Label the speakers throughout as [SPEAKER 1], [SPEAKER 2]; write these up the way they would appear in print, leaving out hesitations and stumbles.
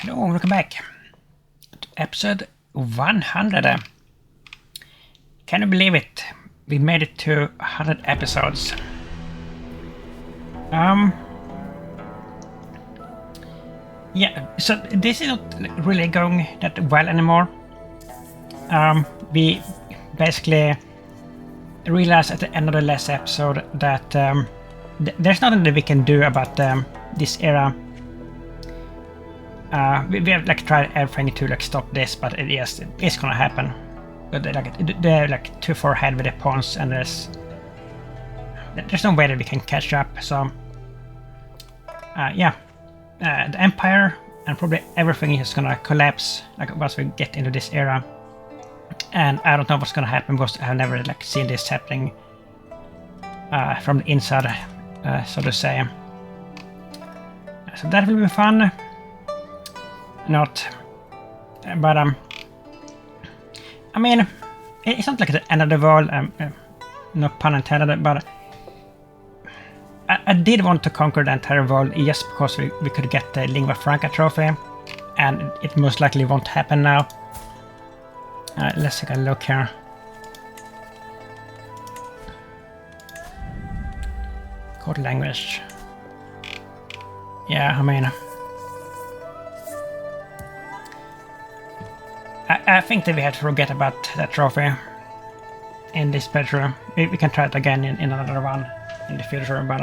[SPEAKER 1] Hello, welcome back to episode 100. Can you believe it? We made it to 100 episodes. Yeah, so this is not really going that well anymore. We basically realized at the end of the last episode that there's nothing that we can do about this era. We have like tried everything to like stop this, but it's gonna happen. But they're like too far ahead with the pawns, and there's no way that we can catch up. So yeah, the empire and probably everything is gonna collapse like once we get into this era. And I don't know what's gonna happen because I've never like seen this happening from the inside, so to say. So that will be fun. Not, but I mean, it's not like the end of the world. No pun intended, but I did want to conquer the entire world just because we could get the Lingua Franca trophy, and it most likely won't happen now. Let's take a look here. Code language. Yeah, I mean, I think that we have to forget about that trophy in this playthrough. We can try it again in another one in the future, but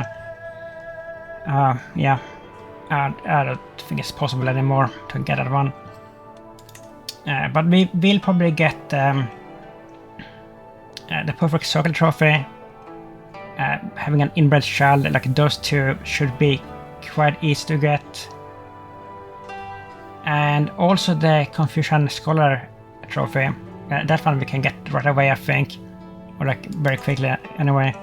[SPEAKER 1] yeah, I don't think it's possible anymore to get that one. But we will probably get the perfect circle trophy. Having an inbred child, like those two should be quite easy to get. And also the Confucian Scholar trophy. That one we can get right away, I think. Or like very quickly anyway.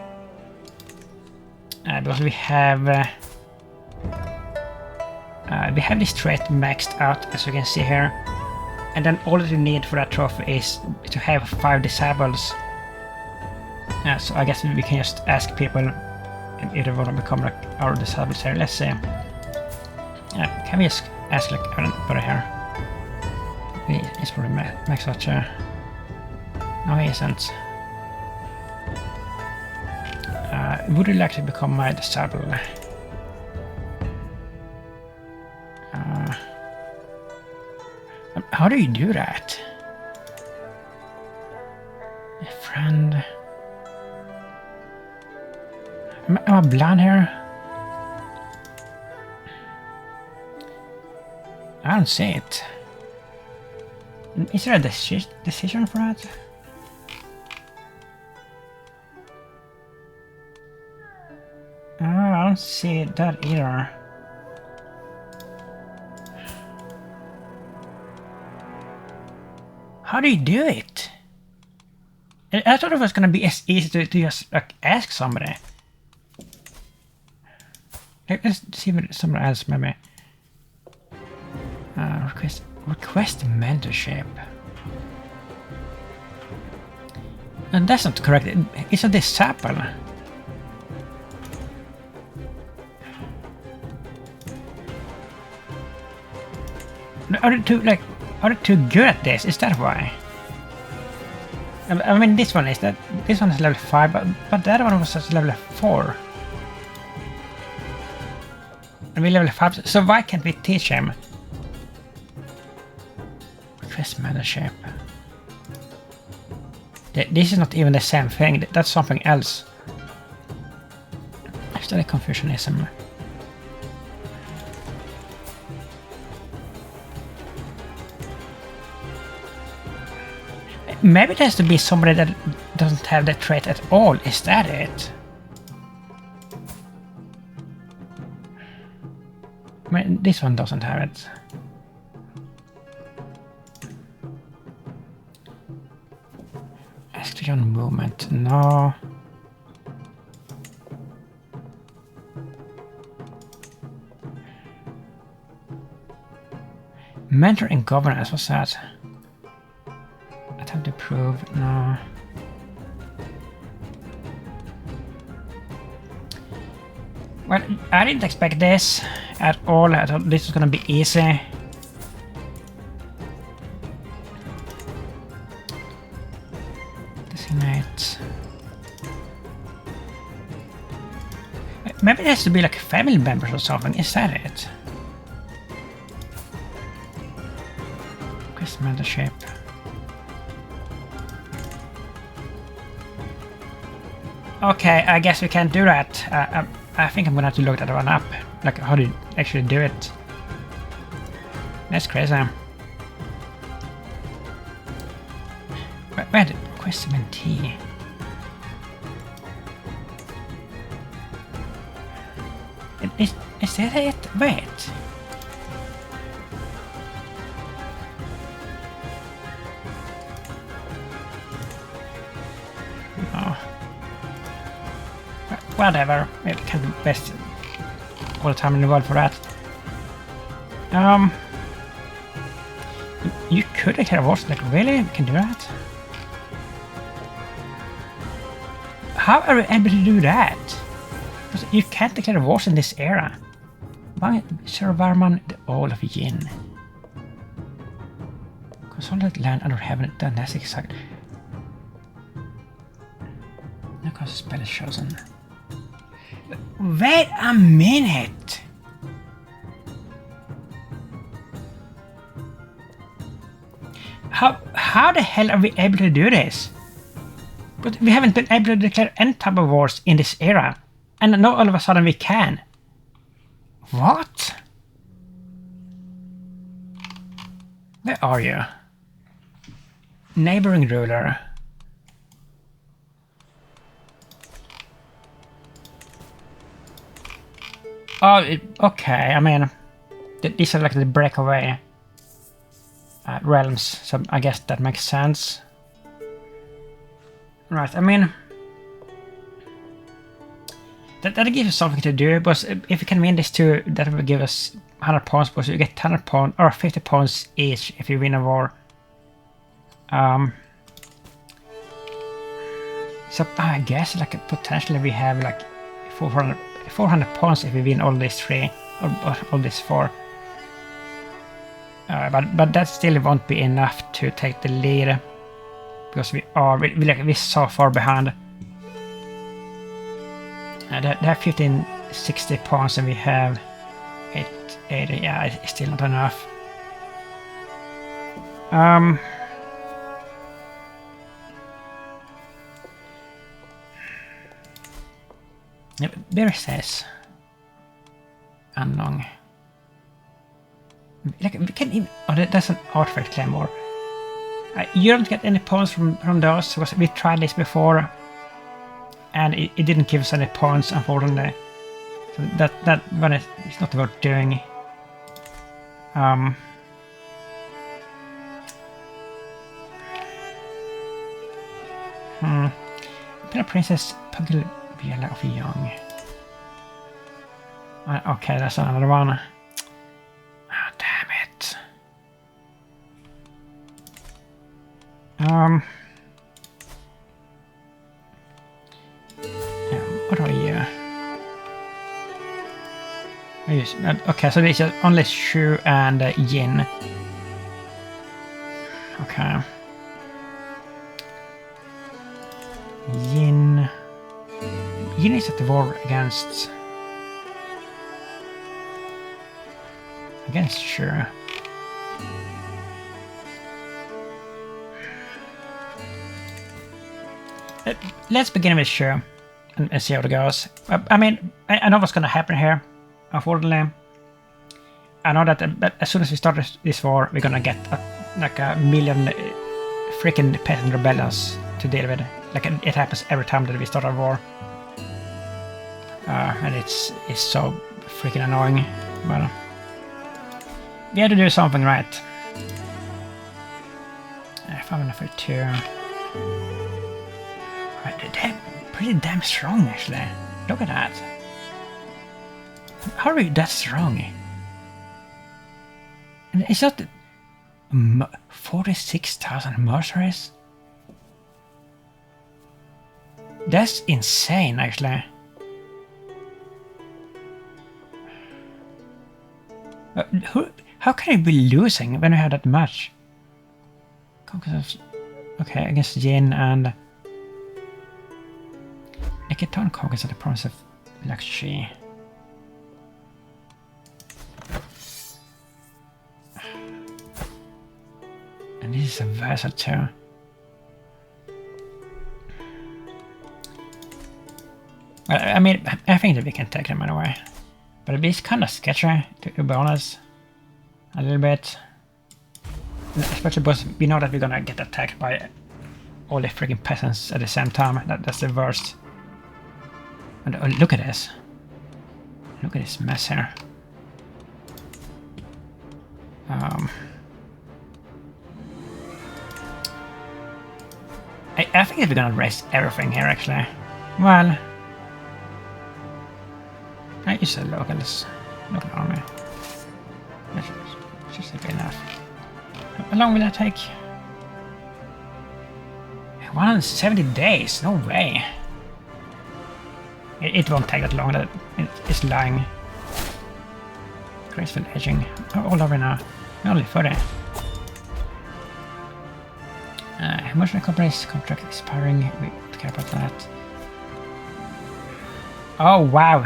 [SPEAKER 1] Because we have this trait maxed out, as you can see here. And then all that you need for that trophy is to have 5 disciples. So I guess we can just ask people if they want to become like our disciples here. Let's see. Can we just ask like everybody here? He's probably max out here. No, he isn't. Would you like to become my disciple? How do you do that? A friend. Am I blind here? I don't see it. Is there a decision for that? I don't see that either. How do you do it? I thought it was gonna be as easy to just like ask somebody. Let's see if someone else maybe. Request mentorship. And that's not correct. It's a disciple. Are they too good at this? Is that why? I mean, this one is level 5, but the other one was just level 4. And we level 5, so why can't we teach him? Request mentorship. This is not even the same thing. That's something else. Study Confucianism. Maybe it has to be somebody that doesn't have that trait at all. Is that it? I mean, this one doesn't have it. Action movement, no. Mentor and governance, what's that? Attempt to prove, no. Well, I didn't expect this at all. I thought this was gonna be easy. Maybe it has to be like family members or something. Is that it? Quest mentorship. Okay, I guess we can't do that. I think I'm gonna have to look that one up. Like, how do you actually do it? That's crazy. Where did quest mentee? Is that it? Wait. No. Whatever. It can't be best all the time in the world for that. You could declare wars, like really? We can do that? How are we able to do that? Because you can't declare wars in this era. Sir Varman, the All of Yin. Consolidate land under heaven, that's exact. No cause spell is chosen. Wait a minute! How the hell are we able to do this? But we haven't been able to declare any type of wars in this era. And now all of a sudden we can. What? Where are you? Neighboring ruler. Oh, okay, I mean, these are like the breakaway realms, so I guess that makes sense. Right, I mean, that gives us something to do, but if we can win this too, that will give us 100 points, but you get 100 points, or 50 points each if you win a war. So I guess like potentially we have like 400 points if we win all these 3, or all these 4. But that still won't be enough to take the lead, because we're so far behind. They have 1560 points and we have 880. Yeah, it's still not enough. There says Anlong. Like we can even. Oh, that's an artifact claymore. You don't get any points from those because we tried this before, and it didn't give us any points, unfortunately. So that one is not worth doing. Princess pugyel of Young. Okay, that's another one. Ah, damn it. Yeah, what are you? Okay, so this is only Shu and Yin. Okay. Yin is at the war against Shu. Let's begin with Shu and see how it goes. I mean, I know what's going to happen here, unfortunately. I know that as soon as we start this war, we're going to get like a million freaking peasant rebellions to deal with. Like it happens every time that we start a war. And it's so freaking annoying. But we have to do something right. 542. They're pretty damn strong, actually. Look at that. How are you that strong? And it's not 46,000 mercenaries? That's insane, actually. How can you be losing when you have that much? Okay, against Yin and Iketon conquers the province of Lakshi. And this is a vessel too. Well, I mean, I think that we can take them anyway. But it is kind of sketchy, to be honest. A little bit. Especially because we know that we're gonna get attacked by all the freaking peasants at the same time. That's the worst. And oh, look at this. Look at this mess here. I think that we're gonna raise everything here actually. Well, I use a local army. That should be enough. How long will that take? 170 days? No way. It won't take that long. It's lying. Graceful edging. All over now. Only 30. Emotional companies contract expiring. We don't care about that. Oh wow.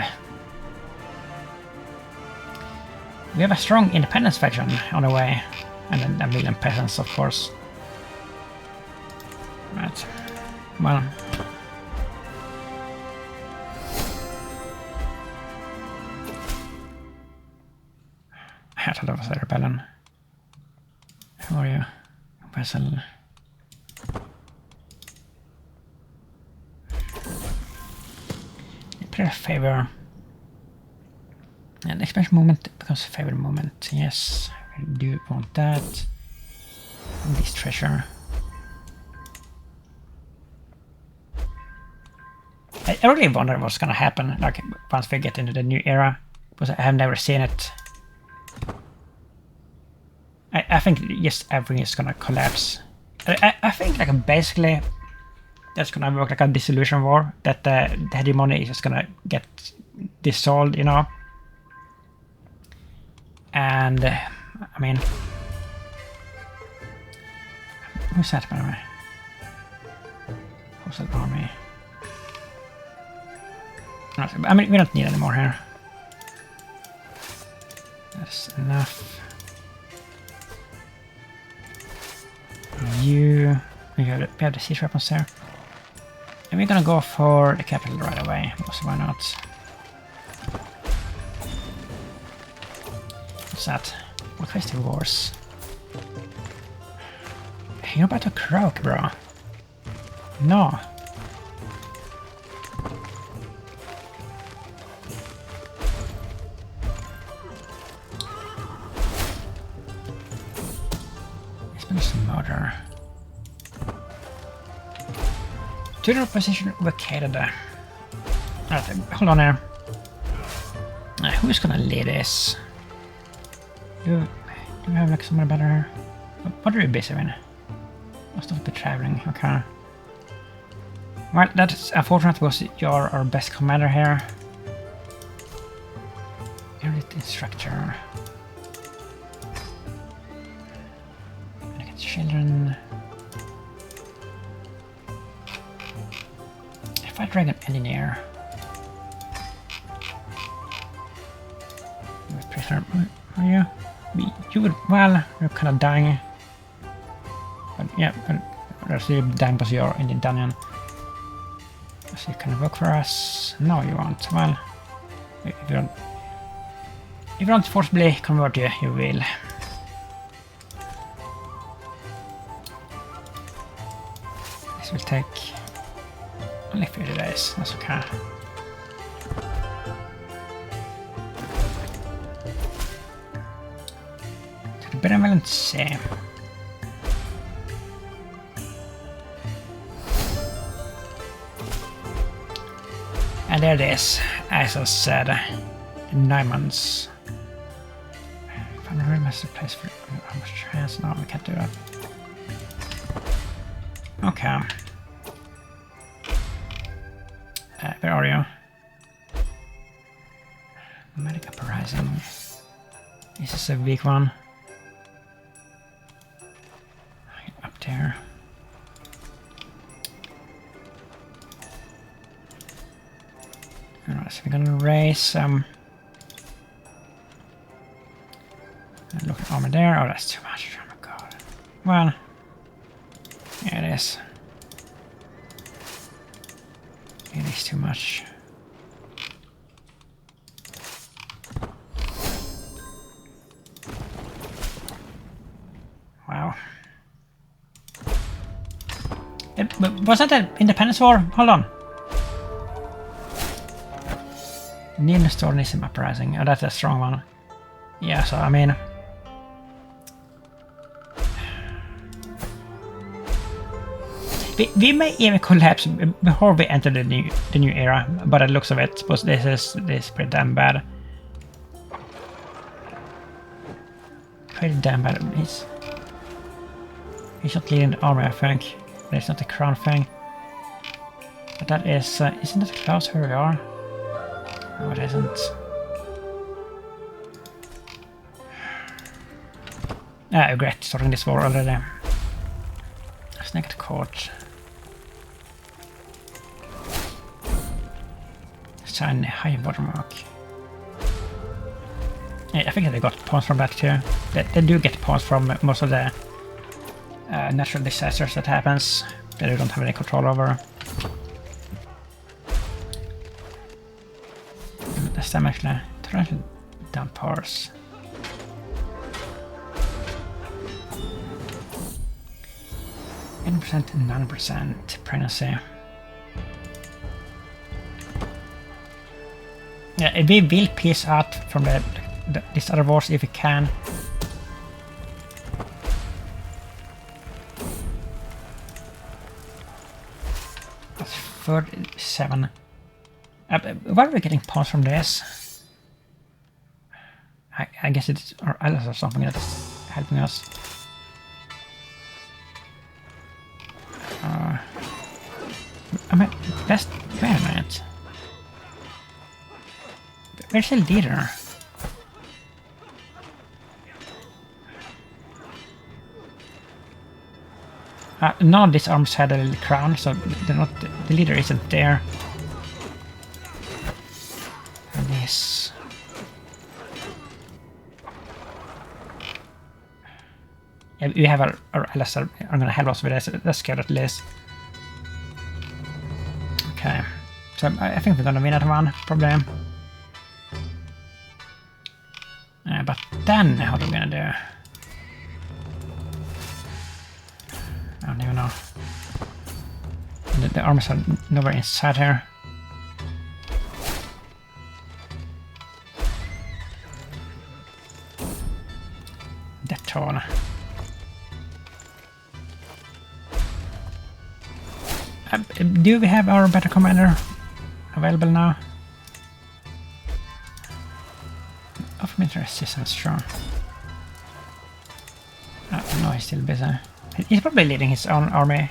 [SPEAKER 1] We have a strong independence faction on the way. And then a million peasants, of course. Right. Well. I thought that was a rebellion. Who are you? Vessel. Player favor. And expansion movement becomes a favorite movement. Yes, we do want that. And this treasure. I really wonder what's gonna happen, like once we get into the new era, because I have never seen it. I think just everything is gonna collapse. I think like basically that's gonna work like a dissolution war, that the hegemony is just gonna get dissolved, you know. And I mean, who's that by the way? Who's that army? I mean, we don't need any more here. That's enough. We have the siege weapons there. And we're gonna go for the capital right away, because why not? What's that? Requesting wars. You're about to croak, bro. No. Murder. Tudor position vacated there. Right, hold on here. Who's gonna lead this? Do we have like somewhere better here? What are you busy with? Must have been traveling, okay. Well, that's unfortunate because you're our best commander here. Elite instructor. Children. If I drag an engineer, you would prefer. Are you? You would. Well, you're kind of dying. But yeah, but you're dying because you're in the dungeon. So you can work for us. No, you won't. Well, if you don't forcibly convert you, you will. This will take only 30 days, that's okay. To the benevolent sea. And there it is, as I said, the 9 months. Find a real master place for how much chance? No, we can't do that. Okay. Where are you? Medic uprising. This is a weak one. Up there. Alright, so we're gonna raise look at armor there. Oh, that's too much. Oh my god. Well, Yeah, it is. It is too much. Wow. Wasn't that Independence War? Hold on. Neonationalism uprising. Oh, that's a strong one. Yeah, so I mean... We may even collapse before we enter the new era, but it looks of it, because this is pretty damn bad. Pretty damn bad. He's not leading the army, I think. It's not the crown thing. But that is... isn't it close where we are? No, it isn't. I regret starting this war already. Snagged court. Sign high watermark. Yeah, I think they got points from that too. They do get points from most of the natural disasters that happens that they don't have any control over. That's them actually. Torrential downpours. 8% and 9% pregnancy. Yeah, we will piece out from these other wars if we can. That's 37. Why are we getting points from this? I guess it's our allies or something that's helping us. I mean, wait a minute. Where's the leader? None of these arms had a little crown, so they're not. The leader isn't there. And this. Yeah, we have our allies are gonna help us with this. Let's get at least. Okay, so I think we're gonna win that one, probably. But then, how are we gonna do? I don't even know. The armies are nowhere inside here. That tall. Do we have our better commander available now? Of military assistance, sure. No, he's still busy. He's probably leading his own army.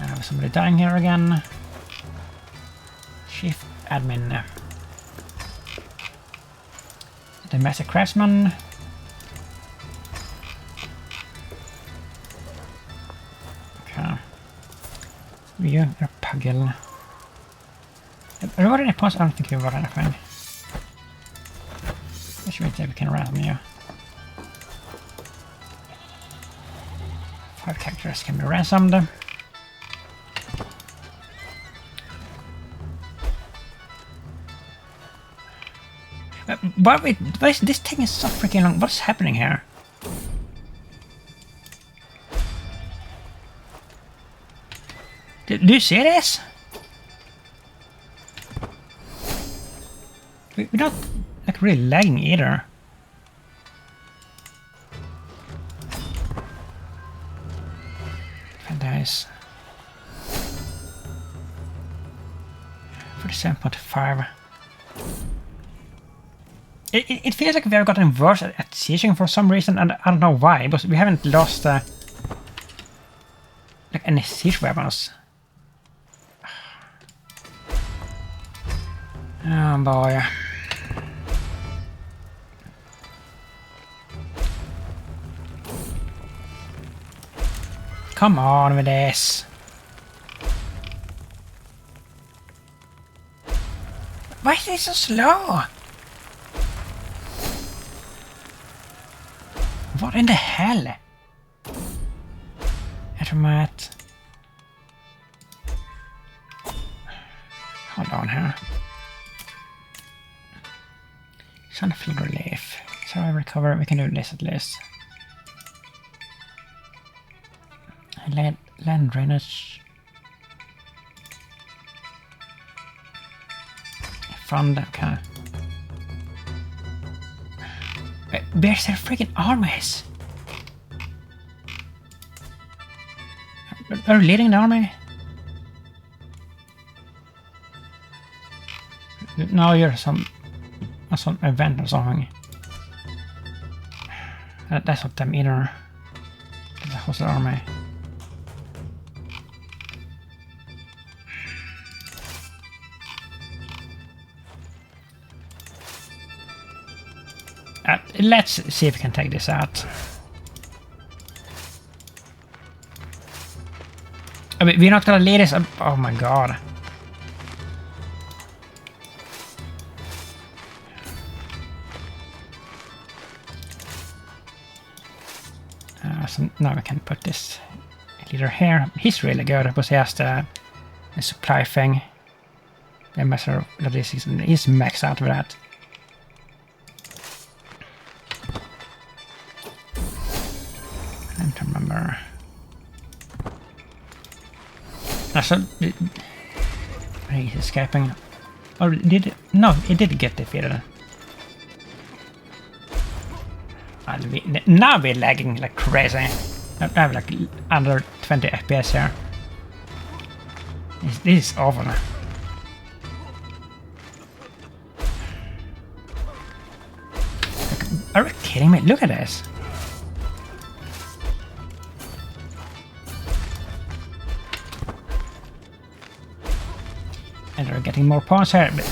[SPEAKER 1] I have somebody dying here again. Chief admin. The master craftsman. Okay. You're pugyel. Are you any points? I don't think you got anything. Let's wait if we can ransom you. 5 characters can be ransomed. Why is this taking so freaking long? What's happening here? Do you see this? We're not like really lagging either. Nice. 47.5. It feels like we have gotten worse at sieging for some reason, and I don't know why, but we haven't lost like any siege weapons. Oh boy. Come on with this. Why is it so slow? What in the hell? Automat. Hold on here. Sunfield relief. So I recover. We can do this at least. Land drainage. Fund, okay. Where's their freaking armies? Are you leading the army? No, you're some event or something. That's not them either. That's a hostile army. Let's see if we can take this out. I mean, we're not gonna lead this. Oh my god. So now we can put this leader here. He's really good because he has the supply thing. The master logistics. He's maxed out with that. Remember. So he's escaping. Or did it? No, it did get defeated. Now we're lagging like crazy. I have like under 20 FPS here. This is awful. Like, are you kidding me? Look at this. And we're getting more pawns here, but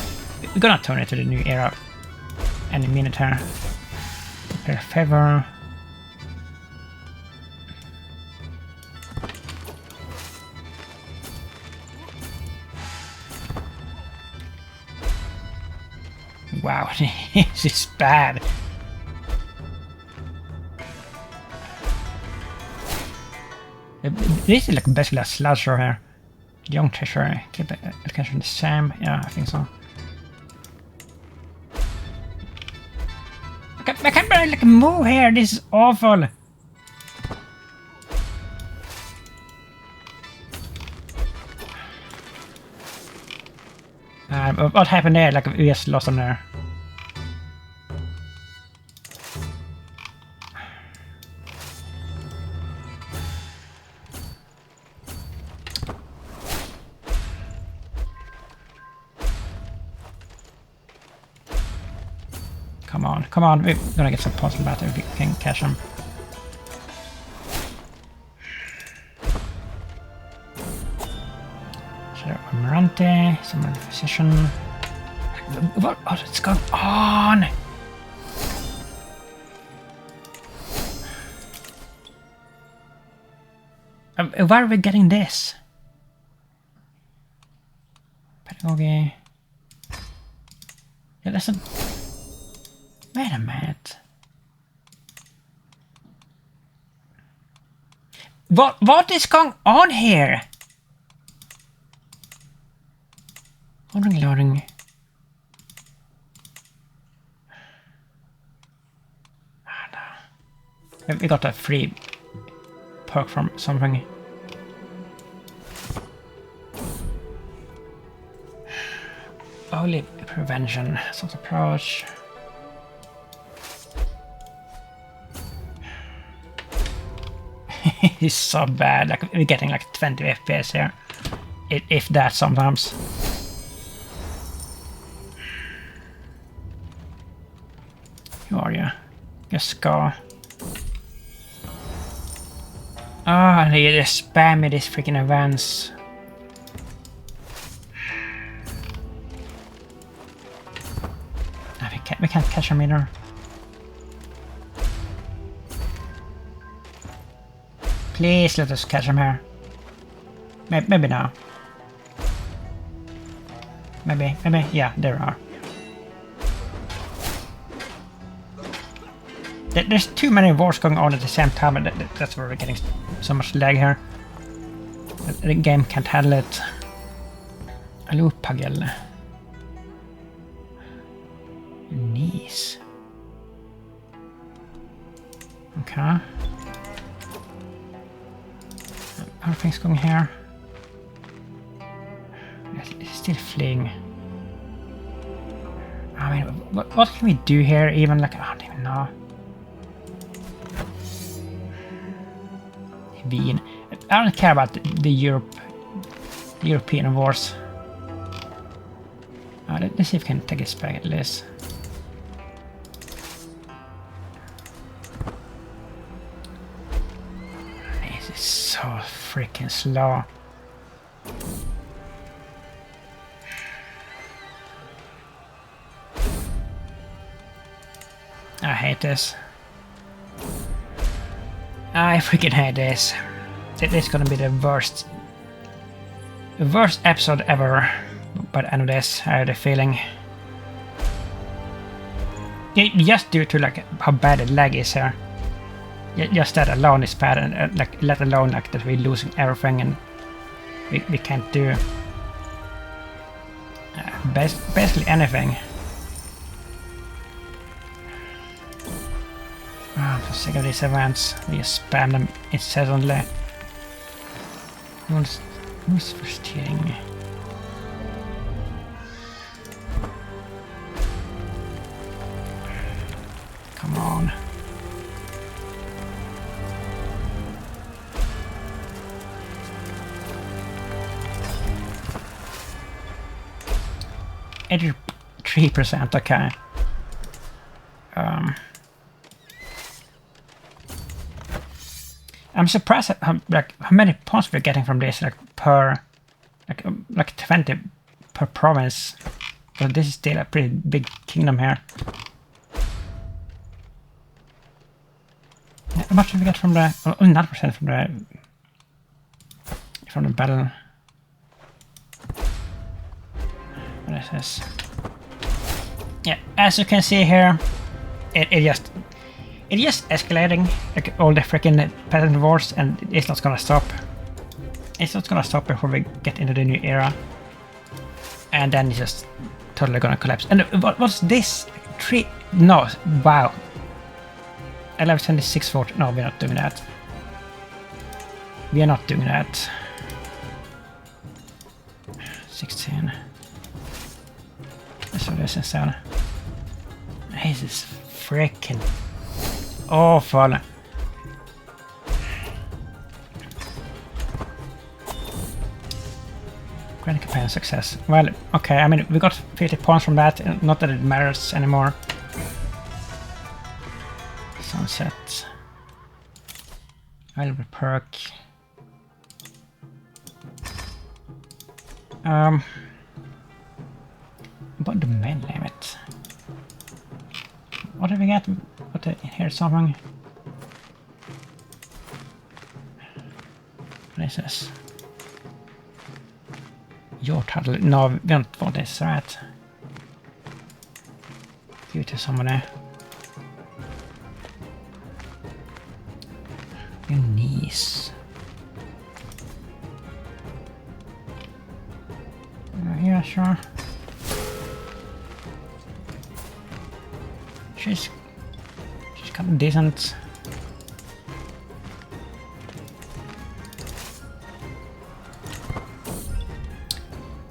[SPEAKER 1] we're gonna turn it to the new era any minute here. Prepare favor. Wow, this is bad. This is like basically a slasher here. Young treasure, keep education the same. Yeah, I think so. I can't barely like move here. This is awful. What happened there? Like we just lost them there. Come on, we're gonna get some puzzle battle if we can catch them. So, Amarante, some physician. What's going on? Where are we getting this? Pedagogy. Yeah, that's a... Wait a minute. What is going on here? Loading. No. We got a free perk from something. Only prevention, sort of approach. It's so bad, like we're getting like 20 FPS here. If that sometimes. Who are you? Just go. Oh, they just spam me these freaking events. We can't catch them either. Please let us catch them here. Maybe now. Maybe, yeah, there are. There's too many wars going on at the same time, and that's where we're getting so much lag here. the game can't handle it. A loop pugyel. Knees. Okay. Everything's going here. It's still fleeing. I mean, what can we do here? Even like, I don't even know. Wien. I don't care about the European wars. Let's see if we can take it back at least. This is so freaking slow. I hate this. I freaking hate this. This is gonna be the worst episode ever. But I know this, I had a feeling. Just due to like how bad the lag is here. Just that alone is bad, and like let alone like that we're losing everything and we can't do basically anything. I'm so sick of these events. We just spam them incessantly. Who's frustrating me? Come on. It's 3%, okay. I'm surprised at how many points we're getting from this, like per like 20 per province. But this is still a pretty big kingdom here. How much did we get from the? Oh, 9% from the battle. What is this? Yeah, as you can see here, it just escalating, like all the freaking peasant wars, and it's not gonna stop. It's not gonna stop before we get into the new era, and then it's just totally gonna collapse. And what's this? No, wow. 1126 fort. No, we're not doing that. We are not doing that. 16. Let's do this instead. This is freaking awful. Grand campaign success. Well, okay, I mean, we got 50 points from that, not that it matters anymore. Sunset. I'll perk. About the main limit. What did we get? What here's something. What is this? Your title? No, we don't want this, right? Give it to somebody. Your niece. Yeah, sure. She's kind of decent.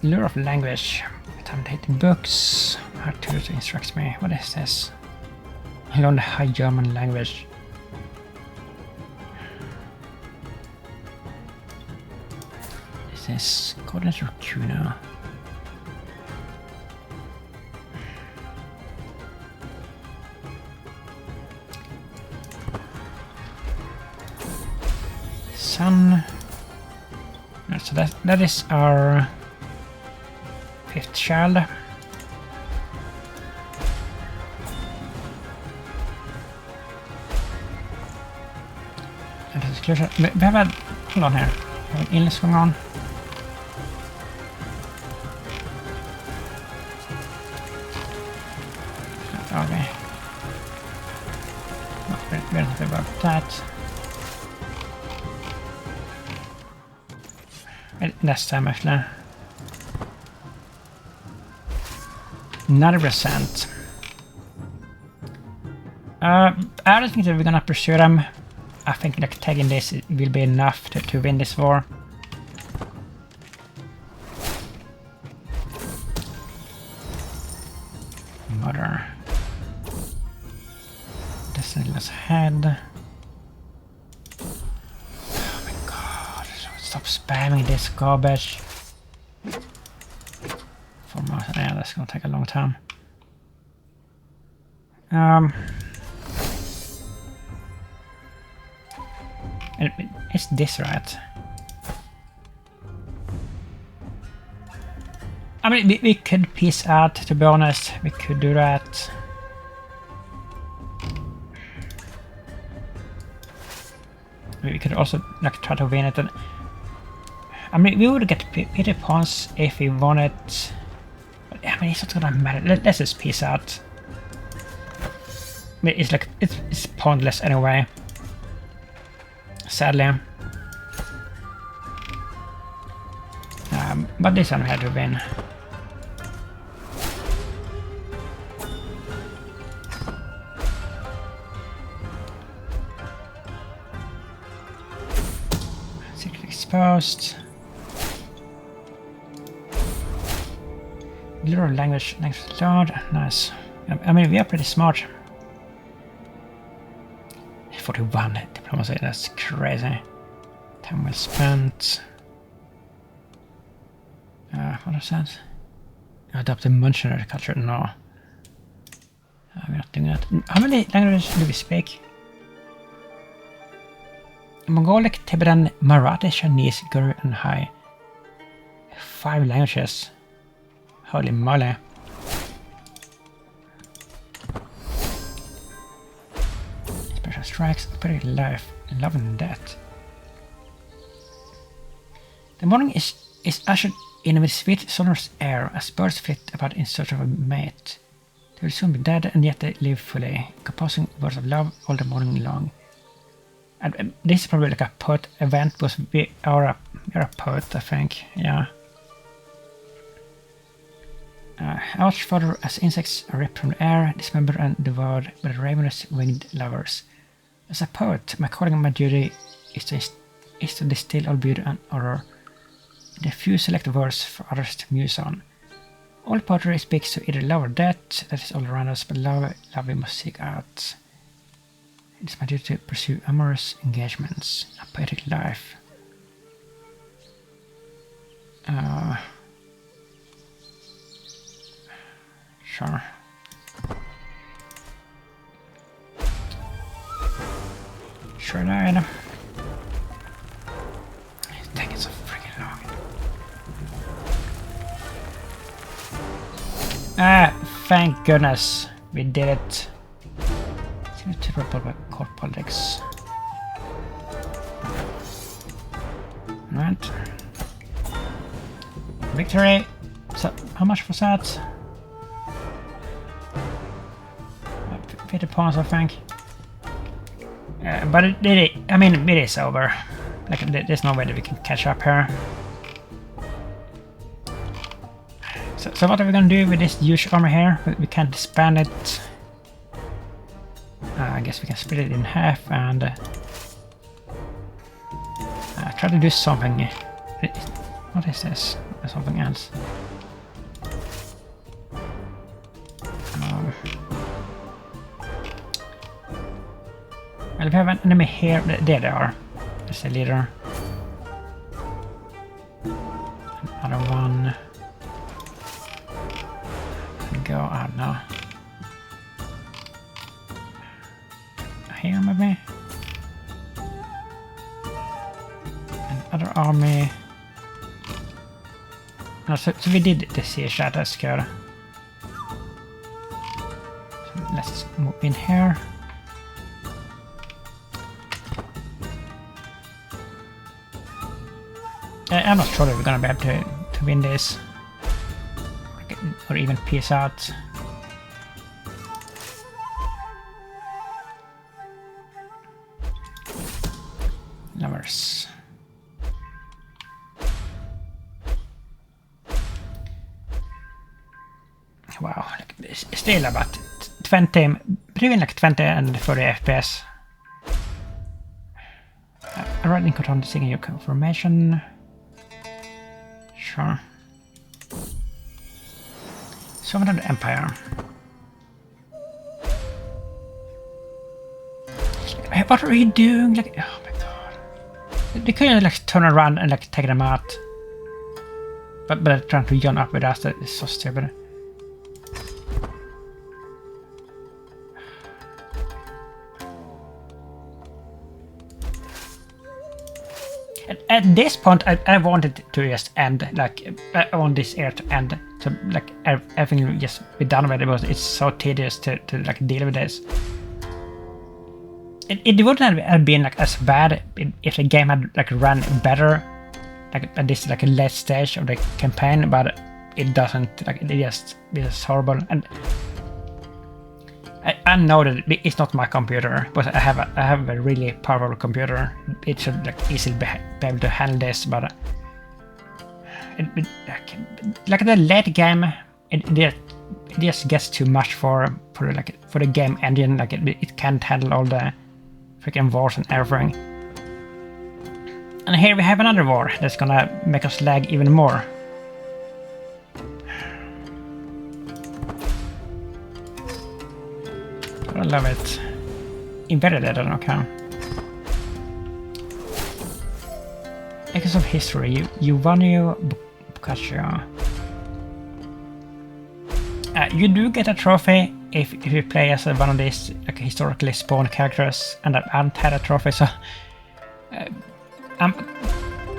[SPEAKER 1] Lure of language. Intimidating books. Our tutor instructs me. What is this? I learned the High German language. This is Coordinator Kuno. Son. So that is our 5th child. And exclusion. We have a hold on here. We have an illness going on. Okay. No, we're not about that. Last time actually. 90%. I don't think that we're gonna pursue them. I think like taking this will be enough to win this war. Mother. Descendless head. Oh my god, stop spamming this garbage. Yeah, that's gonna take a long time. It's this, right? I mean, we could peace out, to be honest. We could do that. We could also like try to win it. And I mean, we would get pity pawns if we won it. But I mean, it's not gonna matter. Let's just peace out. I mean, it's like it's pointless anyway. Sadly. But this one we had to win. Secret exposed. Literal language learned. Nice. I mean, we are pretty smart. 41 diplomacy, that's crazy. Time well spent. What is that? Adopt a monumental culture? No. We're not doing that. How many languages do we speak? Mongolic, Tibetan, Marathi, Chinese, Guru, and Hai. 5 languages. Holy moly. Special strikes, pretty life, love and death. The morning is ushered in with sweet, sonorous air as birds flit about in search of a mate. They will soon be dead, and yet they live fully, composing words of love all the morning long. And this is probably like a poet event, because we are a poet, I think, yeah. Ouch further as insects are ripped from the air, dismembered and devoured by the ravenous winged lovers. As a poet, my calling and my duty is to distill all beauty and horror. The few select words for others to muse on. All poetry speaks to either love or death, that is all around us, but love we must seek out. It is my duty to pursue amorous engagements, a poetic life. Sure. Sure died. Dang, it's so freaking long. Thank goodness we did it. Seems typical by court politics. Right. Victory. So, how much was that? 50 points, I think. But I mean, it is over. Like, there's no way that we can catch up here. So what are we gonna do with this huge armor here? We can't disband it. I guess we can split it in half and try to do something. What is this? Something else. Well, we have an enemy here. There they are. There's a leader. Another one. Go out now. Here maybe. Another army. No, so we did the siege, that's good. So let's move in here. I'm not sure that we're gonna be able to win this. Or even peace out. Lovers. still about 20, between like 20 and 30 FPS. Riding control to seeking your confirmation. Sure. Sovereign of the Empire. What are you doing? Like, oh my god. They could like turn around and like take them out. But they're trying to join up with us. That is so stupid. At this point, I wanted to just end, like, I want this era to end, so like everything will just be done with it, because it's so tedious to like deal with this. It wouldn't have been like as bad if the game had like run better, like at this like a late stage of the campaign, but it doesn't. Like it's horrible, and I know that it's not my computer, but I have a really powerful computer. It should like easily be able to handle this, but like the late game, it just gets too much for the game engine. Like it can't handle all the freaking wars and everything. And here we have another war that's gonna make us lag even more. I love it. Embedded, I don't know how. Echoes of history. You won your Boccaccio. You do get a trophy if you play as one of these like historically spawned characters, and I haven't had a trophy, so I'm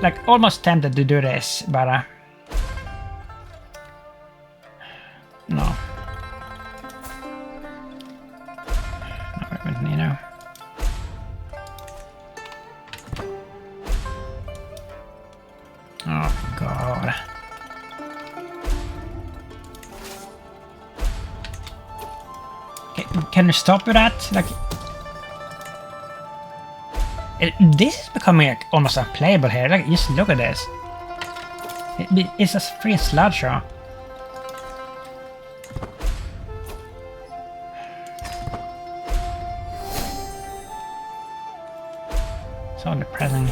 [SPEAKER 1] like almost tempted to do this, but no. You know. Oh god. Can you stop with that? Like, this is becoming like almost unplayable here. Like, just look at this. It's a free slideshow. So depressing.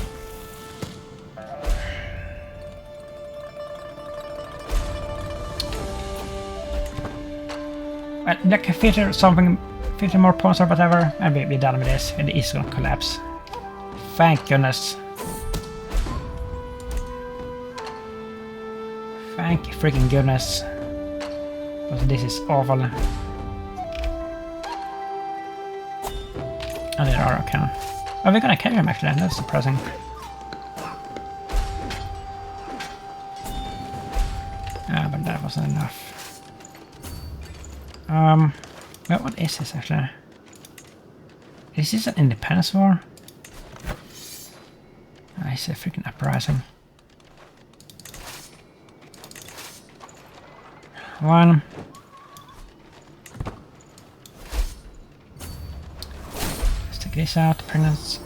[SPEAKER 1] Well, like 50 more points or whatever, and we'll be done with this, and it is gonna collapse. Thank goodness. Thank freaking goodness. Because this is awful. Oh, there are, okay. Oh, we're gonna carry him actually, that's surprising. Ah, but that wasn't enough. Well, what is this actually? Is this an independence war? I see a freaking uprising. One. Let's take this out. Pregnancy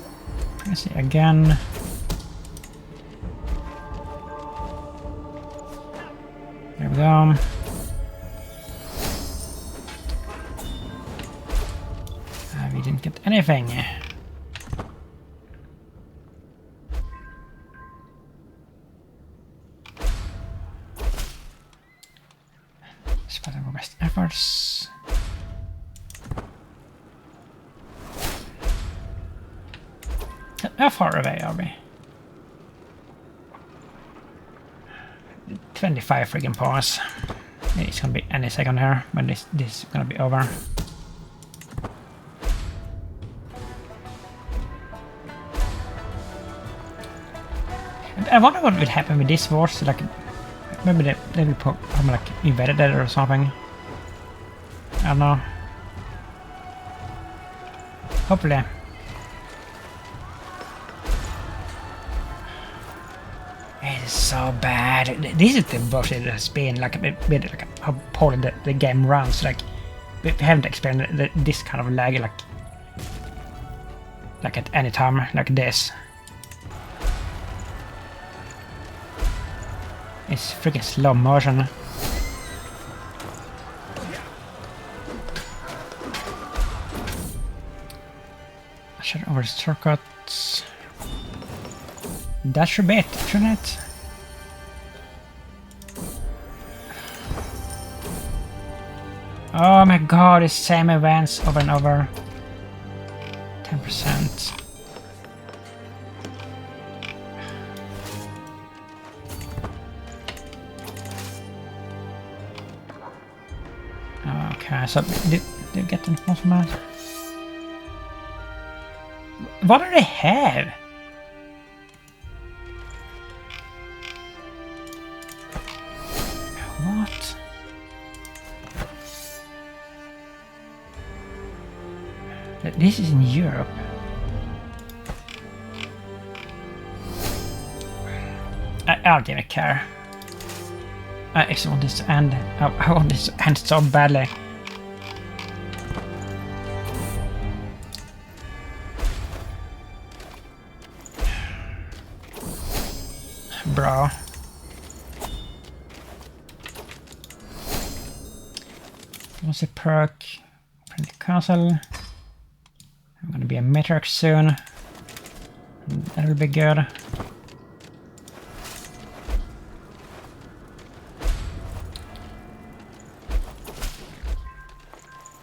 [SPEAKER 1] again. There we go. We didn't get anything. Spend our best efforts. How far away are we? 25 friggin' pause. It's gonna be any second here when this is gonna be over. I wonder what would happen with this wars. Like, maybe they will put like invaded it or something. I don't know. Hopefully. It is so bad. This is the bullshit it has been. Like, how poorly the game runs. Like, we haven't experienced this kind of lag like at any time like this. It's freaking slow motion. Shut over circuits. That should be it, shouldn't it? Oh my god, it's same events over and over. 10%. Okay, so do you get the information? What do they have? What? This is in Europe. I don't even care. I actually want this to end. I want this to end so badly. Bro. What's a perk? Friendly castle. I'm gonna be a matriarch soon. That'll be good.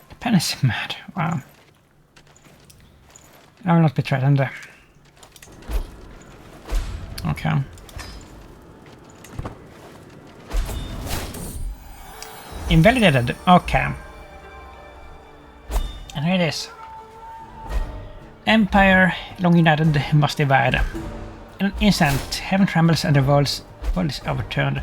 [SPEAKER 1] The pen is mad. Wow. I will not be threatened. Okay. Invalidated. Okay. And here it is. Empire, long united, must divide. In an instant, heaven trembles and the world is overturned.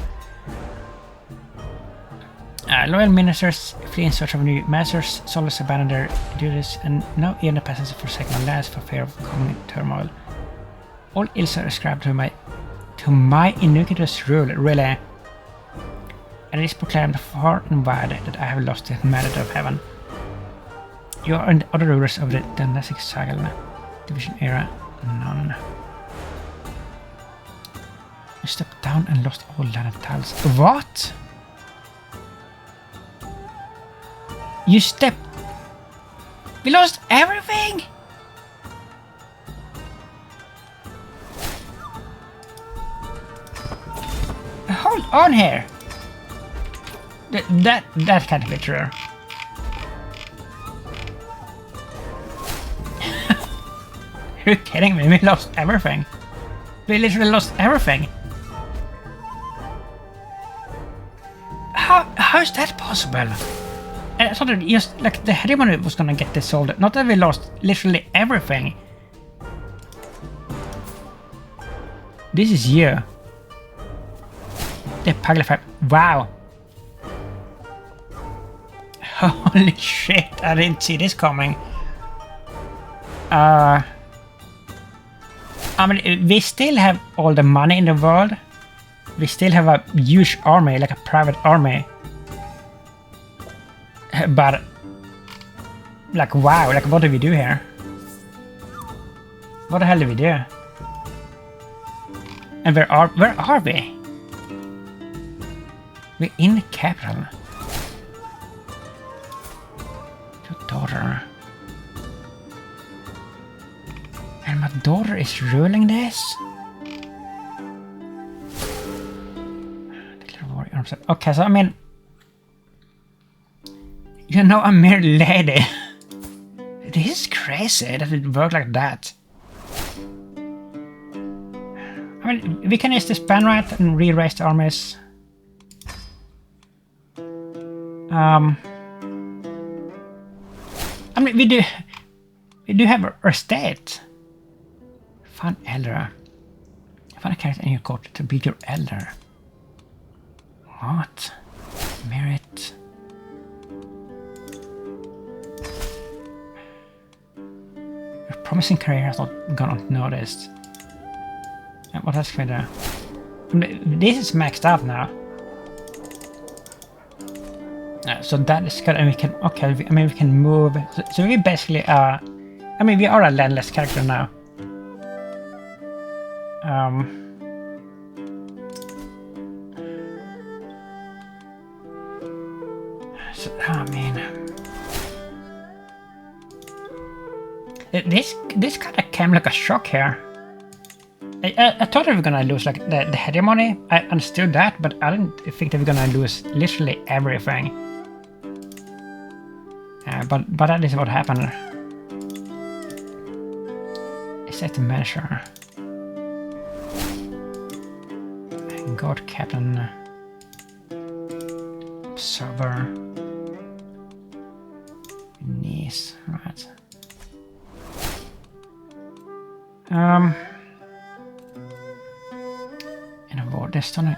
[SPEAKER 1] Loyal ministers flee in search of new masters, soldiers abandon their duties, and now even the peasants forsake my lands for fear of coming turmoil. All ills are ascribed to my iniquitous rule, really. And it is proclaimed far and wide that I have lost the mandate of heaven. You are the other rulers of the dynastic cycle, division era, none. You stepped down and lost all land and tiles. What? You stepped... We lost everything? Hold on here. That can't be true. Are you kidding me? We lost everything. We literally lost everything. How is that possible? I thought that just like the hegemony was gonna get this solved. Not that we lost literally everything. This is you. The pugyel. Wow. Holy shit, I didn't see this coming. I mean, we still have all the money in the world. We still have a huge army, like a private army. But, like, wow, like, what do we do here? What the hell do we do? And where are we? We're in the capital. Daughter. And my daughter is ruling this? Okay, so I mean... You know, a mere lady. This is crazy that it worked like that. I mean, we can use this pen right and re-raise the armies. I mean, we do have our state. Find elder. Find a character in your court to be your elder. What? Merit. Your promising career has not gone unnoticed. And what else can we do? I mean, this is maxed out now. So that is good, and we can, okay, I mean, we can move, so we basically are, I mean, we are a landless character now. So, I mean, this kind of came like a shock here. I thought they were gonna lose like the hegemony. I understood that, but I didn't think they were gonna lose literally everything. But that is what happened. Set the measure. God Captain. Observer. Nice, right. In a war, the stone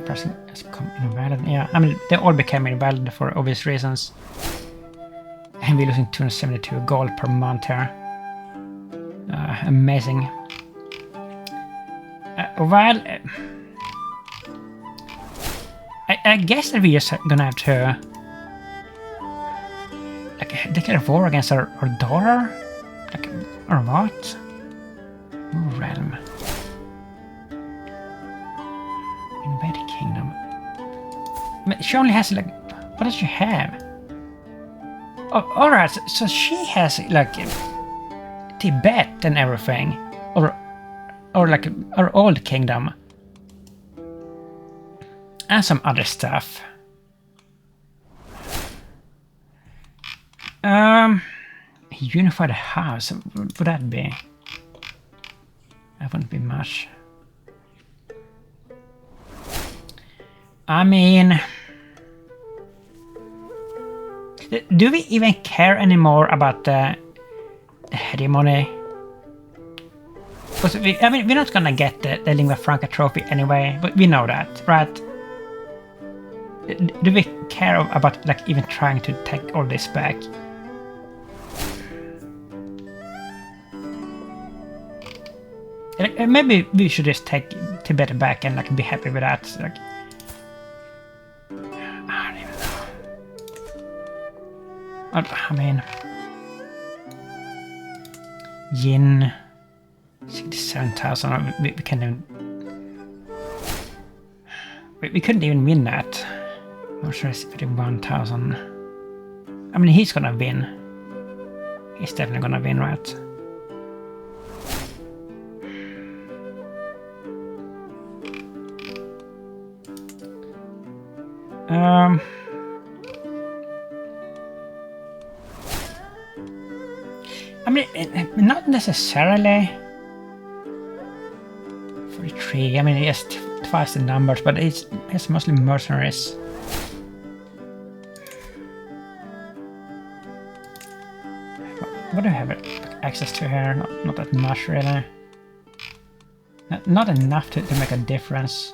[SPEAKER 1] person has become invalid. Yeah, I mean, they all became invalid for obvious reasons. And we're losing 272 gold per month here. Amazing. Well, I guess that we're just gonna have to like declare war against our daughter, like, or what? Ooh, realm. Invade the kingdom. I mean, she only has like, what does she have? Oh, all right. So she has like Tibet and everything, or like our old kingdom, and some other stuff. Unify the house. What would that be? That wouldn't be much. I mean, do we even care anymore about the hegemony? Because I mean, we're not gonna get the Lingua Franca trophy anyway, but we know that, right? Do we care about like even trying to take all this back? Like, maybe we should just take Tibet back and like be happy with that. Like, I don't even know. I mean, Yin, 67,000. We can't even. We couldn't even win that. I'm sure it's 51,000. I mean, he's gonna win. He's definitely gonna win, right? I mean, not necessarily 43. I mean, yes, twice the numbers, but it's mostly mercenaries. What do I have access to here? Not that much, really. Not enough to make a difference.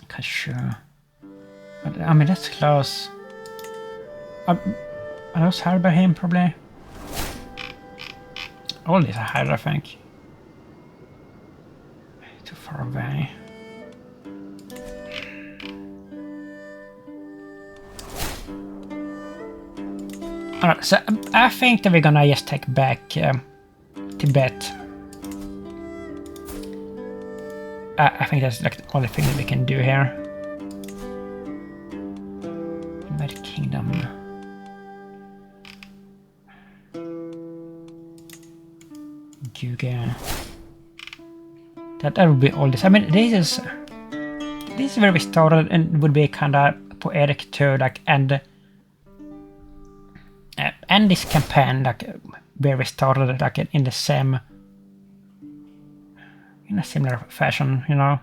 [SPEAKER 1] Okay, sure. But, I mean, that's close. Are those higher by him, probably? All these are higher, I think. Too far away. Alright, so I think that we're gonna just take back Tibet. I think that's like the only thing that we can do here. Invade Kingdom. Guga. That would be all this. I mean, this is where we started, and would be kind of poetic to like end this campaign, like where we started, like in the same, in a similar fashion, you know.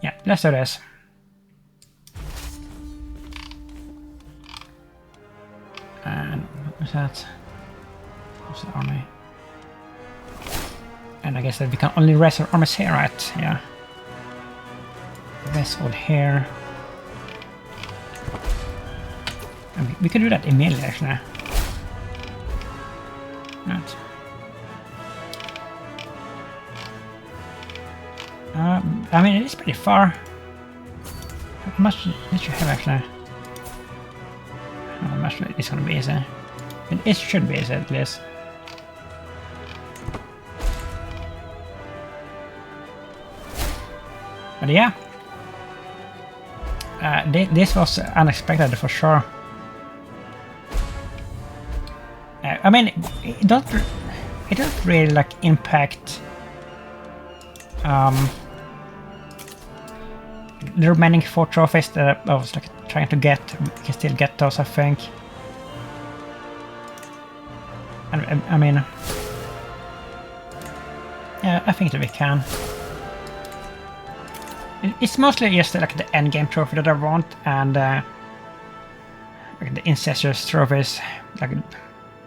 [SPEAKER 1] Yeah, let's do this. And what was that? What's the army? And I guess that we can only raise our armies here, right? Yeah. Raise all here. And we could do that immediately, actually. Right. I mean, it is pretty far. How much did you have, actually? How much it's gonna be easy. It should be easy, at least. But yeah. This was unexpected, for sure. I mean, it doesn't really like impact the remaining 4 trophies that I was like trying to get. We can still get those, I think. And I mean, yeah, I think that we can. It's mostly just like the end game trophy that I want, and like the incestuous trophies, like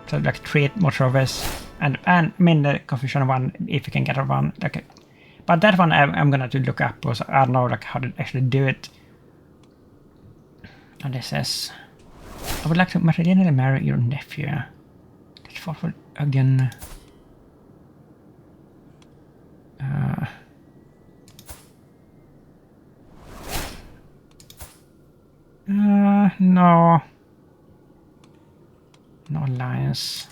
[SPEAKER 1] so like 3 more trophies, and I mean the confusion one if you can get one. Like, but that one I'm gonna have to look up because I don't know like how to actually do it. And this says, I would like to materially marry your nephew. Take forward again. No. No alliance.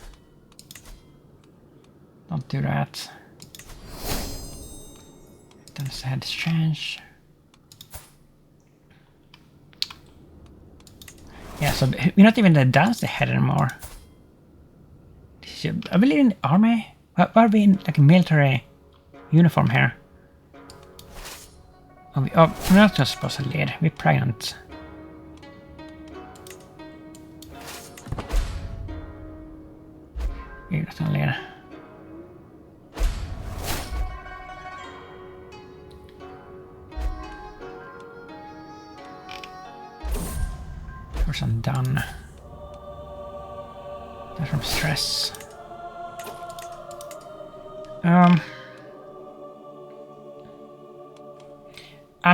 [SPEAKER 1] Don't do that. Don't head change. Yeah, so we're not even done the head anymore. Are we in the army? Why are we in like a military uniform here? Oh, we're not just supposed to lead. We're pregnant. We're not gonna lead. I'm done. That's from stress. I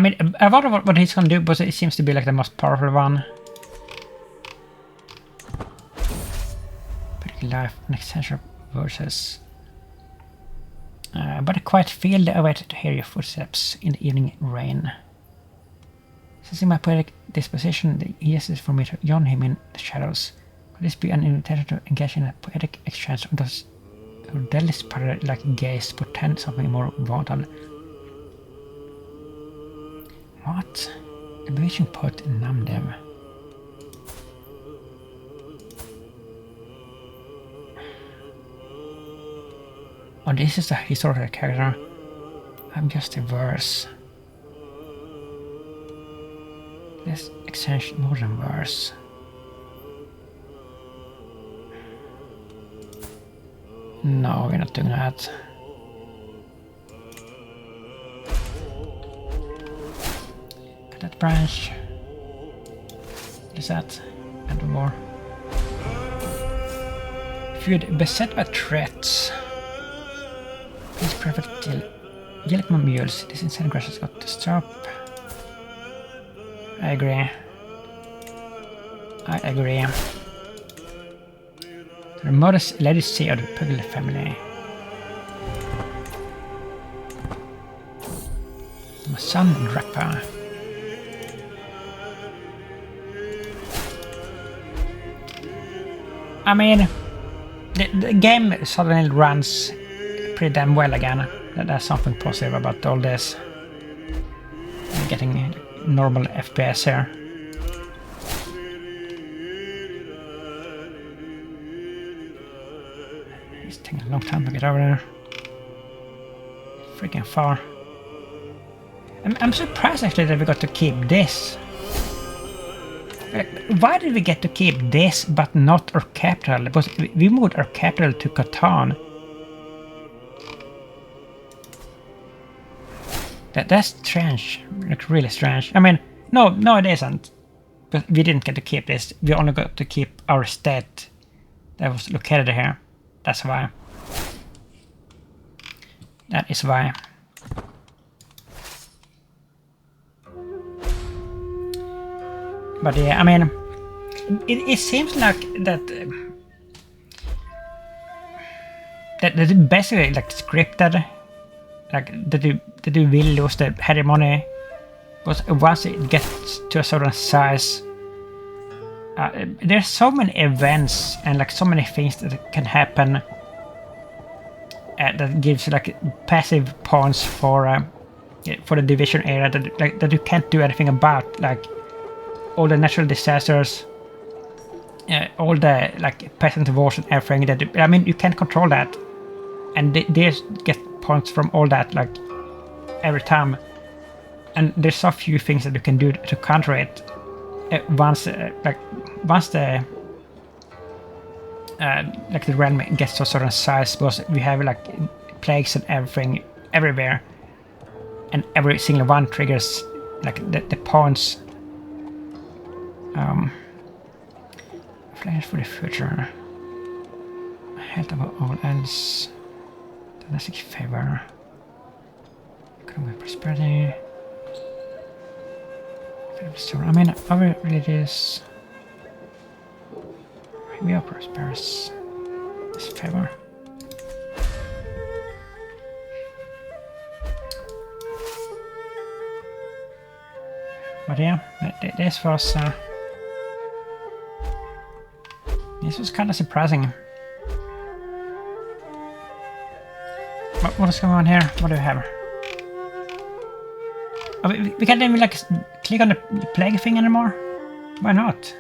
[SPEAKER 1] mean, I wonder what he's gonna do, but it seems to be like the most powerful one. Pretty life next century versus. But a quiet field, I wait to hear your footsteps in the evening rain. Sensing my poetic disposition, the easiest for me to join him in the shadows. Could this be an invitation to engage in a poetic exchange, or does your deadly spirit-like gaze portend something more vital? What? A bewitching poet in Namdev. Oh, this is a historical character. I'm just a verse. Let's exchange more than verse. No, we're not doing that. Cut that branch. What is that? And more. If you're beset by threats, please perfect till yell at my mules. This insane aggression's got to stop. I agree. I agree. The modest legacy of the Pugyel family. My son, Drapa. I mean, the game suddenly runs pretty damn well again. That's something positive about all this. I'm getting normal FPS here. It's taking a long time to get over there. Freaking far. I'm surprised actually that we got to keep this. Why did we get to keep this but not our capital? Because we moved our capital to Catan. That's strange, like really strange. I mean, no, it isn't. But we didn't get to keep this. We only got to keep our state that was located here. That's why. That is why. But yeah, I mean, it seems like that that basically like scripted. Like that you will lose the hegemony, but once it gets to a certain size, there's so many events and like so many things that can happen that gives like passive points for the division area that you can't do anything about, like all the natural disasters, all the like peasant wars and everything. That I mean, you can't control that, and they just get points from all that like every time. And there's so few things that you can do to counter it. Once the like the realm gets to a certain size, because we have like plagues and everything everywhere, and every single one triggers like the points. Plans for the future. Health above all else. Dynastic favor. Economic prosperity. I mean, our religious. We are prosperous. This favor. But yeah, this was kind of surprising. What is going on here? What do we have? Oh, we can't even like click on the plague thing anymore? Why not?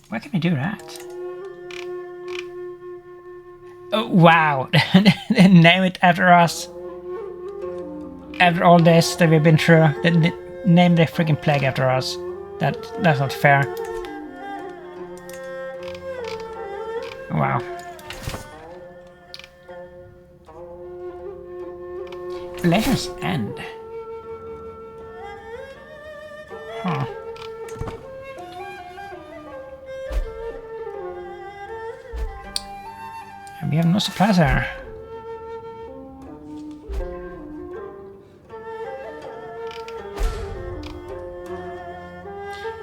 [SPEAKER 1] Why can we do that? Oh wow! They name it after us. After all this that we've been through, they name the freaking plague after us. That's not fair. Wow. Leisure's End. Huh. And we have no supplies there.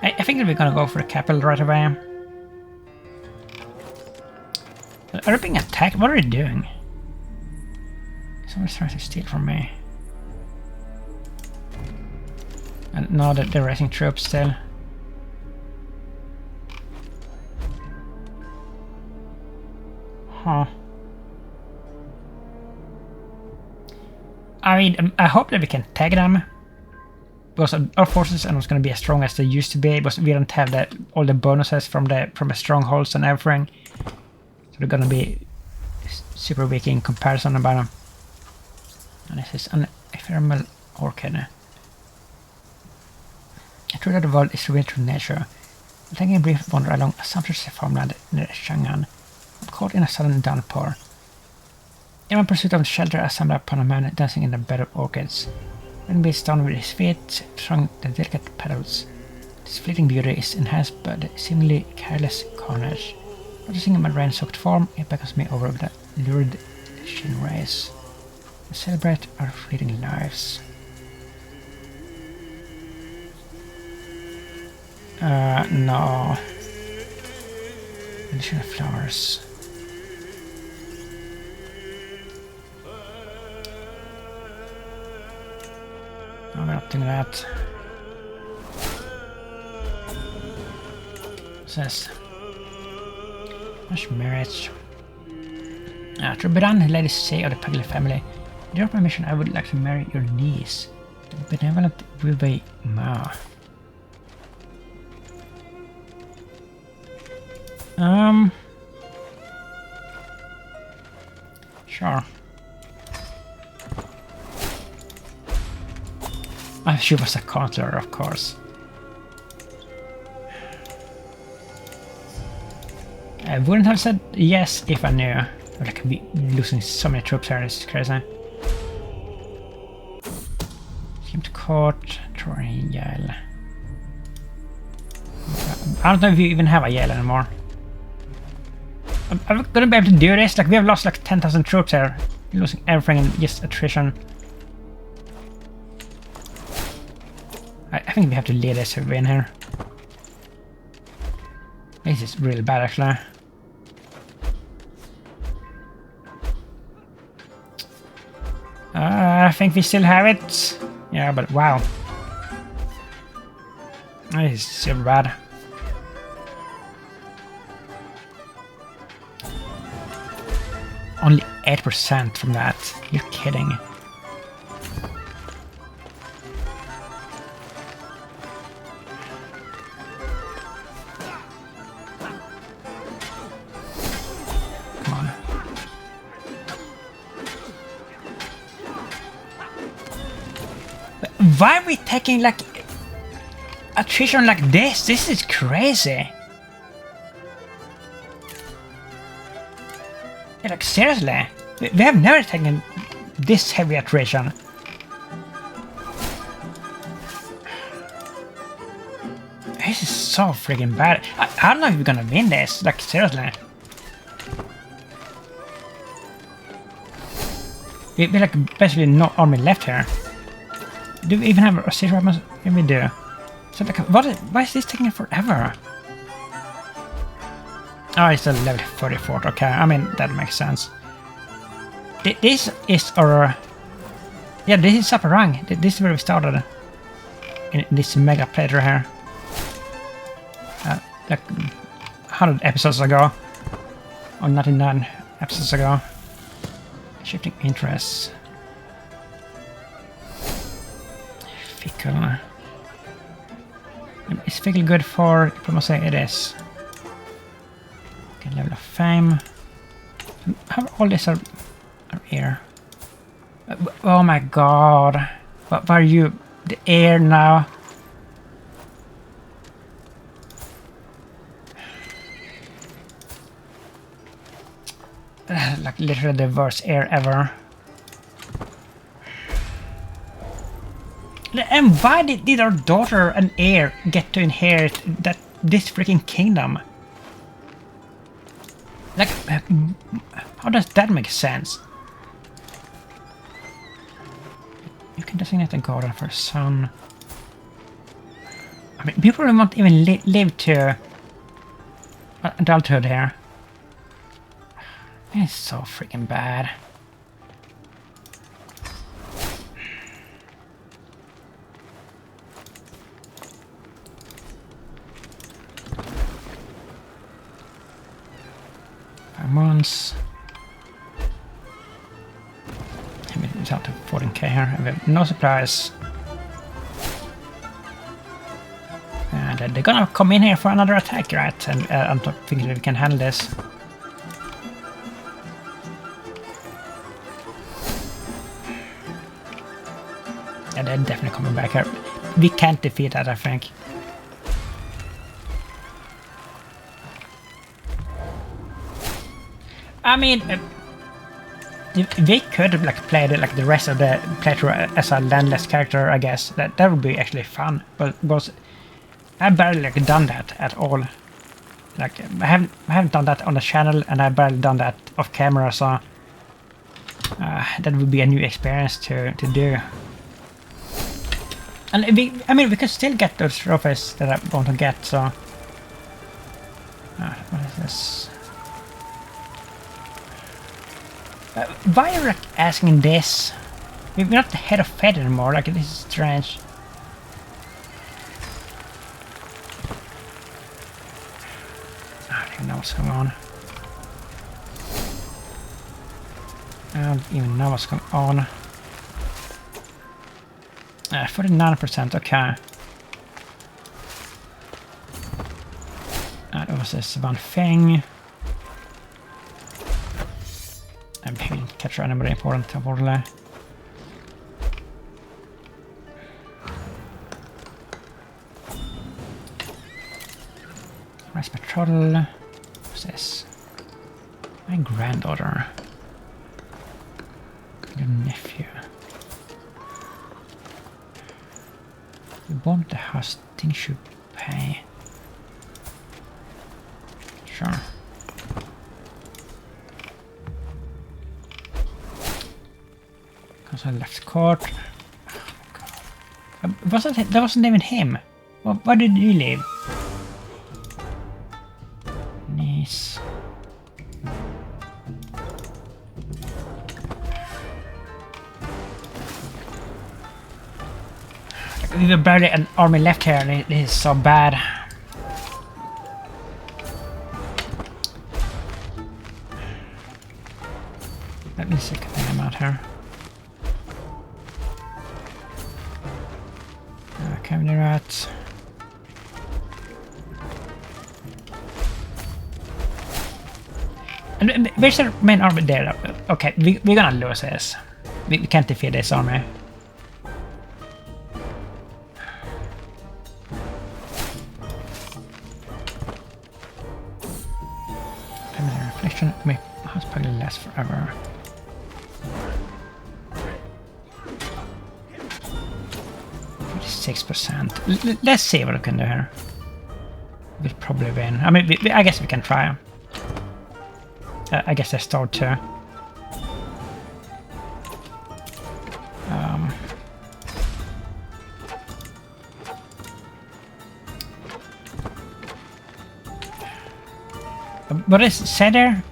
[SPEAKER 1] I think that we're gonna go for the capital right away. Are they being attacked? What are they doing? Someone's trying to steal from me. And now that they're raising troops still. Huh. I mean, I hope that we can tag them. Because our forces are not going to be as strong as they used to be, because we don't have all the bonuses from the strongholds and everything. So they're going to be super weak in comparison about them. And this is an ephemeral orchid. I true that the world is revealed through nature. I'm taking a brief wander along a sumptuous farmland near Chang'an. I'm caught in a sudden downpour. In my pursuit of shelter, I stumbled upon a man dancing in a bed of orchids. When he down with his feet, strung the delicate petals. His fleeting beauty is enhanced by the seemingly careless carnage. Noticing my rain-soaked form, it beckons me over with a lurid shin rays. We celebrate our fleeting lives. No. Additional flowers. No, we're not doing that. What's this? Much marriage. To Biran, ladies say of the Pugyel family, with your permission, I would like to marry your niece, the benevolent Wilbei Ma. Sure. She was a counselor, of course. I wouldn't have said yes if I knew. I could be losing so many troops here, this is crazy. Scheme to court, trial. I don't know if you even have a yell anymore. I'm gonna be able to do this. Like, we have lost like 10,000 troops here. We're losing everything in just attrition. I think we have to lead this win here. This is really bad, actually. I think we still have it. Yeah, but wow. This is super bad. Only 8% from that. You're kidding. Why are we taking like attrition like this? This is crazy. Yeah, like seriously, we have never taken this heavy attrition. This is so freaking bad. I don't know if we're gonna win this. Like seriously. We like basically no army left here. Do we even have a siege weapons? Yeah, we do. So like, why is this taking forever? Oh, it's a level 34. Okay, I mean that makes sense. This is our. Yeah, this is upper rank. This is where we started. In this mega playthrough here. Like 100 episodes ago. Or 99 episodes ago. Shifting interests. Fickle. Is fickle good for diplomacy? It is. Okay, level of fame. How all these are here? Oh my god. What are you? The air now? Like literally the worst air ever. And why did our daughter and heir get to inherit this freaking kingdom? Like, how does that make sense? You can designate a garden for a son. I mean, people won't even live to adulthood here. It's so freaking bad. Months. I mean, it's out to 14k here. I have no supplies. And they're gonna come in here for another attack, right? And I'm not thinking that we can handle this. Yeah, they're definitely coming back here. We can't defeat that, I think. I mean, they could like play the rest of the playthrough as a landless character, I guess. That would be actually fun. But I barely like done that at all. Like I haven't done that on the channel, and I barely done that off camera. So that would be a new experience to do. And we could still get those trophies that I want to get. So what is this? Why are you like, asking this? We're not the head of Fed anymore, like this is strange. I don't even know what's going on. I don't even know what's going on. 49%, okay. That was this one thing. I didn't capture anybody important, unfortunately. Where's my troll? What's this? My granddaughter. Your nephew. You want the house, thing should pay. Sure. Because I left court. Oh, that wasn't even him. Why did you leave? Nice. We have barely an army left here, and it is so bad. Let me see if I'm out here. Cavalry rats. And where's the main army there? Okay, we're gonna lose this. We can't defeat this army. Collection may has probably last forever. %. Let's see what we can do here. We'll probably win. I mean, I guess we can try. I guess they start too. What is said there?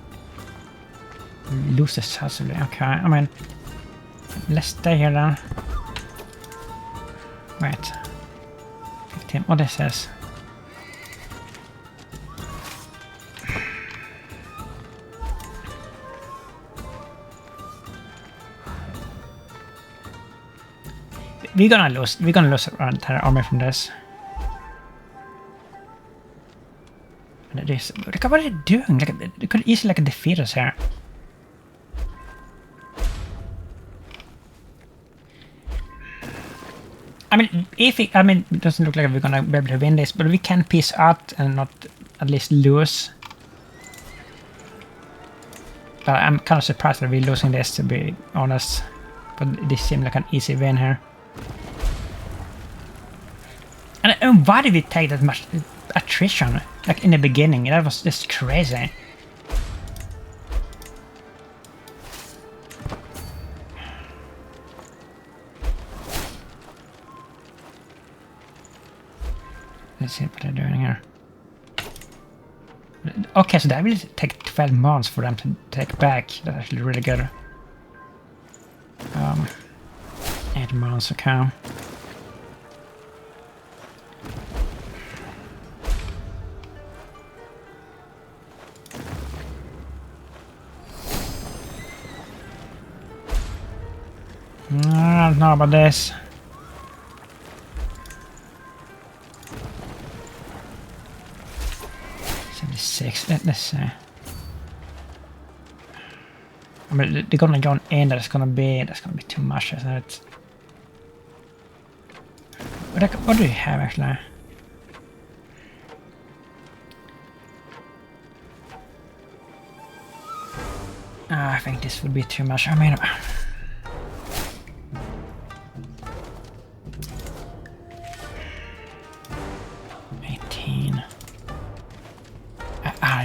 [SPEAKER 1] Loses hustle. Okay, I mean, let's stay here then. Wait. 15. What is this? We're gonna lose. We're gonna lose our entire army from this. And it is. Look at what they're doing. Like they could easily like defeat us here. I mean, it doesn't look like we're gonna be able to win this, but we can peace out and not at least lose. But I'm kind of surprised that we're losing this, to be honest. But this seems like an easy win here. And why did we take that much attrition? Like in the beginning, that was just crazy. Let's see what they're doing here. Okay, so that will take 12 months for them to take back. That's actually really good. 8 months, okay. I don't know about this. Let's see. I mean, they're gonna join in. That's gonna be too much, isn't it? What do you have actually? I think this would be too much. I mean,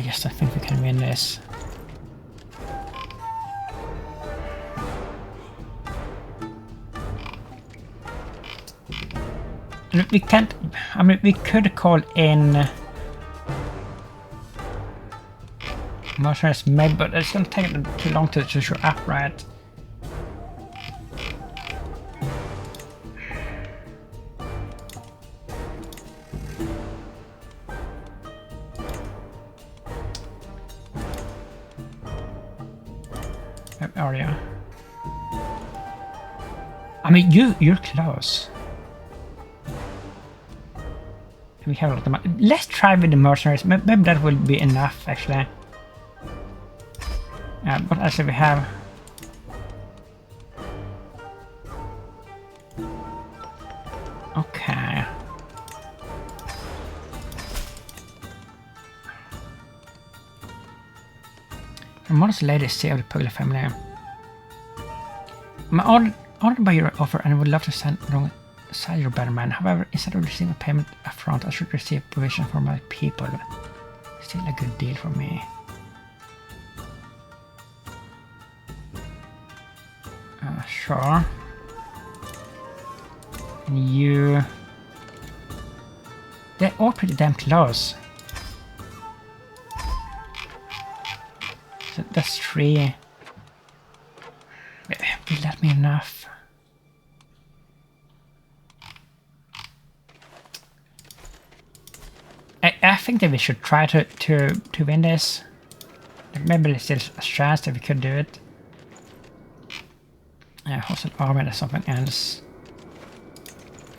[SPEAKER 1] yes, I think we can win this. We can't. I mean, we could call in mercenaries, maybe, but it's gonna take too long to show up, right? Are you? I mean, you're close. We have a lot of money. Let's try with the mercenaries. Maybe that will be enough, actually. But actually, we have. Okay. A modest lady saved the Pugyel family. I'm honored by your offer and would love to sell your bannerman. However, instead of receiving payment upfront, I should receive provision for my people. Still a good deal for me. Sure. And you... They're all pretty damn close. So that's 3. Will that be enough? I think that we should try to win this. Maybe there's still a chance that we could do it. Hosted army or something else.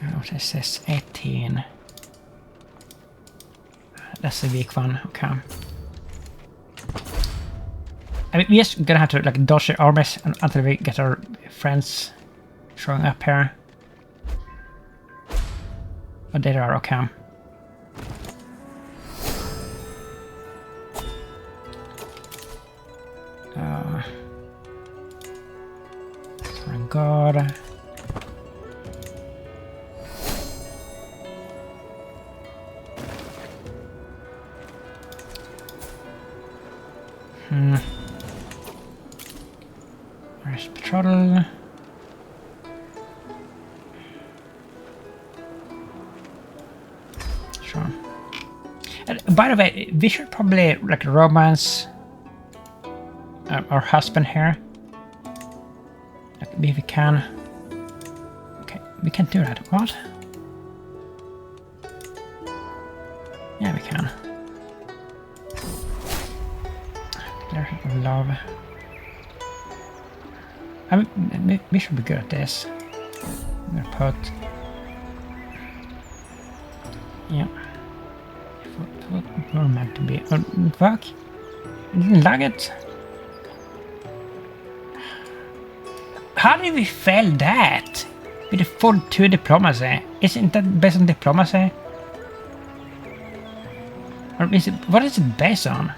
[SPEAKER 1] What is this? 18. That's a weak one. Okay. I mean, we're just gonna have to like dodge the armies until we get our friends showing up here. Oh, there they are. Okay. god. Where's patrol? Sure. And by the way, we should probably like romance our husband here. Like, maybe we can. Okay, we can't do that. What? Yeah, we can. Declaration of love. I mean, we should be good at this. I'm gonna put. Yeah. What we're meant to be. Oh, fuck. I didn't like it. How did we fail that? With a full 2 diplomacy? Isn't that based on diplomacy? Or is it, what is it based on?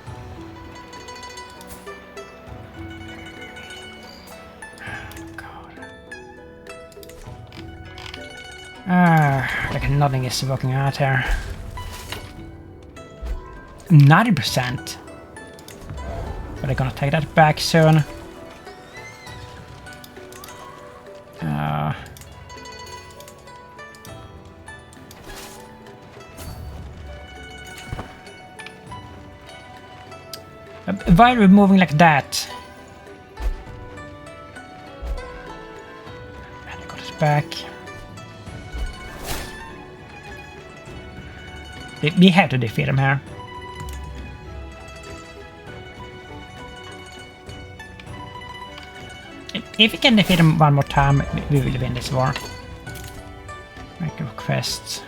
[SPEAKER 1] Like nothing is working out here. 90%. But I'm gonna take that back soon. Why are we moving like that? And I got it back. We have to defeat him here. If we can defeat him one more time, we will win this war. Make a request.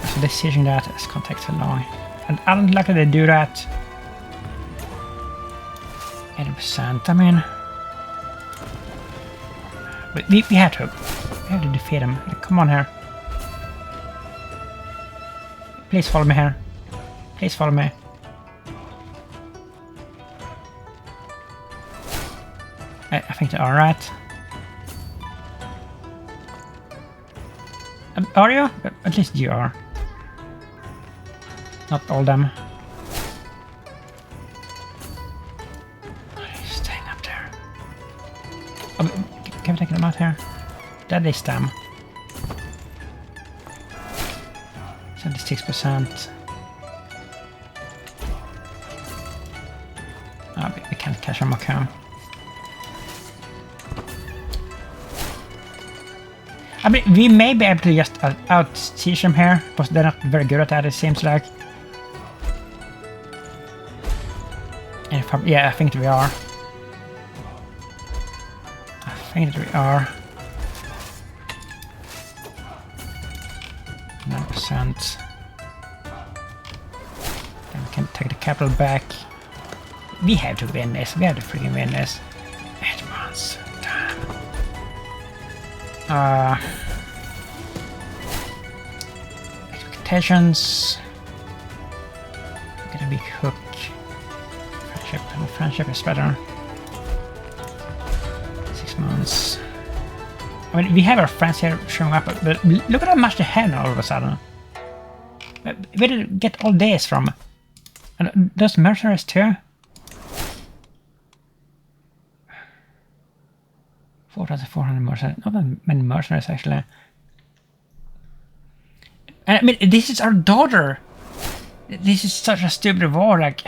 [SPEAKER 1] It's a decision that is gonna take so long. And I don't like that they do that. 80%, I mean. We have to defeat him. Like, come on here. Please follow me here. Please follow me. I think they're alright. Are you? At least you are. Not all them. He's staying up there. Oh, can we take them out here? That is them. 76%. Oh, we can't catch them, okay. I mean, we may be able to just out-siege them here, but they're not very good at that, it seems like. And if yeah, I think we are. I think that we are. 9%. Then we can take the capital back. We have to win this. We have to freaking win this. Advance. Damn. Expectations. Gonna be hook. Friendship. And friendship is better. 6 months. I mean, we have our friends here showing up, but look at how much they have now all of a sudden. Where did you get all this from? And those mercenaries too? 4,400 mercenaries. Not that many mercenaries actually. And I mean, this is our daughter. This is such a stupid war, like.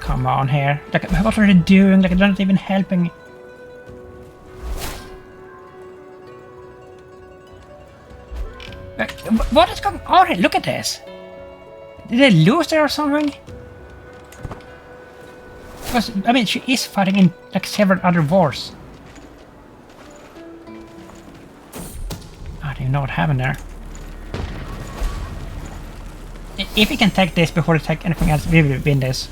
[SPEAKER 1] Come on here. Like, what are they doing? Like, they're not even helping. What is going on here? Look at this. Did they lose there or something? Because, I mean, she is fighting in like several other wars. I don't even know what happened there. If we can take this before we take anything else, we will win this.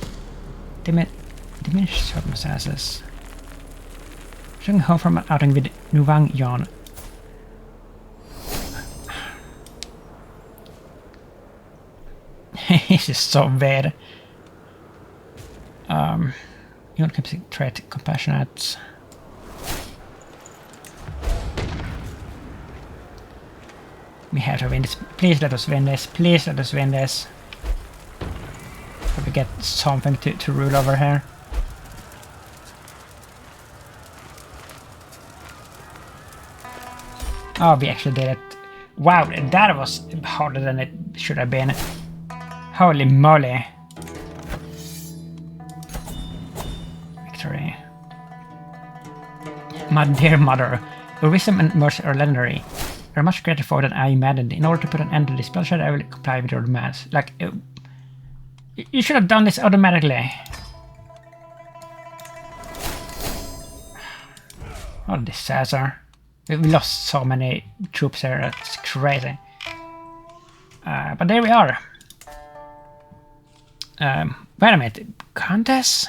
[SPEAKER 1] Diminished circumstances. Returning home from an outing with Nuwang Yan. This is so bad. You want to trait compassionate. We have to win this. Please let us win this. Please let us win this. So we get something to rule over here. Oh, we actually did it. Wow, that was harder than it should have been. Holy moly. Victory. My dear mother, your wisdom and mercy are legendary. You are much greater for than I imagined. In order to put an end to this bloodshed, I will comply with your demands. Like, you should have done this automatically. What a disaster. We lost so many troops here, that's crazy. But there we are. Wait a minute, Countess?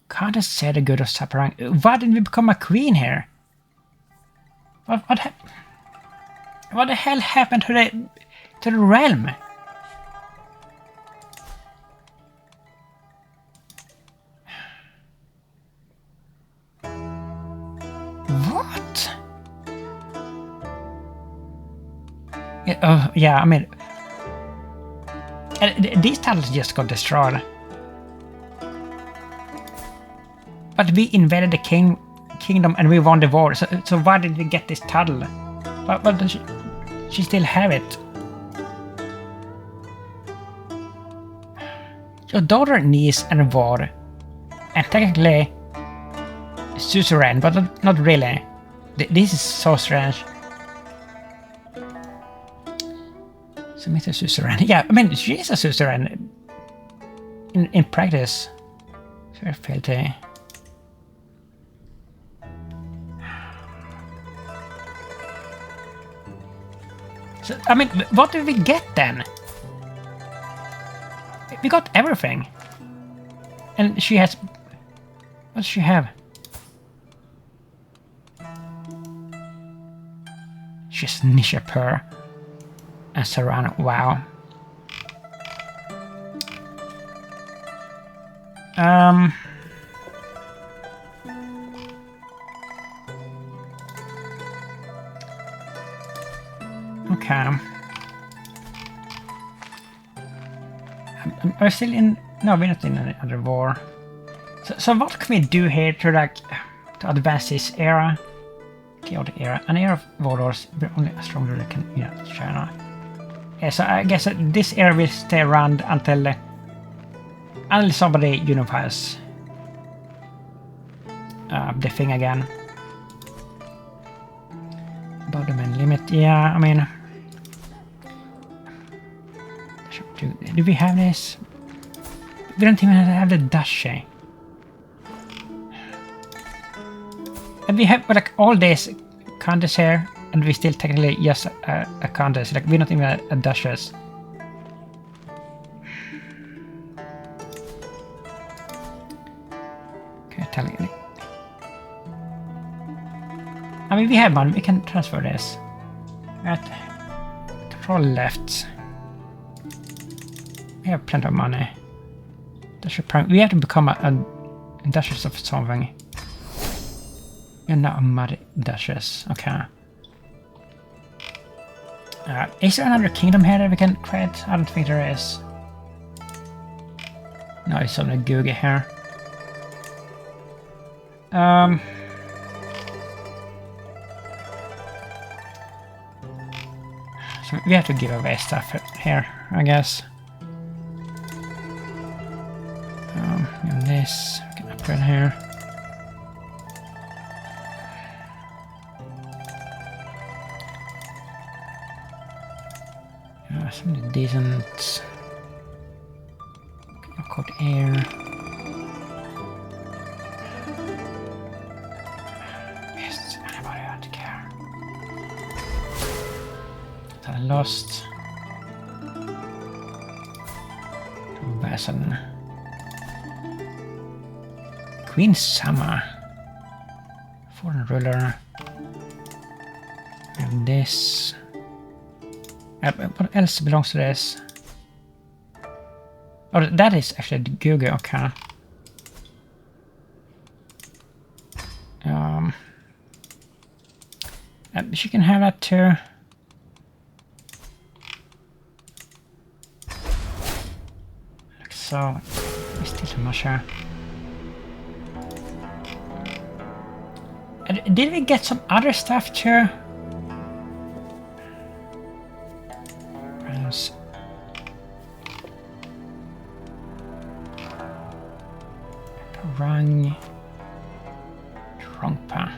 [SPEAKER 1] Countess said the good of Saparang. Why didn't we become a queen here? What the hell happened to the realm? What? Yeah, I mean, these titles just got destroyed. But we invaded the kingdom and we won the war, so why did we get this title? But does she still have it? Your daughter, niece, and war, and technically suzerain, but not really. This is so strange. Submit a suzerain. Yeah, I mean, she is a suzerain in practice. Very filthy. So, I mean, what did we get then? We got everything. And she has... What does she have? She's Nishapur. And Saran, wow. Okay. Are we still in... No, we're not in another war. So what can we do here to advance this era? Chaotic era. An era of warlords, we're only a strong ruler can unite China. Yeah, so I guess this era will stay around until somebody unifies the thing again. About the main limit, yeah, I mean... Do we have this? We don't even have the duchy. And we have like all these countess here, and we still technically just a countess. Like we're not even a duchess. Okay, tell me. I mean, we have one. We can transfer this. At control left. We have plenty of money. We have to become a duchess of something. You're not a muddy duchess. Okay. Is there another kingdom here that we can create? I don't think there is. No, it's only Google here. So we have to give away stuff here, I guess. And this, we can upgrade here. Something decent. I've got air. Yes, anybody out to care. I lost. Vasan. Queen Sama. Foreign ruler. We have this. What else belongs to this? Oh, that is actually the Gugu, okay. She can have that too. Like so. We still not sure. Did we get some other stuff too? Rang. Trongpa.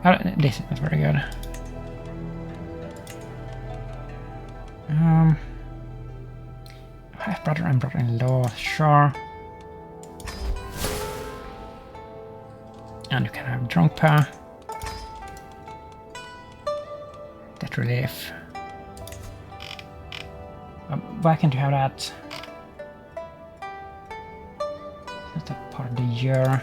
[SPEAKER 1] Oh, this is not very good. Half brother and brother-in-law, sure. And you can have Drongpa. Debt relief. Why can't you have that? That's a part of the year.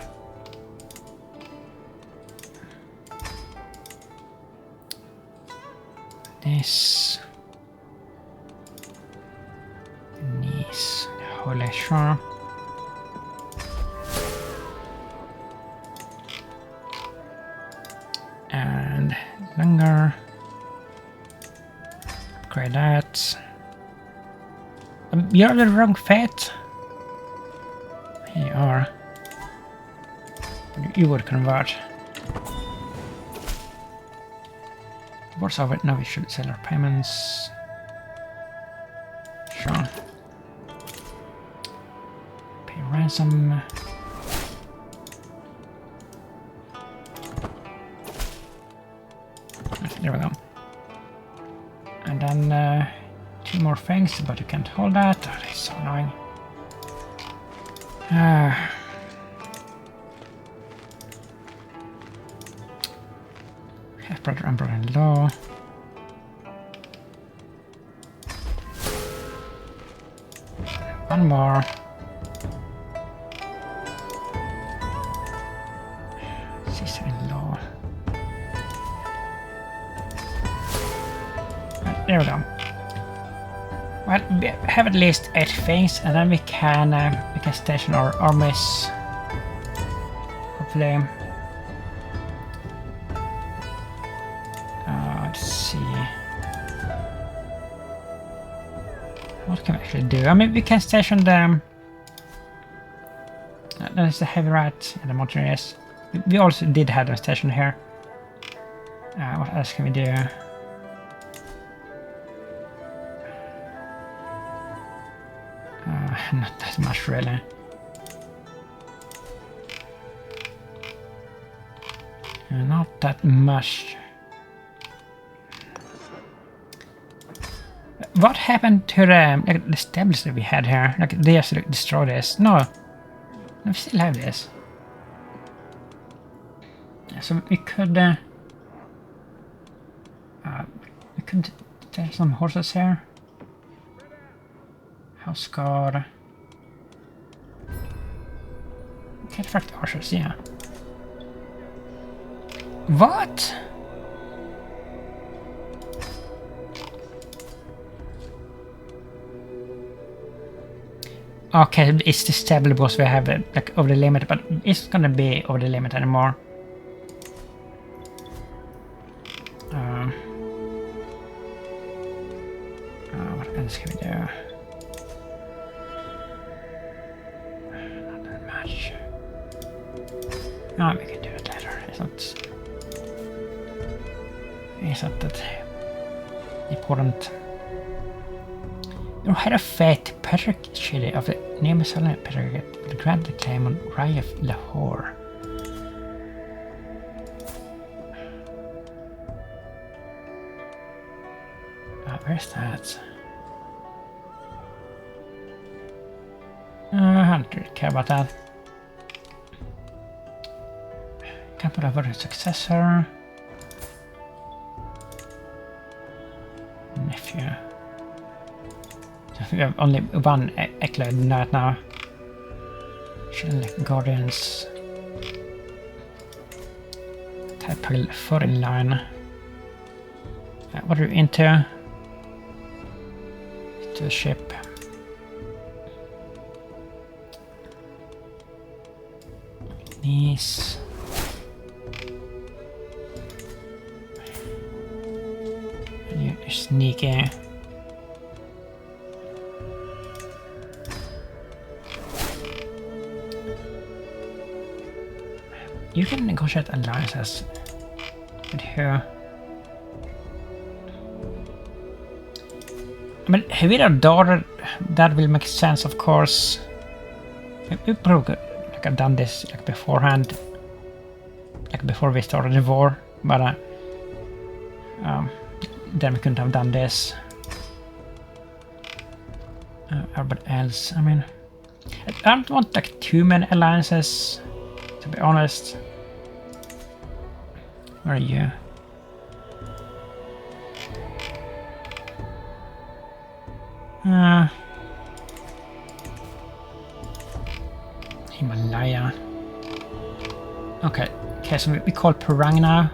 [SPEAKER 1] This. Niece. Holy sure. And longer. Upgrade that. You're the wrong fate. Here you are. You would convert. What's over it? Now we should sell our payments. Sure. Pay ransom. There we go. And then two more things, but you can't hold that. Oh, that's so annoying. Half-brother and brother-in-law. One more. Sister-in-law. There we go. Well, we have at least 8 things, and then we can station our armies. Hopefully. Let's see. What can we actually do? I mean, we can station them. That is the heavy rat and the mountaineers. We also did have them stationed here. What else can we do? Not that much really. Not that much. What happened to the stables that we had here? Like they just destroyed this. No, we still have this. So we could take some horses here. House guard. Catapult archers, yeah. What? Okay, it's the stable because we have like over the limit, but it's gonna be over the limit anymore. What else can we do? Not that much. No, we can do it later. It's not that important. You had a fate Patrick Chile of the name Salem Patrick will grant the claim on Rye of Lahore. Where's that? I don't really care about that. put over a successor. Nephew. So we have only one Ecloid right now. Guardians. Type foreign line. What are you into? To a ship. Nice. You're sneaky. You can negotiate alliances with her. I mean, with our daughter, that will make sense, of course. We probably could like have done this like beforehand, like before we started the war, but then we couldn't have done this. But else, I mean, I don't want like too many alliances, to be honest. Where are you? Himalaya. Okay, so we call Perang now.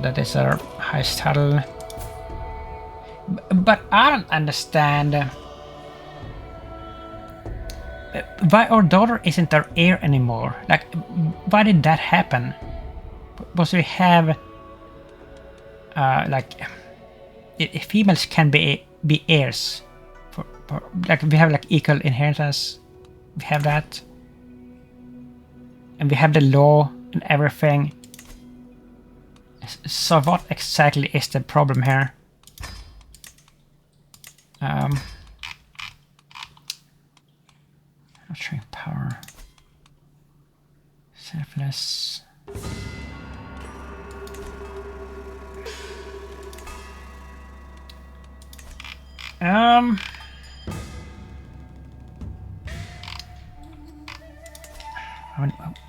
[SPEAKER 1] That is our highest title. But I don't understand why our daughter isn't our heir anymore. Like, why did that happen? Because we have like females can be heirs. For, like we have like equal inheritance. We have that, and we have the law and everything. So what exactly is the problem here? Nurturing power. Selfless.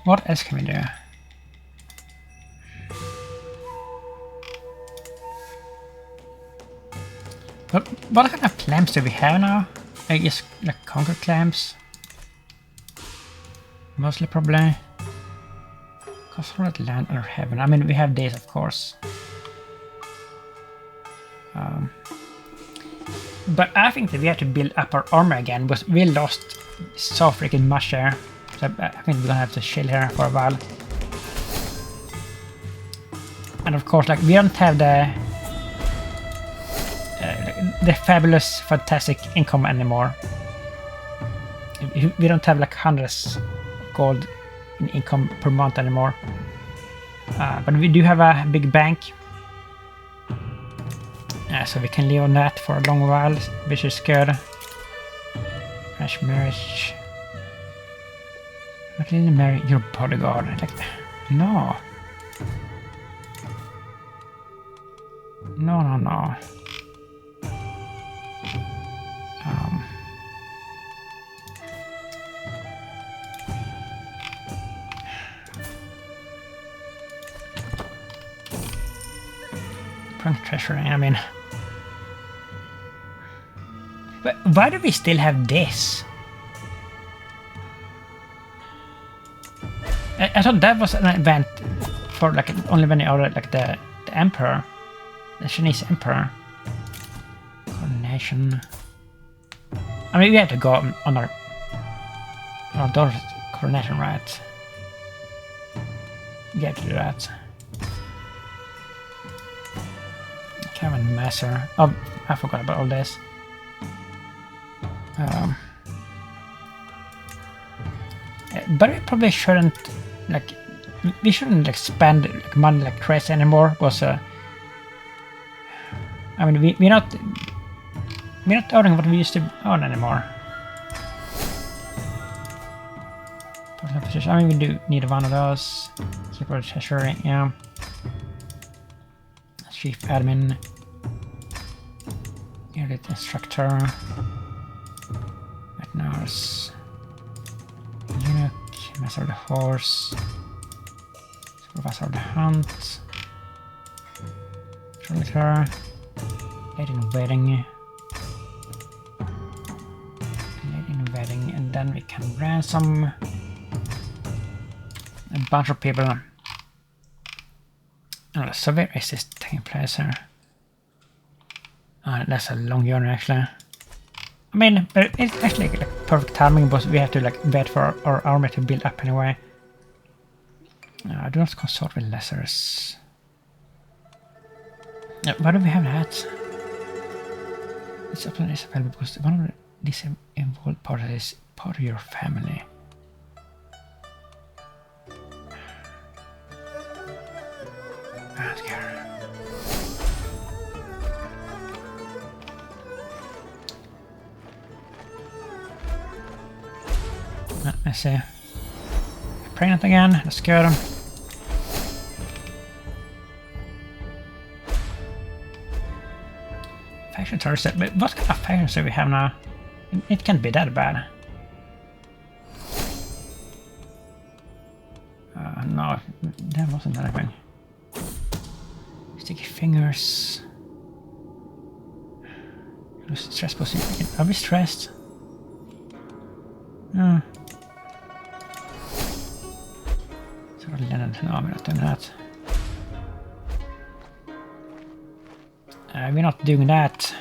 [SPEAKER 1] What else can we do? What kind of clamps do we have now? I guess like conquer clamps. Mostly probably. Consolidate land or heaven. I mean, we have these, of course. But I think that we have to build up our armor again, because we lost so freaking much there. So I think we're gonna have to chill here for a while. And of course, like, we don't have the fabulous, fantastic income anymore. We don't have like hundreds gold in income per month anymore. But we do have a big bank. So we can live on that for a long while, which is good. Fresh marriage. But didn't marry your bodyguard. Like, no. No. Treasury, I mean. But why do we still have this? I thought that was an event for like only when you are like the emperor, the Chinese emperor. Coronation. I mean, we have to go on our daughter's coronation, right? We have to do that. Kevin Master. Oh, I forgot about all this. But we probably shouldn't like spend like money like crazy anymore. Because I mean, we're not earning what we used to earn anymore. I mean, we do need one of those. Keeper of treasury, yeah. Chief admin. Elite instructor. Nurse. Eunuch. Master of the Horse. Supervisor of the Hunt. Chronicle. Lady in Wedding. Lady in Wedding. And then we can ransom a bunch of people. Oh, so where is this taking place here? Oh, that's a long journey actually. I mean, but it's actually like perfect timing, but we have to like wait for our army to build up anyway. Do not consort with lessers. Why do we have that? This option is available because one of these involved parties is part of your family. Let's see. Pregnant again, that's good. Faction turret set, but what kind of factions do we have now? It can't be that bad. No, that wasn't anything. Sticky fingers. Stress position. Are we stressed? No, we're not doing that. We're not doing that.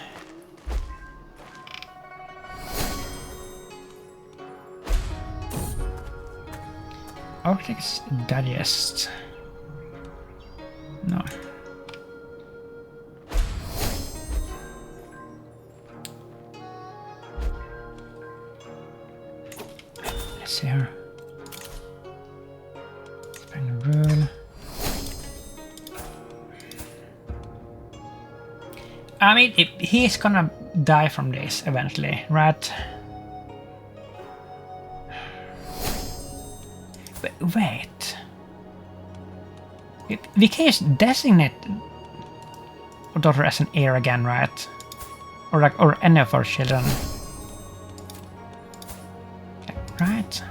[SPEAKER 1] Architects Digest. No. Let's see here. Rule. I mean, he's gonna die from this eventually, right? But wait. We can just designate our daughter as an heir again, right? Or any of our children. Right?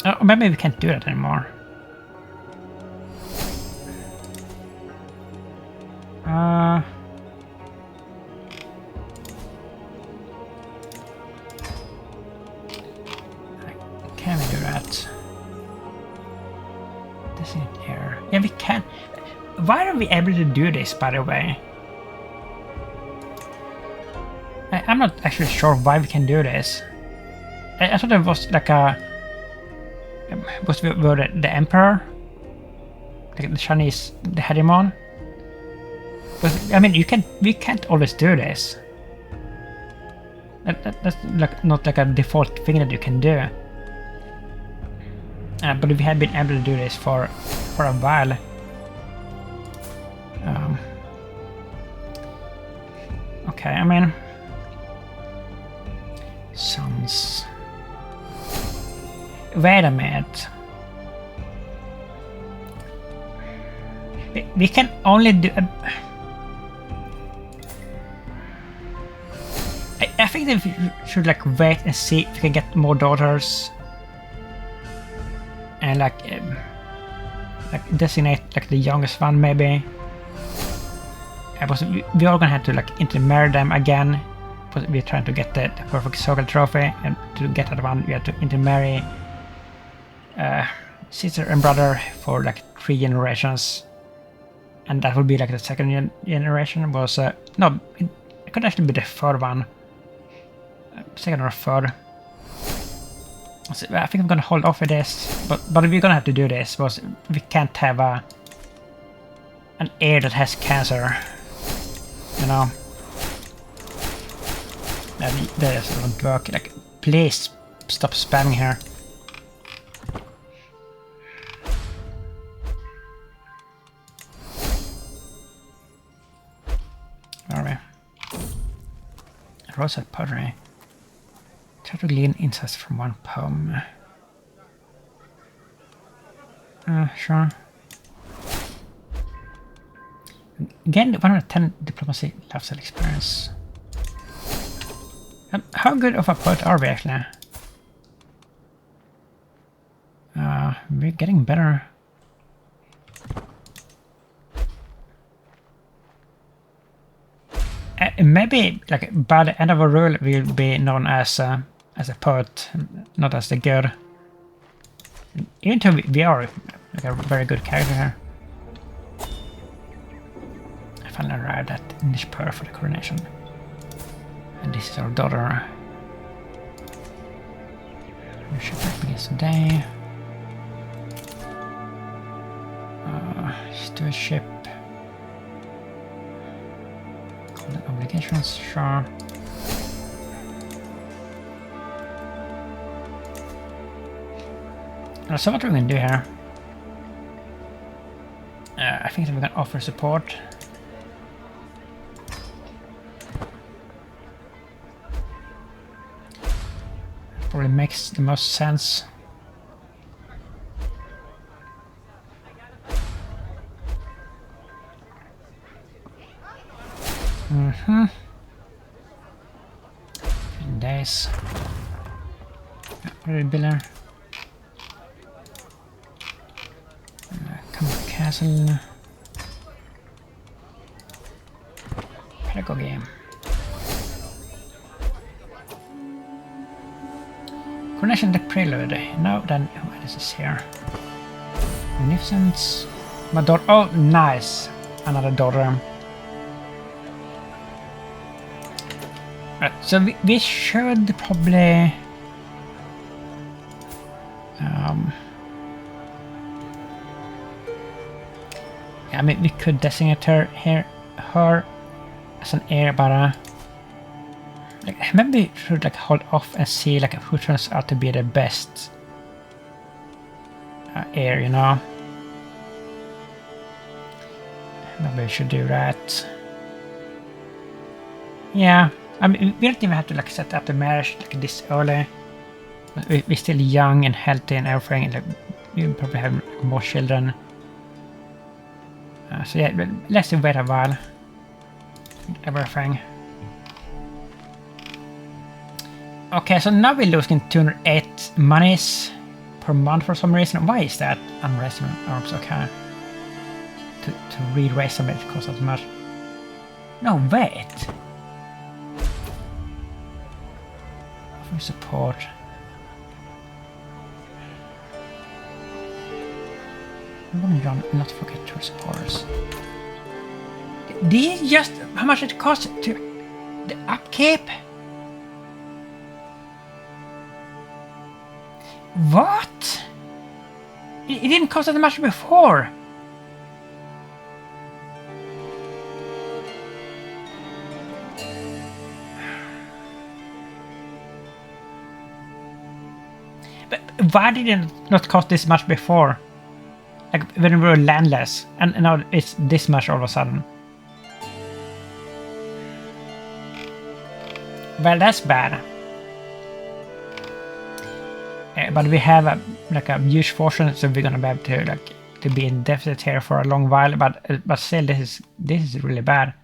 [SPEAKER 1] Oh, maybe we can't do that anymore. Can we do that? This is here. Yeah, we can. Why are we able to do this, by the way? I'm not actually sure why we can do this. I thought it was like a... Was we were the Emperor? Like the Chinese, the hegemon? But, I mean, we can't always do this. That's like not like a default thing that you can do. But we have been able to do this for a while. Okay, I mean... Sons... Wait a minute. We can only do... I think that we should like wait and see if we can get more daughters. And like designate like the youngest one maybe. Because we are gonna have to like intermarry them again. But we're trying to get the perfect circle trophy, and to get that one we have to intermarry sister and brother for like 3 generations. And that would be like the second generation was no, it could actually be the third one. Second or third. So I think I'm gonna hold off with this, but we're gonna have to do this because we can't have an heir that has cancer, you know. That doesn't work. Like, please stop spamming here. Where are we? Rosa pottery. Try to glean insights from one poem. Sure. Again, 110 diplomacy lifestyle experience. How good of a poet are we actually? We're getting better. Maybe like by the end of a rule we'll be known as a poet, not as the god. Even though we are like a very good character here. I finally arrived at English Pearl for the coronation. And this is our daughter. The shipwreck begins today. Stewardship. Obligations, sure. So what we're going to do here, I think that we're going to offer support. Probably makes the most sense. Mm-hmm. 10 days. What are we building? Come on, castle. Pedagogy. Coronation the prelude. No, then what is this here? Magnificence. My daughter. Oh, nice. Another daughter. Right, so we should probably yeah, I mean we could designate her as an heir, but like maybe we should like hold off and see like who turns out to be the best heir, you know. Maybe we should do that. Yeah. I mean, we don't even have to like set up the marriage like this early. We're still young and healthy and everything. And, like, we probably have like, more children. So yeah, but let's wait a while. Everything. Okay, so now we're losing 208 monies per month for some reason. Why is that? I'm raising my arms. Okay. To re-raise them, it costs as much. No, wait. Support. Not forget your supporters. These just how much it costs to the upkeep? What? It didn't cost that much before. Why did it not cost this much before? Like when we were landless, and now it's this much all of a sudden. Well, that's bad. But we have like a huge fortune, so we're gonna be able to to be in deficit here for a long while. But still, this is really bad.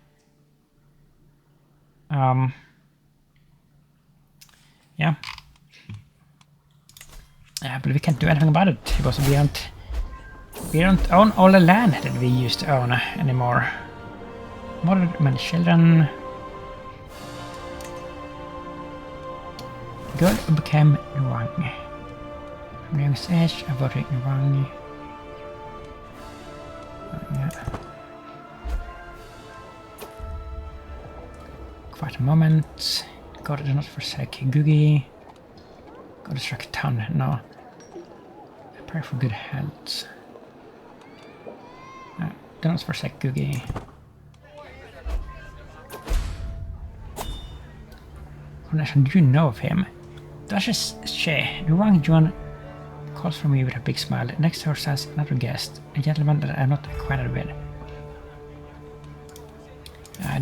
[SPEAKER 1] Yeah. But we can't do anything about it because we don't own all the land that we used to own anymore. More many children. Good became wrong. From young age, I voted wrong. Yeah. Quite a moment. God, do not forsake Gugi. God, distract town. No. I pray for good health. Do not forsake Gugi. Coronation, do you know of him? Duchess She, the wrong John calls for me with a big smile. Next to her says another guest, a gentleman that I am not acquainted with.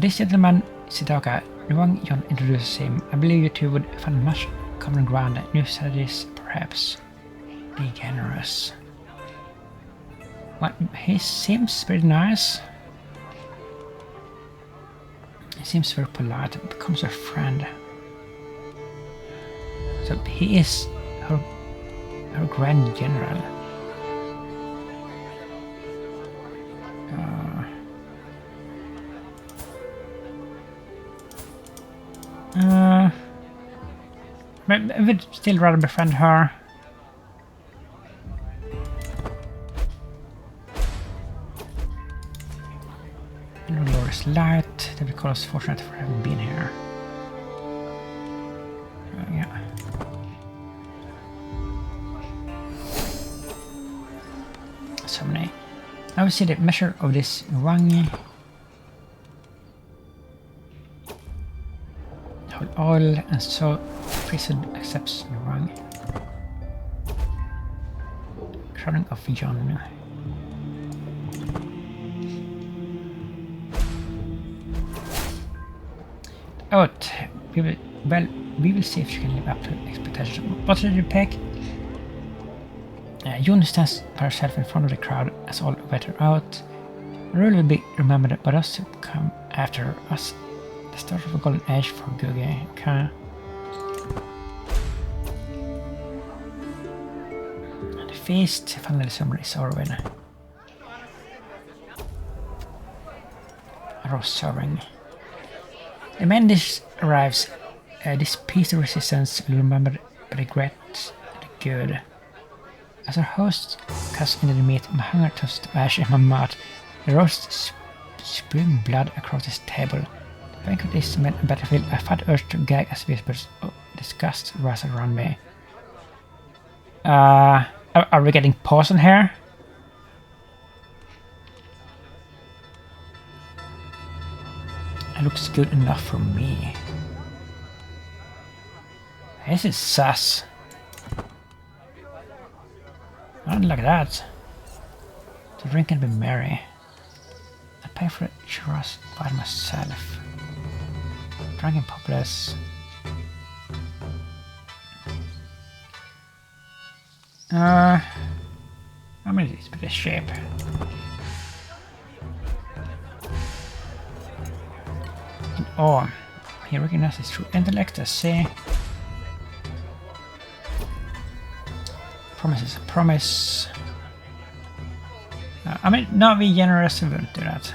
[SPEAKER 1] This gentleman, Sidaka, the wrong John introduces him. I believe you two would find much common ground. New studies, perhaps. Be generous. Well, he seems pretty nice. He seems very polite. Becomes a friend. So he is her Grand General. But I would still rather befriend her. Glorious light. They will call us fortunate for having been here. Yeah. So many. I will see the measure of this wang. Hold oil and so priesthood accepts the wang. Crowning of John. Oh, we will see if she can live up to expectations. What did you pick? June stands by herself in front of the crowd as all wait her out. The rule will be remembered by us who come after us. The start of a golden age for Guge. Okay. And the feast, finally summer is over. Roast serving. The main dish arrives. This piece of resistance will remember but regret the good. As our host cuts into the meat, my hunger turns to ash in my mouth. The roast spewing blood across this table. The banquet is meant a battlefield. A fat urge to gag as whispers of disgust rise around me. Are we getting poison here? It looks good enough for me. This is sus. I don't like that. To drink and be merry. I pay for churros by myself. Drunken populace. I mean, it's a bit of shape. Oh, he recognizes true intellect, I see. Promise is a promise. I mean, no, we generous won't do that.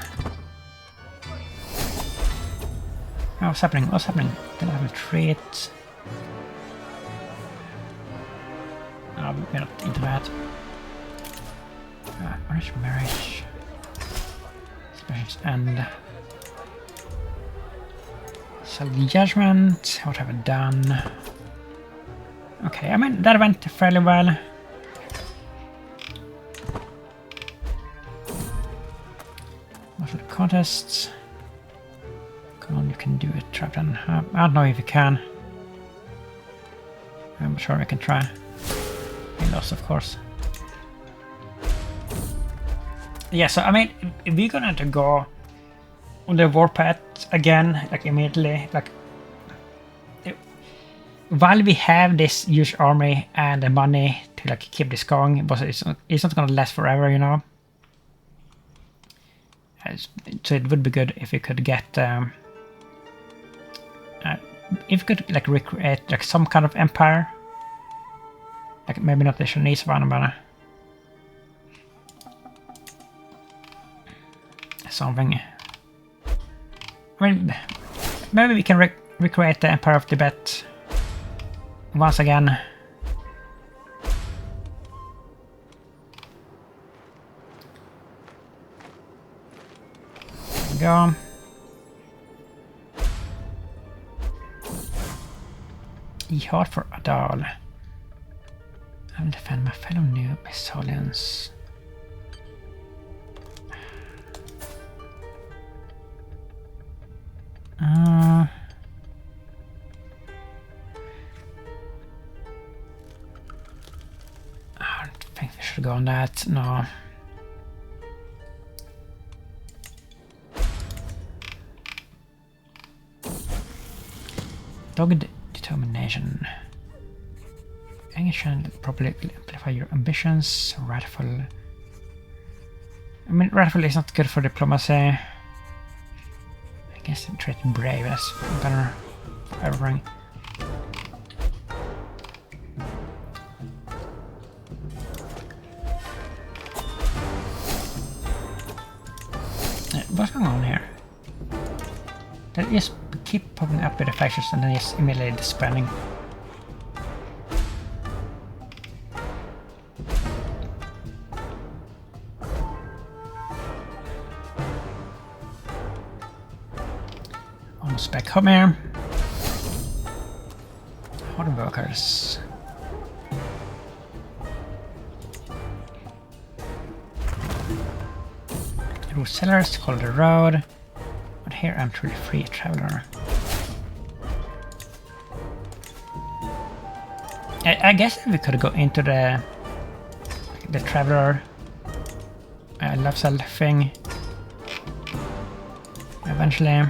[SPEAKER 1] Oh, what's happening? What's happening? Then I have a treat. Oh, we're not into that. Orange marriage. Specials and Self judgment. What have I done? Okay, I mean that went fairly well. For the contests. Come on, you can do it. Trap down. I don't know if you can. I'm sure we can try. We lost, of course. Yeah, so I mean, if we're gonna have to go on the warpath again, like immediately, like while we have this huge army and the money to like keep this going, but it's not gonna last forever, you know. So it would be good if we could get if we could like recreate like some kind of empire, like maybe not the Chinese one, but something. I mean, maybe we can recreate the Empire of Tibet once again. There we go. Jihad for Adal. I will defend my fellow new Misolians. I don't think we should go on that, no. Dogged determination. Engagement will probably amplify your ambitions. Wrathful. I mean, wrathful is not good for diplomacy. I guess the trait brave is better for everything. What's going on here? They just keep popping up with the factions and then just immediately disbanding. Almost back home here. Hard workers. Root sellers, follow the road. But here I'm truly free traveler. I guess we could go into the traveler love cell thing eventually.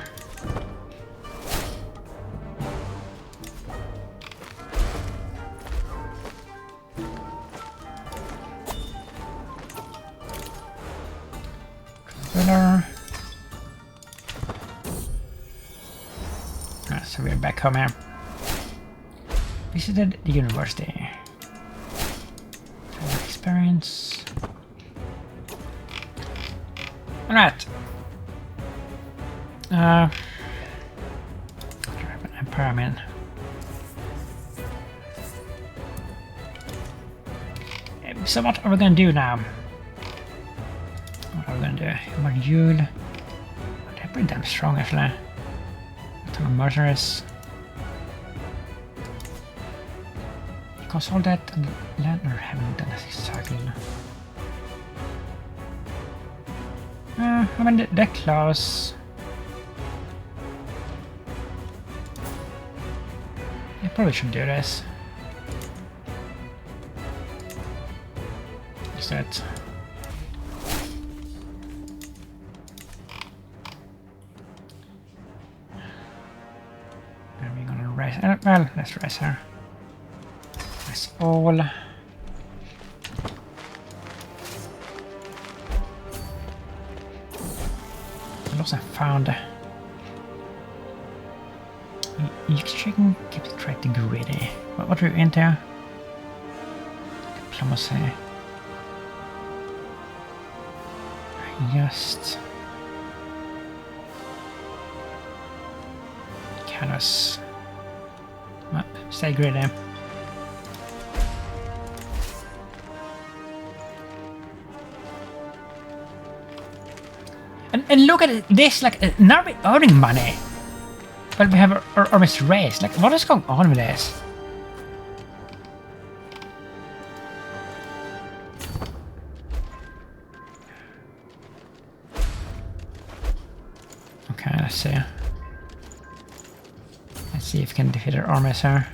[SPEAKER 1] So we're back home here. Visited the university. Experience. Alright. Empire, I mean. So what are we gonna do now? What are we gonna do? Module. They're pretty damn strong actually. Mercenaries. Consolidate and land or haven't done a cycle. I mean they're close. I probably should do this. Is that? Well, let's raise her. That's all. Lost and found. You can keep the trade greedy. What are you into? Diplomacy. Just. Canvas. Stay greedy. And look at this, like now we're earning money. But we have our armies raised. Like what is going on with this? Okay, let's see. Let's see if we can defeat our armies here.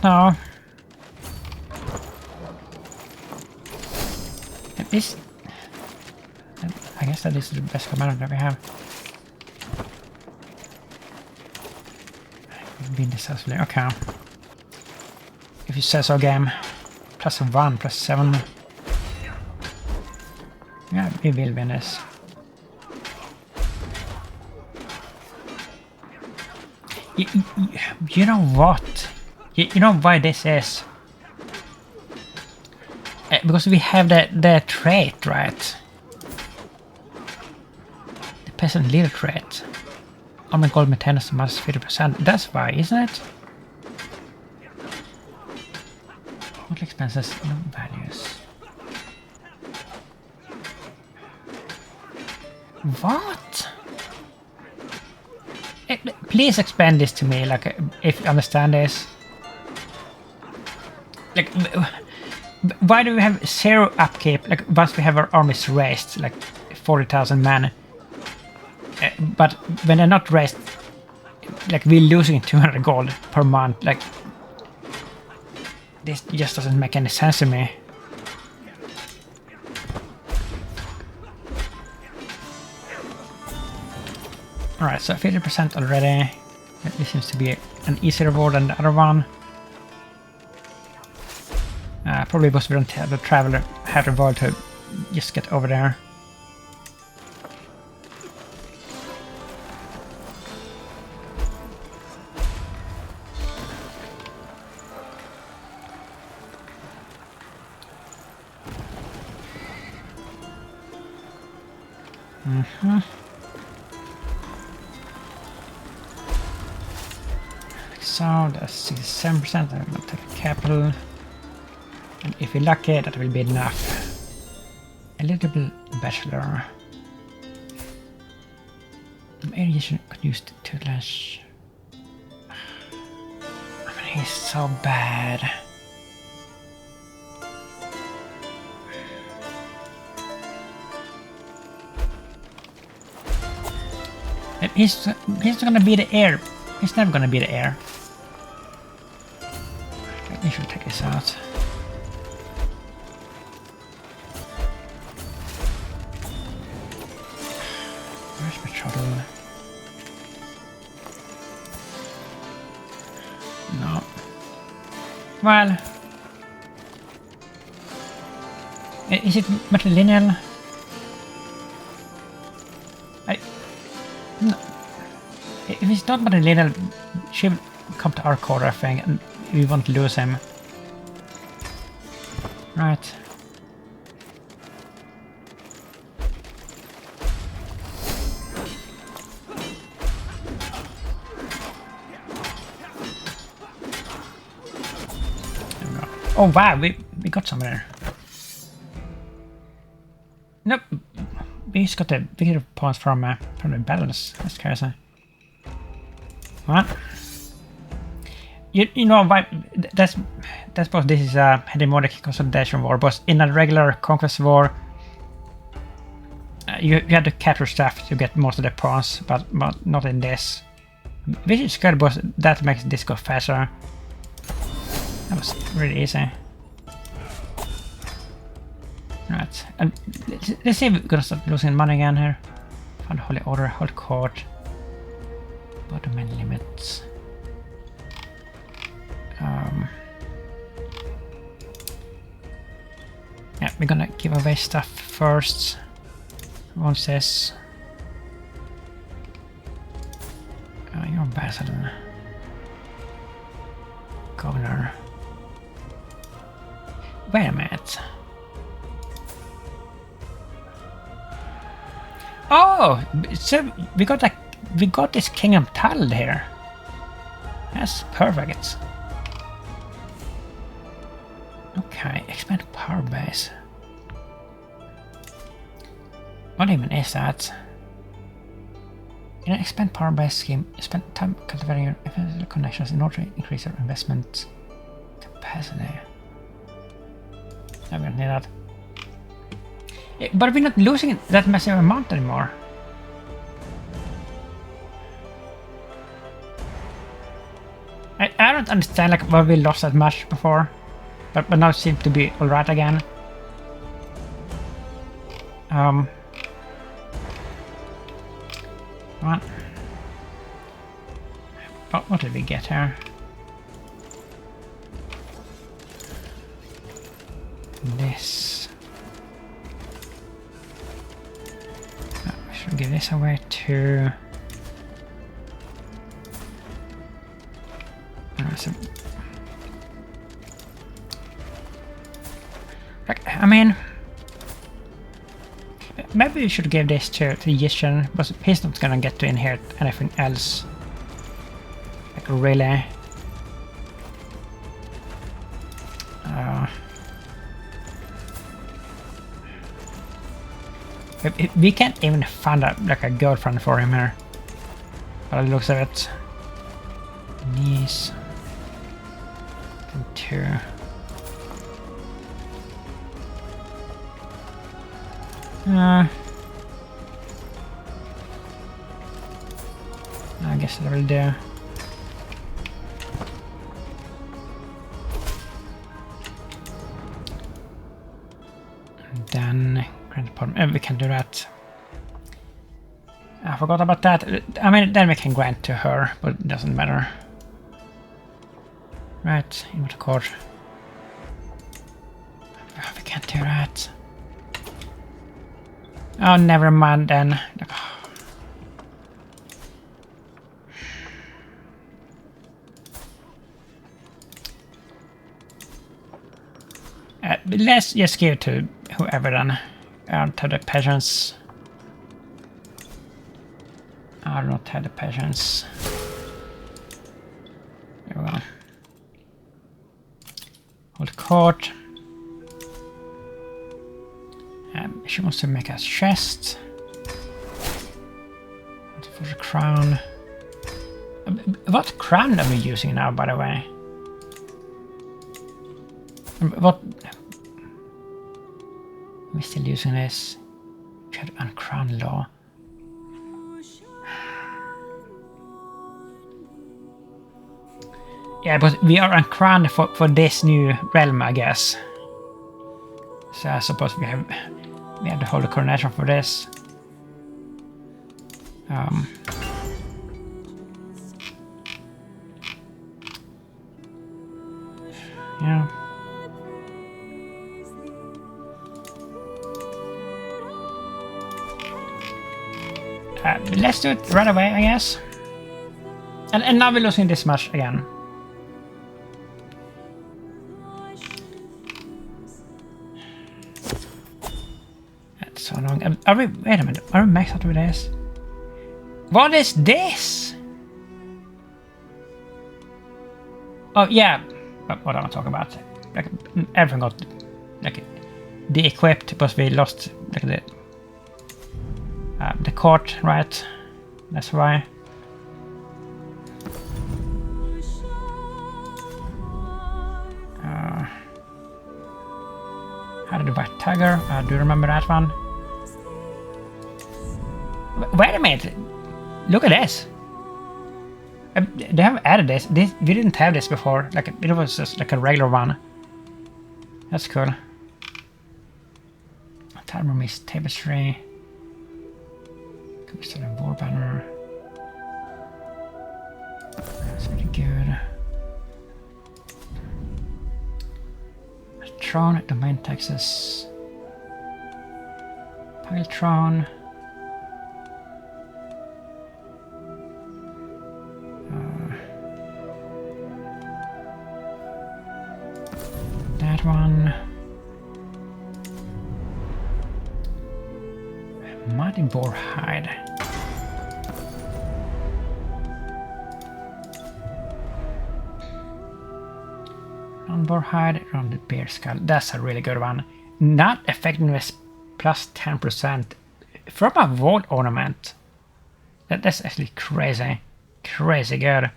[SPEAKER 1] No. This, I guess that is the best commander that we have. Been successfully. Okay. If you say so, game. +1, +7. Yeah, we will win this. You know what? You know why this is? Because we have the trait, right? The peasant leader trait. Army gold maintenance minus 50%. That's why, isn't it? What expenses? No values. What? Please explain this to me, like, if you understand this. Like, why do we have 0 upkeep, like, once we have our armies raised, like, 40,000 men? But when they're not raised, like, we're losing 200 gold per month, like, this just doesn't make any sense to me. Alright, so 50% already. This seems to be an easier reward than the other one. Probably because we don't have the traveler have the reward to just get over there. Mm-hmm. So that's 67%. I'm gonna take a capital. And if we're lucky, that will be enough. Eligible bachelor. Irrigation could use the tutelage. I mean, he's so bad. He's gonna be the heir. He's never gonna be the heir. We should take this out. Where's my shuttle? No. Well, is it matrilineal? No. If it's not matrilineal, she will come to our quarter, I think, and we won't lose him. Right. Oh wow, we got some there. Nope. We just got the bigger points from the battles. That's crazy. What? You know why? That's because this is a hegemonic consolidation war. But in a regular conquest war, you had to capture stuff to get most of the points, but not in this. Which is good, but that makes this go faster. That was really easy. Right, and let's see if we're gonna start losing money again here. Found Holy Order, Hold Court. Bottom and limits. Yeah, we're gonna give away stuff first. One says, you're ambassador. Governor. Wait a minute. Oh, so we got this kingdom titled here. That's perfect. Okay, expand power base. What even is that? In an expand power base scheme, spend time cultivating your connections in order to increase your investment capacity. I'm gonna need that. But we're not losing that massive amount anymore. I don't understand like why we lost that much before, but now it seems to be alright again. What did we get here? This. We should give this away to. I mean, maybe we should give this to Yishan, but he's not gonna get to inherit anything else. Like really. We can't even find a girlfriend for him here. By the looks of it. Niece. And 2. I guess that will do. Then we can do that. I forgot about that. I mean, then we can grant to her, but it doesn't matter. Right, inventory code. Oh, we can't do that. Oh, never mind then. Let's just give it to whoever then. To the peasants. I do not have the patience. There we go. Hold court. She wants to make a chest. For the crown. What crown are we using now, by the way? What? We're still using this. Check on crown law. Yeah, but we are uncrowned for this new realm, I guess. So I suppose we have to hold a coronation for this. Yeah. Let's do it right away, I guess. And now we're losing this much again. That's so annoying. Are we? Wait a minute. Are we maxed out with this? What is this? Oh yeah. What am I talking about? Like everything got like de-equipped because we lost like the court, right? That's why. How did the white tiger? Do you remember that one? Wait a minute! Look at this! They have added this. We didn't have this before. Like it was just like a regular one. That's cool. Timer mist tapestry. Crusader war banner. That's really good. Tron, domain taxes. Piletron. That one. Mighty boar hide. Round boar hide, round the bear skull. That's a really good one. Not effectiveness plus 10% from a wall ornament. That's actually crazy. Crazy good.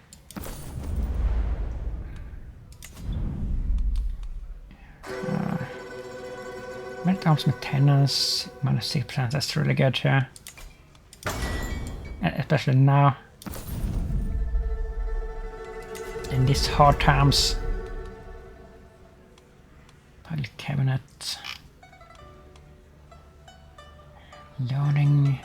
[SPEAKER 1] Metal arms maintenance, minus 6%, that's really good too. Especially now. In these hard times. Public cabinet. Loading.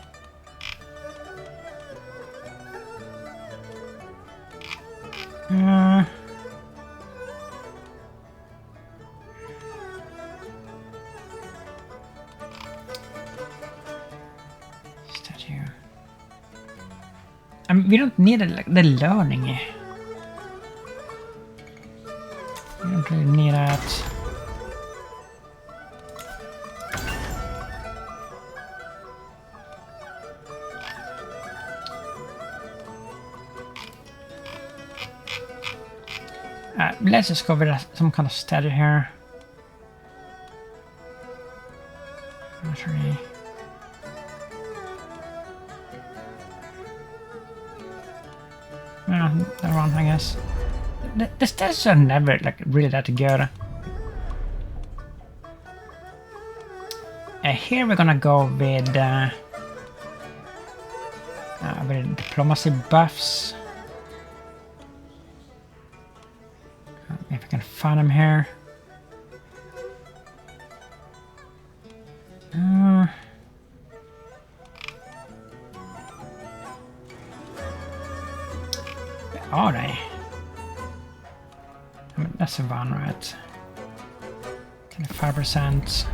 [SPEAKER 1] Statue. I mean, we don't need it, like the learning. We don't really need that. Let's just go with some kind of statue here. Not really. Yeah, that one, I guess. The statues are never like really that good. Here we're gonna go with diplomacy buffs. If I can find them here. Where are they? I mean, that's a one, right? 25%.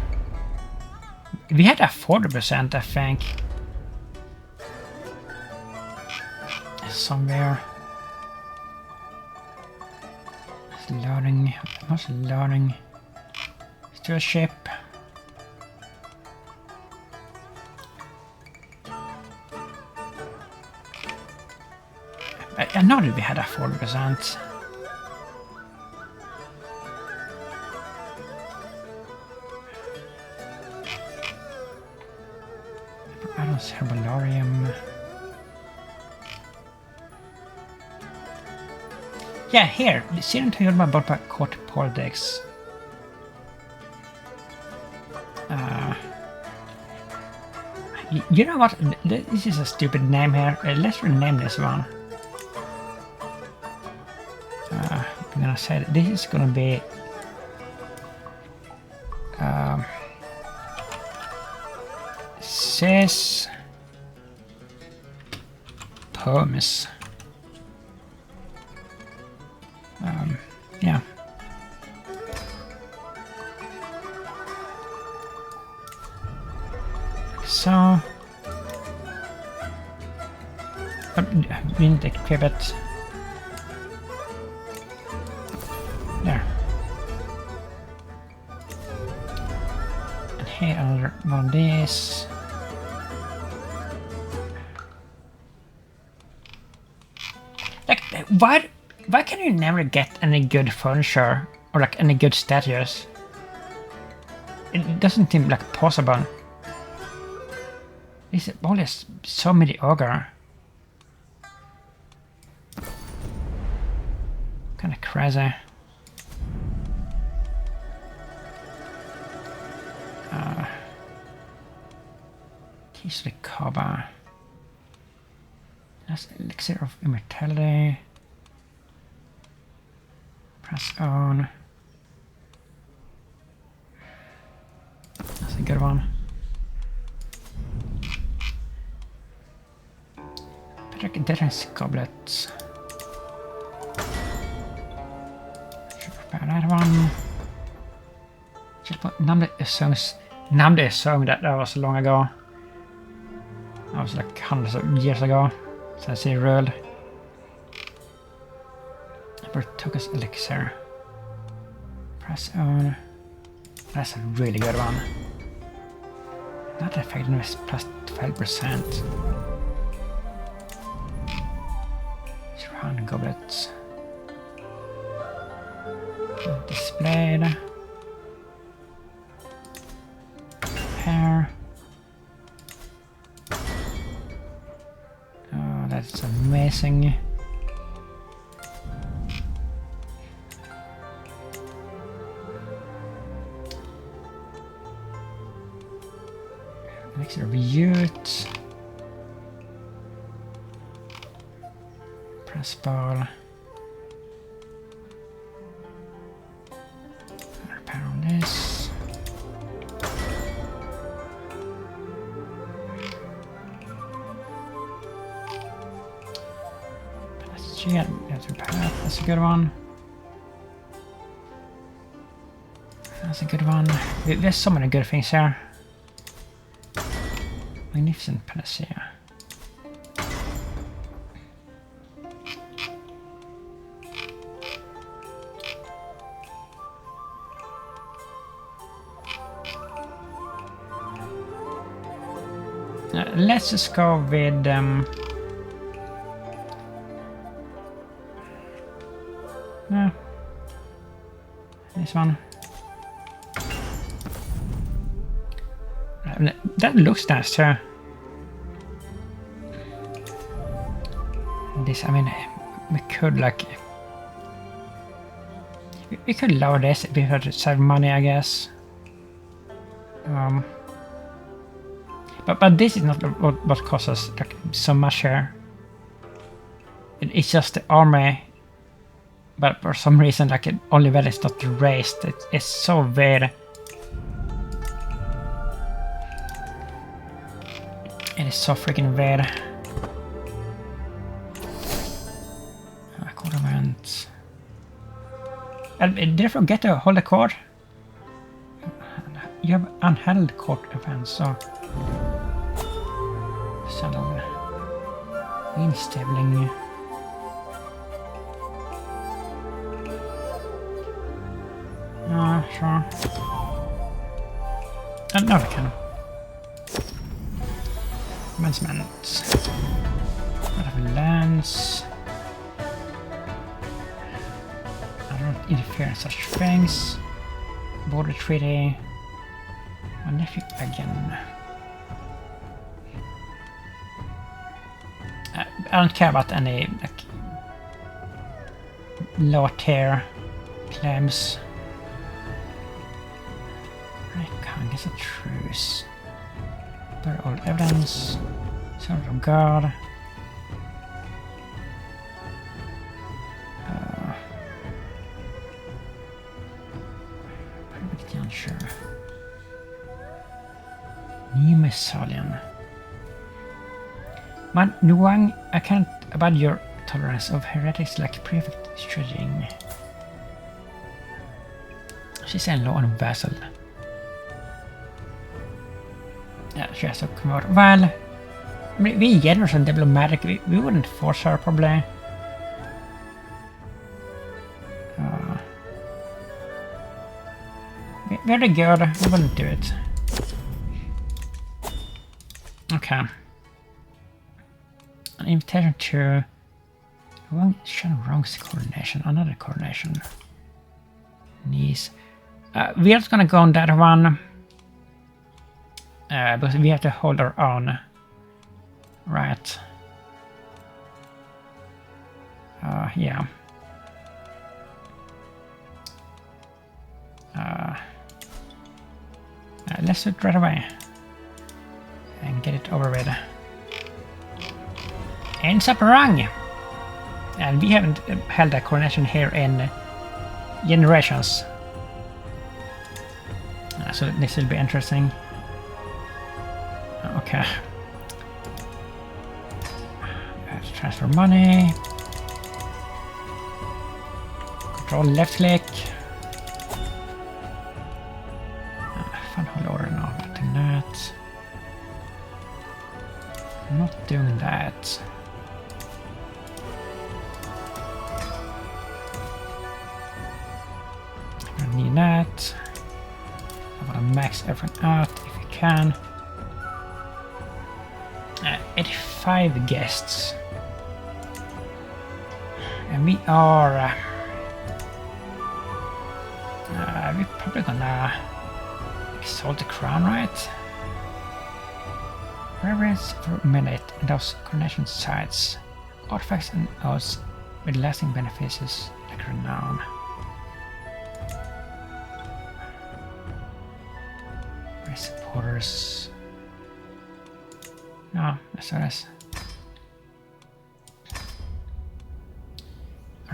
[SPEAKER 1] We had a 40%, I think. Somewhere. Loading, what's loading? To a ship. I know that we had a 40%. Adam's Herbarium. Yeah, here. Serum to Jorma bought by Court Poldex. You know what? This is a stupid name here. Let's rename this one. I'm gonna say that this is gonna be says poems. Yeah. So we need to equip it. There. And here another one of these. Like, why can you never get any good furniture or like any good statues? It doesn't seem like possible. It's always so mediocre. Kinda crazy. He's the Kaba. That's Elixir of Immortality. Press on. That's a good one. Patrick Death's Goblets. Should prepare that one. Just put Namde Song that was long ago. That was like hundreds of years ago. So I see ruled. Tokus Elixir. Press on. That's a really good one. Not effectiveness plus 12%. Surround goblets. Displayed. Hair. Oh, that's amazing. Elixir of Youth. Press ball. Repair on this. Let's repair that. That's a good one. That's a good one. There's so many good things here. Magnificent Panacea. Let's just go with this one. That looks nice too. This, I mean, we could like, we could lower this if we had to save money, I guess. But this is not what costs us like so much here. It's just the army. But for some reason, like only when it's not raised, it's so weird. It is so freaking weird. I could have went. Did I forget to hold the court? You have unheld court events, so. Son of instabling. Sure. No, we can. Commencement. What have we lands? interfere in such things. Border treaty. My nephew again. I don't care about any like low tier claims. I can't get a truce. Bury all evidence. Servant of God. Pretty unsure. New Messalian. Man, Nuang, I can't abide your tolerance of heretics like prefect stretching. She's a law and vassal. Yeah, she has to come out. Well, I mean, we generous and diplomatic. We wouldn't force her probably. Very good. We wouldn't do it. Okay. An invitation to Wrong's coronation. Another coronation. Niece. We're just gonna go on that one. Because we have to hold our own. Right. Yeah. Let's do it right away. And get it over with. And Saparang! And we haven't held a coronation here in generations. So this will be interesting. Okay. Let's transfer money. Control left click. Fun whole order now. Not doing that. Not doing that. I don't need that. I want to max everything out if we can. 85 guests. And we are... we're probably gonna exalt the crown, right? Reverence for a minute in those coronation sites. Artifacts and oaths with lasting benefits like renown. My supporters. No, that's what it is.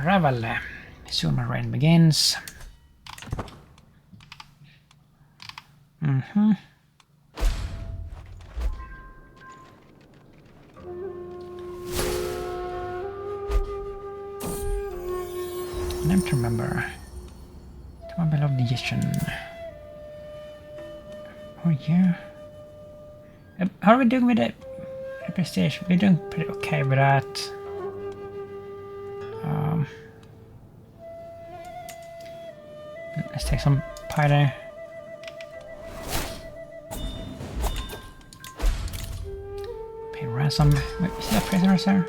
[SPEAKER 1] Ravel. Soon my reign begins. Mm-hmm. Name to remember. To my beloved Yishin. Oh yeah. How are we doing with it? Prestige? We're doing pretty okay with that. Let's take some pie there. Pay ransom. Wait, is that prisoners there?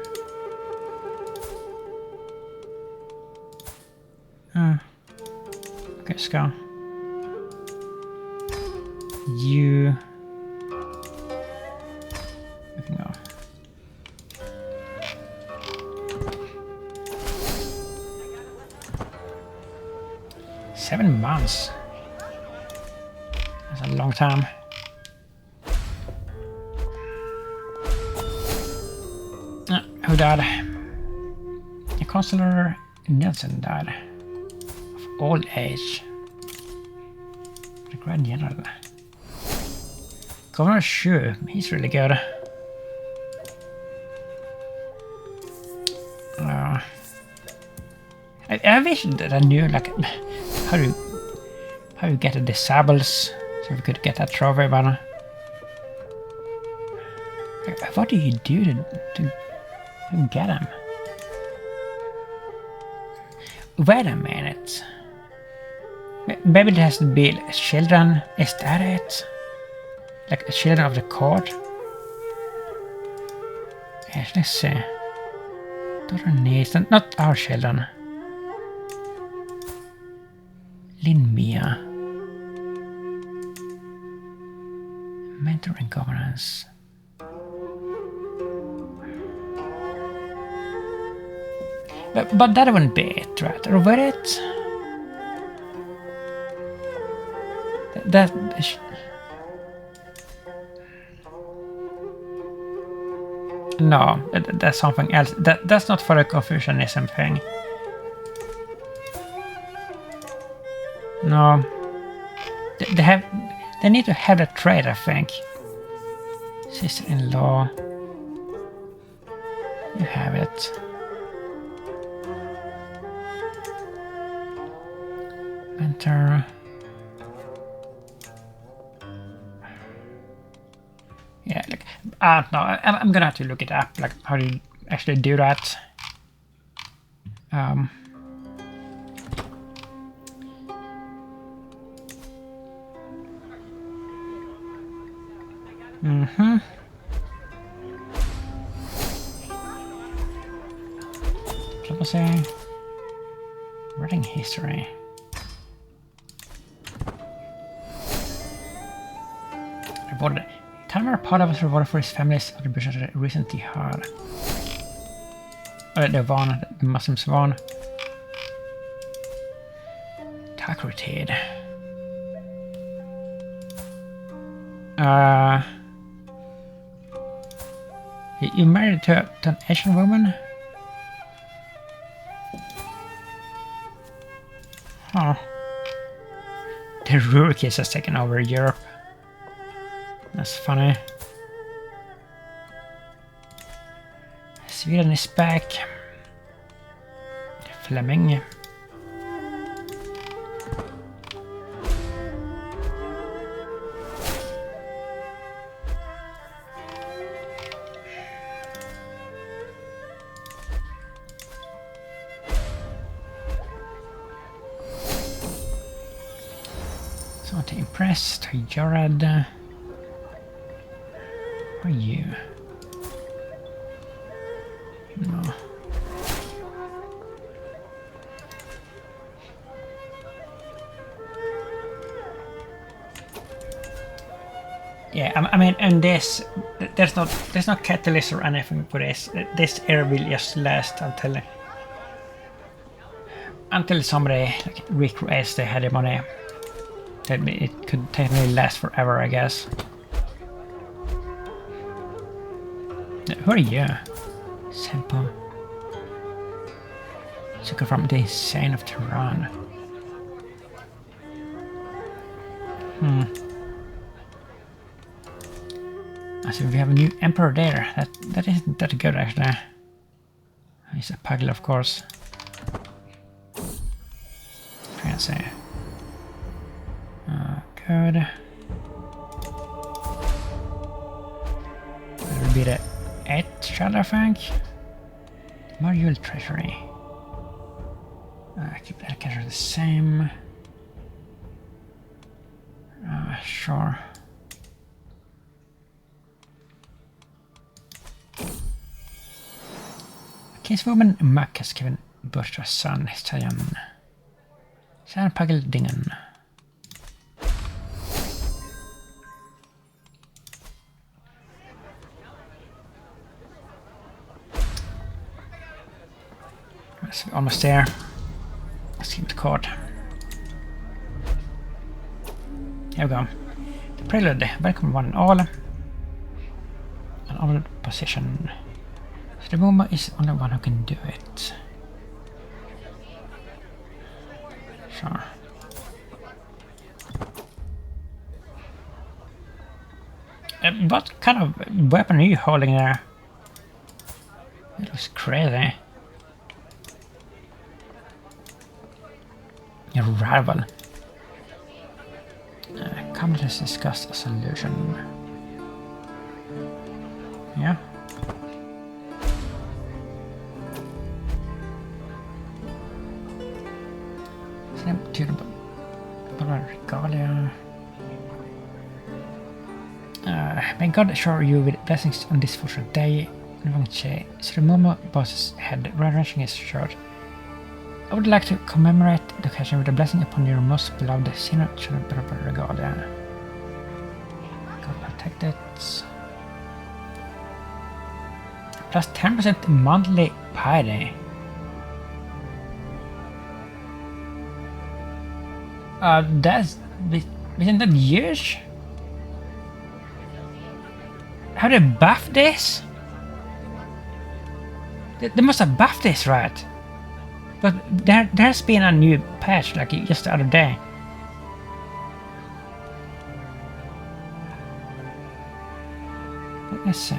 [SPEAKER 1] Okay, let's go. You... We can go. Seven months. That's a long time. Who died? A Consular Nelson died of old age. The Grand General. Governor Shu, he's really good. I wish that I knew like how you get the disables, so we could get that trophy, but what do you do to get them? Wait a minute. Maybe it has to be children. Is that it? Like the children of the court? Yes, let's see. Daughter needs, not our children. Linmia. Mentoring governance. But that wouldn't be it, right? Or would it? That no, that's something else. That's not for the Confucianism thing. No, they need to have that trait, I think. Sister-in-law, you have it. Mentor. Yeah, like, no, I'm gonna have to look it up, like, how do you actually do that? Diplomacy. Writing history. Rewarded. Talmar Pada was rewarded for his family's contribution to the recent jihad. The Muslims won. Takrited. You married to an Asian woman? Huh. The Rurikids has taken over Europe. That's funny. Sweden is back. Fleming. So to Empress, to Jared. Who are you? No. Yeah, I mean, and this, there's no catalyst or anything for this. This era will just last until somebody like recreates the hegemony. That it could technically last forever, I guess. Who are you? Simple. Took from the insane of Tehran. So we have a new emperor there. That isn't that good, actually. He's a pugyel, of course. Fancy. Good. That would be the 8th shall I think? Monumental treasury. Keep that character the same. Sure. Kinswoman Muck has given birth to a son, Sayan Pagel Dingen. Almost there. Let's keep the court. Here we go. The prelude. Welcome one and all. An honored position. So the Momo is the only one who can do it. Sure. What kind of weapon are you holding there? It looks crazy. Your rival. Come, let's discuss a solution. Yeah. Same to the regalia. May God assure you with blessings on this fortunate day. So the Momo boss's head, wrenching his shirt. I would like to commemorate the occasion with a blessing upon your most beloved sinner, Regalia. God protect it. Plus 10% monthly piety. That's... Isn't that huge? How do they buff this? They must have buffed this, right? But there's been a new patch, like just the other day. Let's see.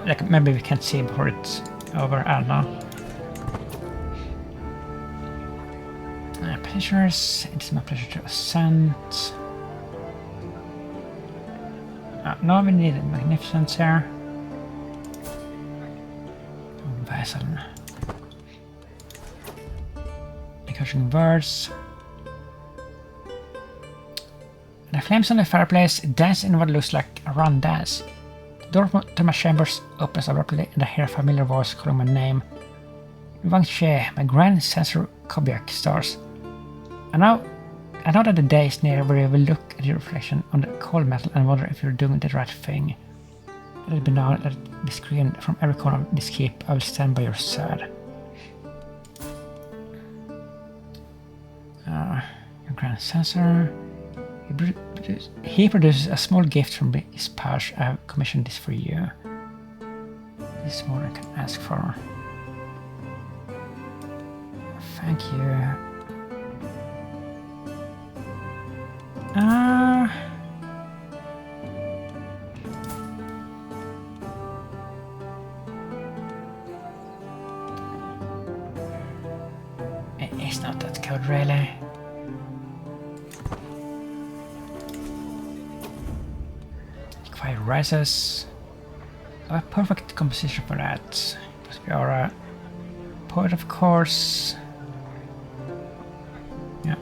[SPEAKER 1] Like maybe we can't see before it's over. I don't know. Pleasures. It's my pleasure to ascend. No, we need magnificence here. Vassal. Encouraging words. The flames on the fireplace dance in what looks like a run dance. The door to my chambers opens abruptly and I hear a familiar voice calling my name. Wang Xie, my grand sensor Kobiak stars. I know that the day is near where you will look at your reflection on the cold metal and wonder if you're doing the right thing. Let it be known, let it be screamed from every corner of this keep. I will stand by your side. Your grand sensor. He produces a small gift from his pouch. I have commissioned this for you. This is more I can ask for. Thank you. It's not that code really. Fire rises. A perfect composition for that. We are a poet, of course. Yeah.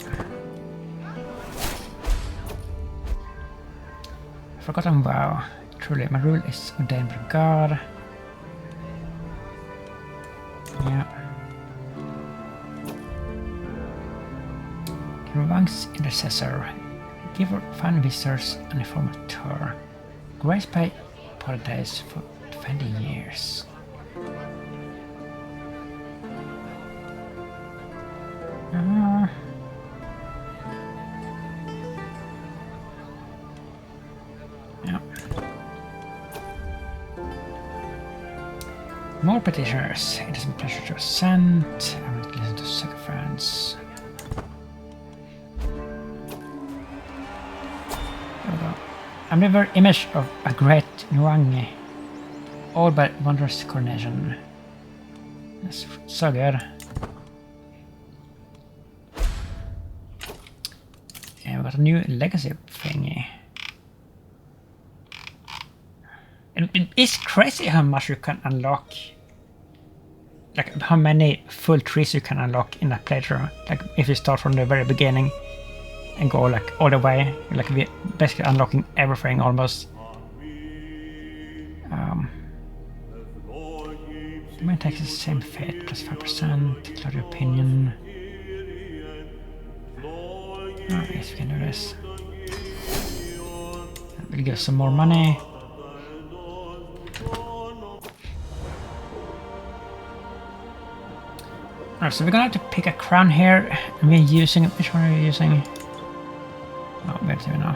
[SPEAKER 1] Forgotten vow. Truly, my rule is ordained by God. Yeah. Wang's intercessor. Give fine visitors an informal tour. Grace by paradise for 20 years. Yeah. More petitioners. It is my pleasure to ascend. I will listen to sacrifice. A mirror image of a great Nuang, all by wondrous coronation. That's so good. And we got a new legacy thingy. And it's crazy how much you can unlock. Like how many full trees you can unlock in a playthrough. Like if you start from the very beginning. And go like all the way, like we basically unlocking everything almost. Mine takes the same fate, plus 5%, cloud your opinion. Oh, yes, we can do this. We'll give some more money. Alright, so we're gonna have to pick a crown here, and we're using, which one are we using? Oh, wait a minute now.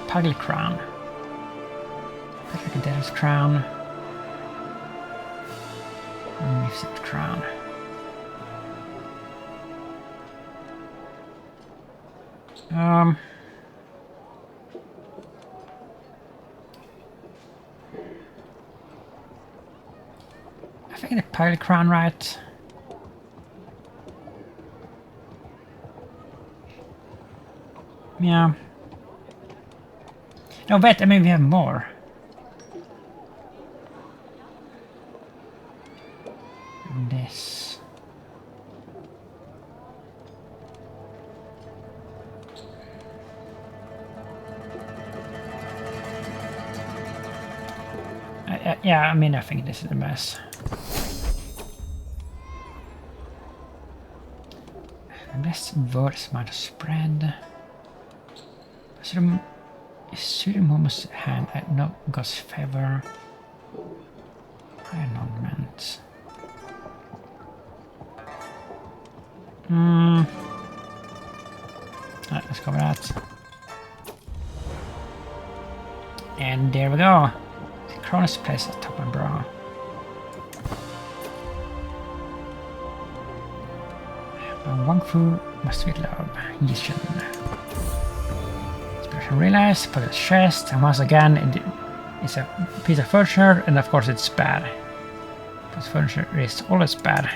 [SPEAKER 1] Pugyel crown. Patrick crown. Magnificent crown. I think the Pugyel crown, right? Yeah. No, wait, I mean we have more. This. Yeah, I mean, I think this is the best. The best words might spread. Pseudomomus hand at no God's favor. Annulment. Alright, let's go with that. And there we go. The Cronus place at top and brow. Wang Fu must be love. Yishin. Special realize, put its chest, and once again it's a piece of furniture, and of course it's bad. Because furniture is always bad.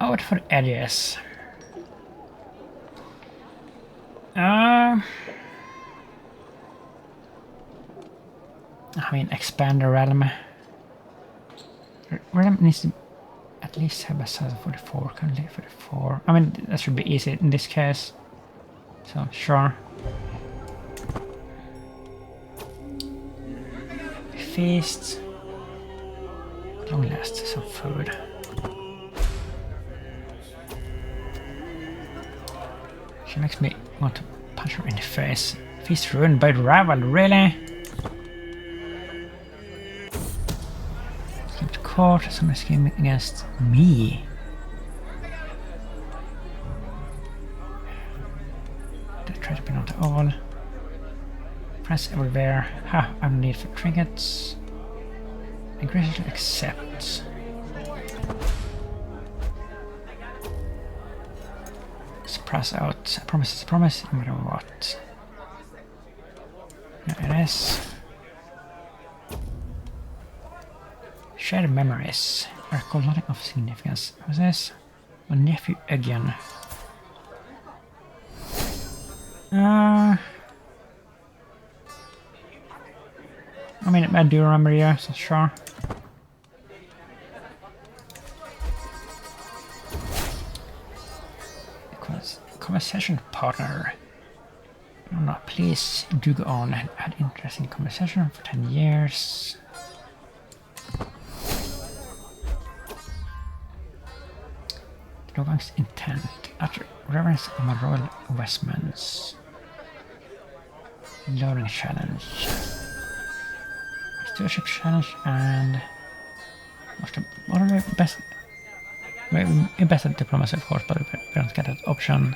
[SPEAKER 1] Out for edges. I mean, expand the realm. Realm needs to at least have a size of 44, currently 44. I mean, that should be easy in this case. So, sure. Feast. Long last, some food. She makes me want to punch her in the face. Feast ruined by rival, really? Scheme to court, somebody scheming against me. They try to be not all. Friends everywhere. Ha, I have need for trinkets. I graciously accept. Surprise out. A promise is a promise, no matter what. There it is. Shared memories. I recall nothing of significance. What's this? My nephew again. I mean, I do remember you, so sure. Conversation partner. No, please do go on and had interesting conversation for 10 years. Lovang's intent. Utter reverence of my royal vestments. Loading challenge. Stewardship challenge and what are the best? We're best at diplomacy, of course, but we don't get that option.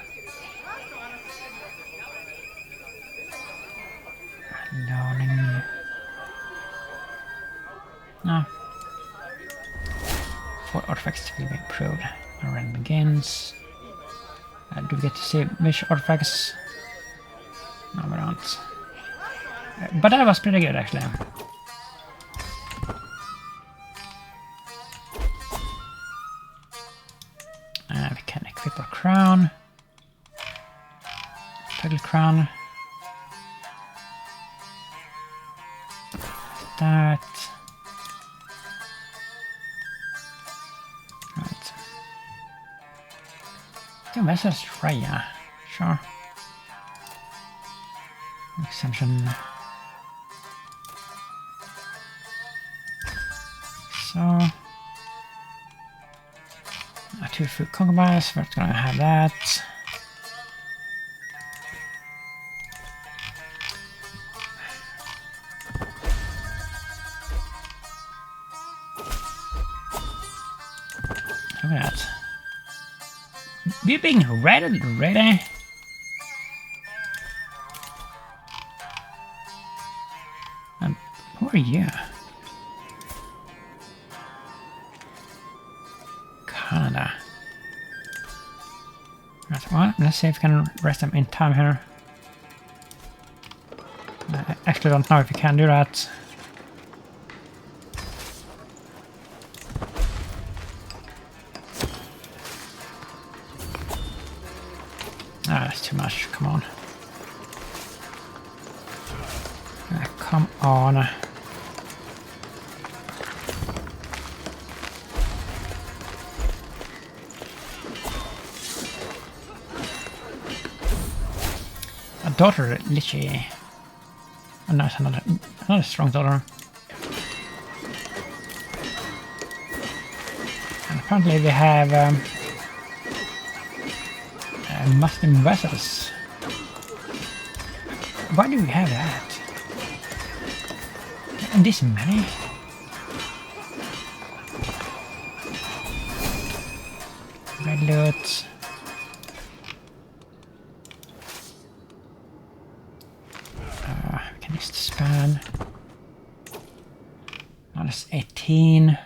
[SPEAKER 1] Learning. No. 4 artifacts will be improved. Our run begins. Do we get to see which artifacts? No, we don't. But that was pretty good, actually. We can equip our crown. Toggle crown. That. Right. The Vessel's Freya. Sure. Extension. So. 2 food concubines, we're gonna have that. Look at that. We're being raided already? Who are you? Canada. Right, well, let's see if we can rest them in time here. I actually don't know if we can do that. Ah, that's too much. Come on. Come on. A daughter, Lichy. Oh, no, it's another strong dollar. And apparently we have Muslim vessels. Why do we have that? And this many? Red loot. We can just span. Minus 18.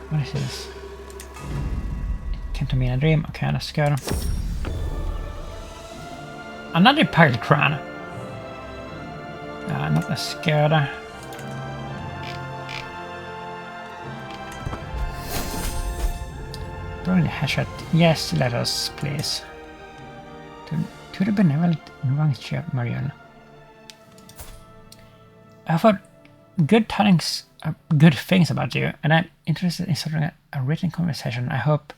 [SPEAKER 1] What is this? It came to me in a dream. Okay, let's go. Another pilot crown. Not as good. Probably headshot. Yes, let us, please. To the benevolent Nuangtia Mariel. I've heard good things about you, and I'm interested in starting a written conversation. I hope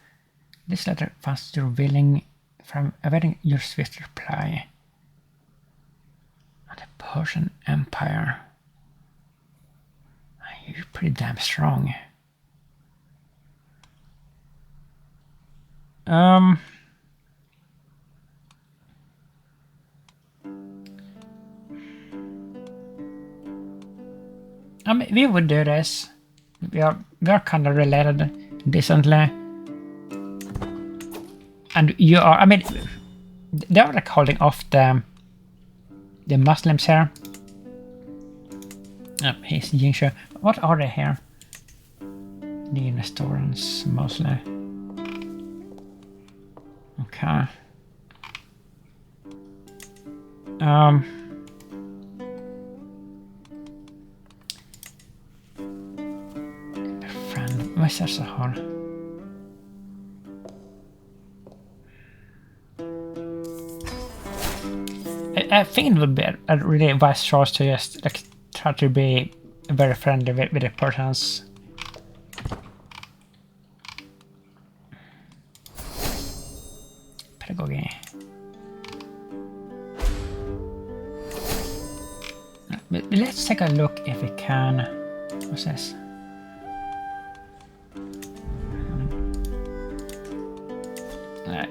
[SPEAKER 1] this letter finds you willing from awaiting your swift reply. The Persian Empire. You're pretty damn strong. I mean, we would do this. We are kind of related decently. And you are, I mean, they are like holding off the Muslims here. He's Yingshu. What are they here? The restaurants mostly. Okay. Friend, what's that så här? I think it would be a really wise choice to just like try to be very friendly with the Persians. Pedagogy. Let's take a look if we can. What's this?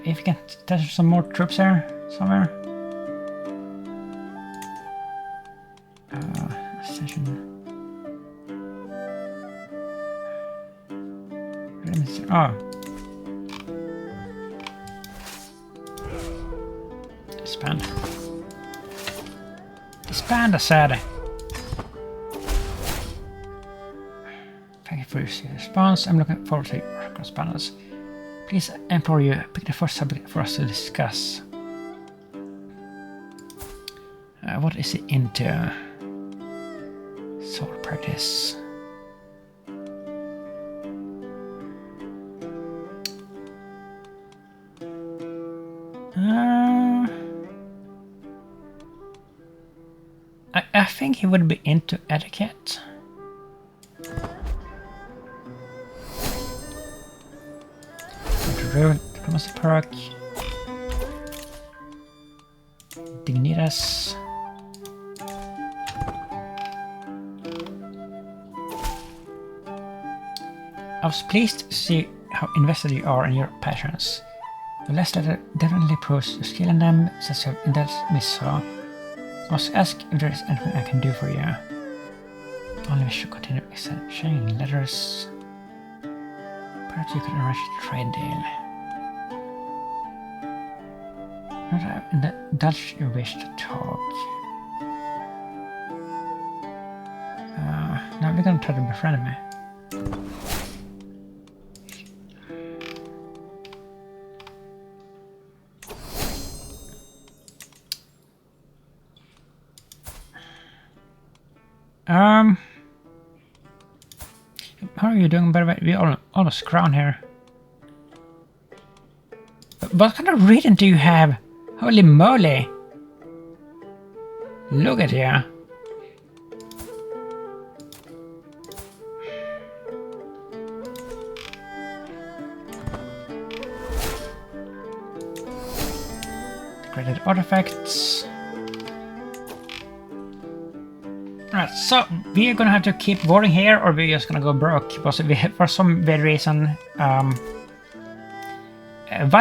[SPEAKER 1] If we can touch some more troops here somewhere. Session. Oh. Disband. Disband, I said. Thank you for your response. I'm looking forward to your correspondence. Please implore you, pick the first subject for us to discuss. What is he into? Sword practice. I think he would be into etiquette. Diplomacy perk. Dignitas. I was pleased to see how invested you are in your passions. The last letter definitely proves your skill in them, since you have indulged me so. I must ask if there is anything I can do for you. Only we should continue exchanging letters. Perhaps you could arrange a trade deal. Indulge your wish to talk. Now we're gonna try to befriend me. How are you doing, by the way? We are almost crown here. What kind of reading do you have? Holy moly! Look at you. upgraded artifacts. Alright, so we're gonna have to keep warring here, or we're just gonna go broke, because we have, for some weird reason, while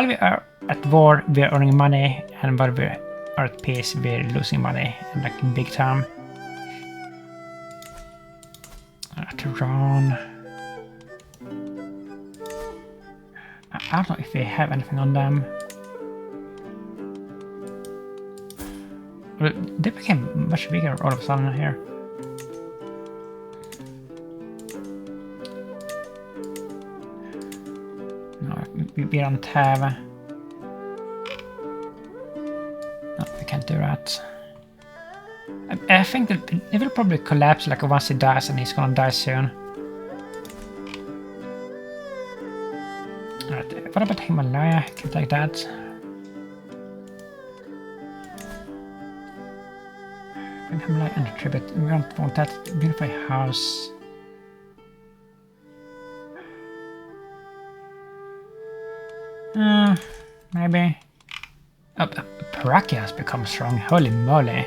[SPEAKER 1] we are at war, we're earning money, and while we are at peace, we're losing money, and like big time. Tehran. I don't know if we have anything on them. They became much bigger all of a sudden here. No, we don't have... No, we can't do that. I think that it will probably collapse like once he dies, and he's gonna die soon. Alright, what about Himalaya? Can we take that? Himalaya and Tibet. We don't want that. Unify house. Maybe. Oh, Paraki has become strong. Holy moly.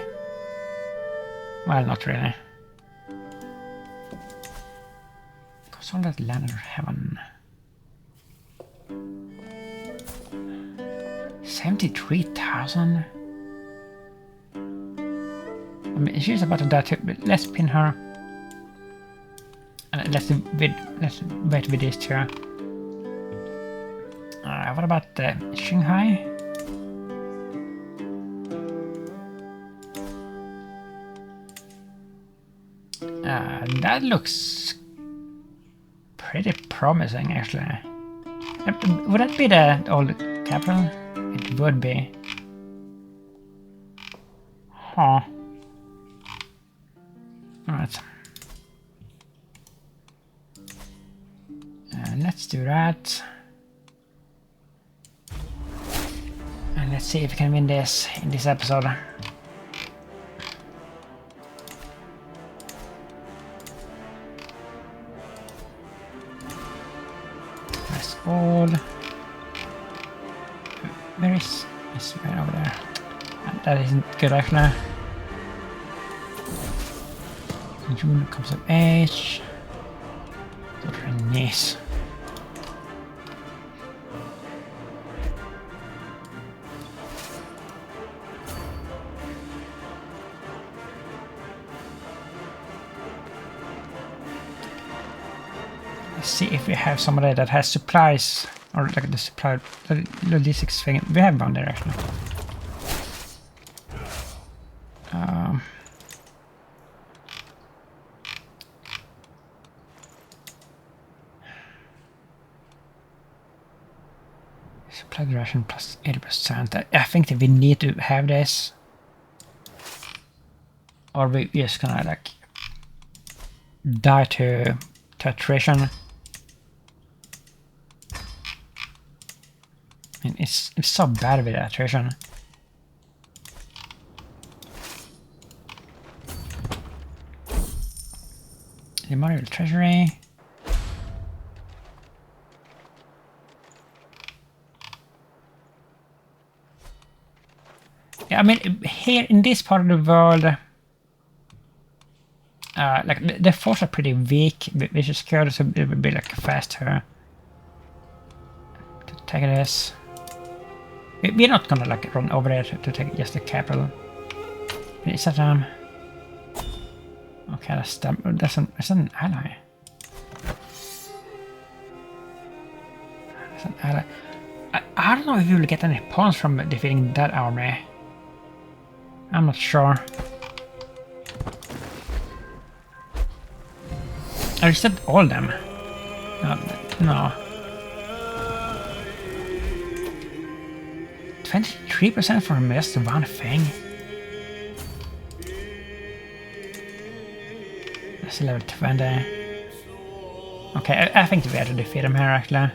[SPEAKER 1] Well, not really. Consolidated land of heaven. 73,000? I mean, she's about to die too, but let's pin her. Let's wait with these two. What about Shanghai? That looks pretty promising, actually. Would that be the old capital? It would be. Huh. Alright. Let's do that. And let's see if we can win this in this episode. That's all. Where is this? Right over there. That isn't good, actually. June comes of age. Daughter and niece. Let's see if we have somebody that has supplies, or like the supply logistics thing. We have one there, actually. Supply duration plus 80%. I think that we need to have this, or we just gonna like die to attrition. I mean, it's so bad with attrition. The Memorial Treasury. Yeah, I mean, here in this part of the world, like the forts are pretty weak, which is good, so it would be like faster to take this. We're not gonna like run over there to take just the capital. Is that okay, that's an ally. That's an ally. I don't know if you will get any points from defeating that army. I'm not sure. I said all of them. No. 23% for just one thing. That's level 20. Okay, I think we have to defeat him here, actually.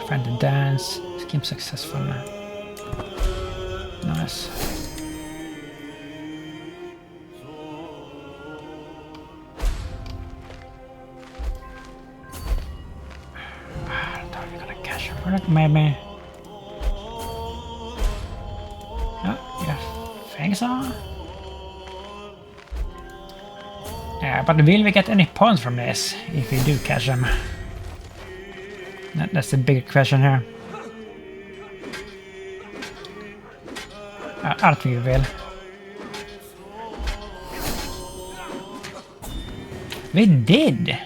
[SPEAKER 1] Find the dance. Scheme successful. Nice. I thought we were gonna cash up for it, maybe. think so. Yeah, but will we get any points from this if we do catch them? That's the big question here. I don't think we will. We did!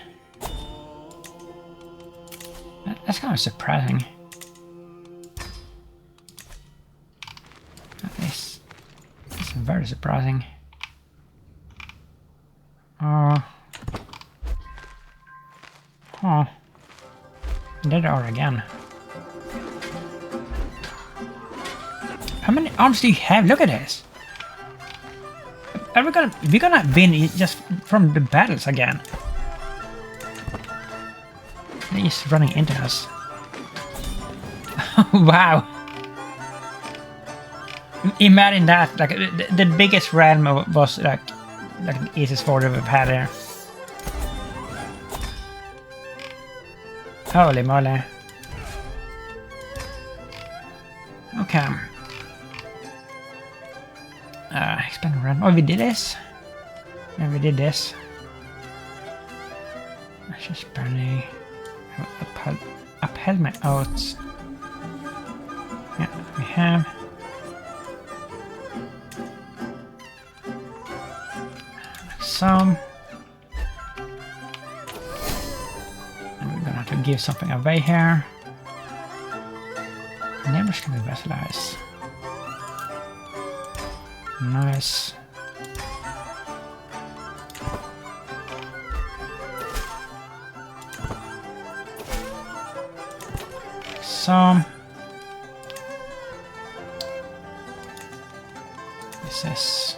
[SPEAKER 1] That's kind of surprising. It's very surprising. Huh. There they are again. How many arms do you have? Look at this! We're gonna win just from the battles again. He's running into us. Wow! Imagine that, like the biggest realm was like the easiest border we've had here. Holy moly. Okay. Expand run. Oh, we did this? Yeah, we did this. I just barely upheld my oaths. Yeah, we have. Some. And we're gonna have to give something away here. Never can be vassalized. Nice. Some. This is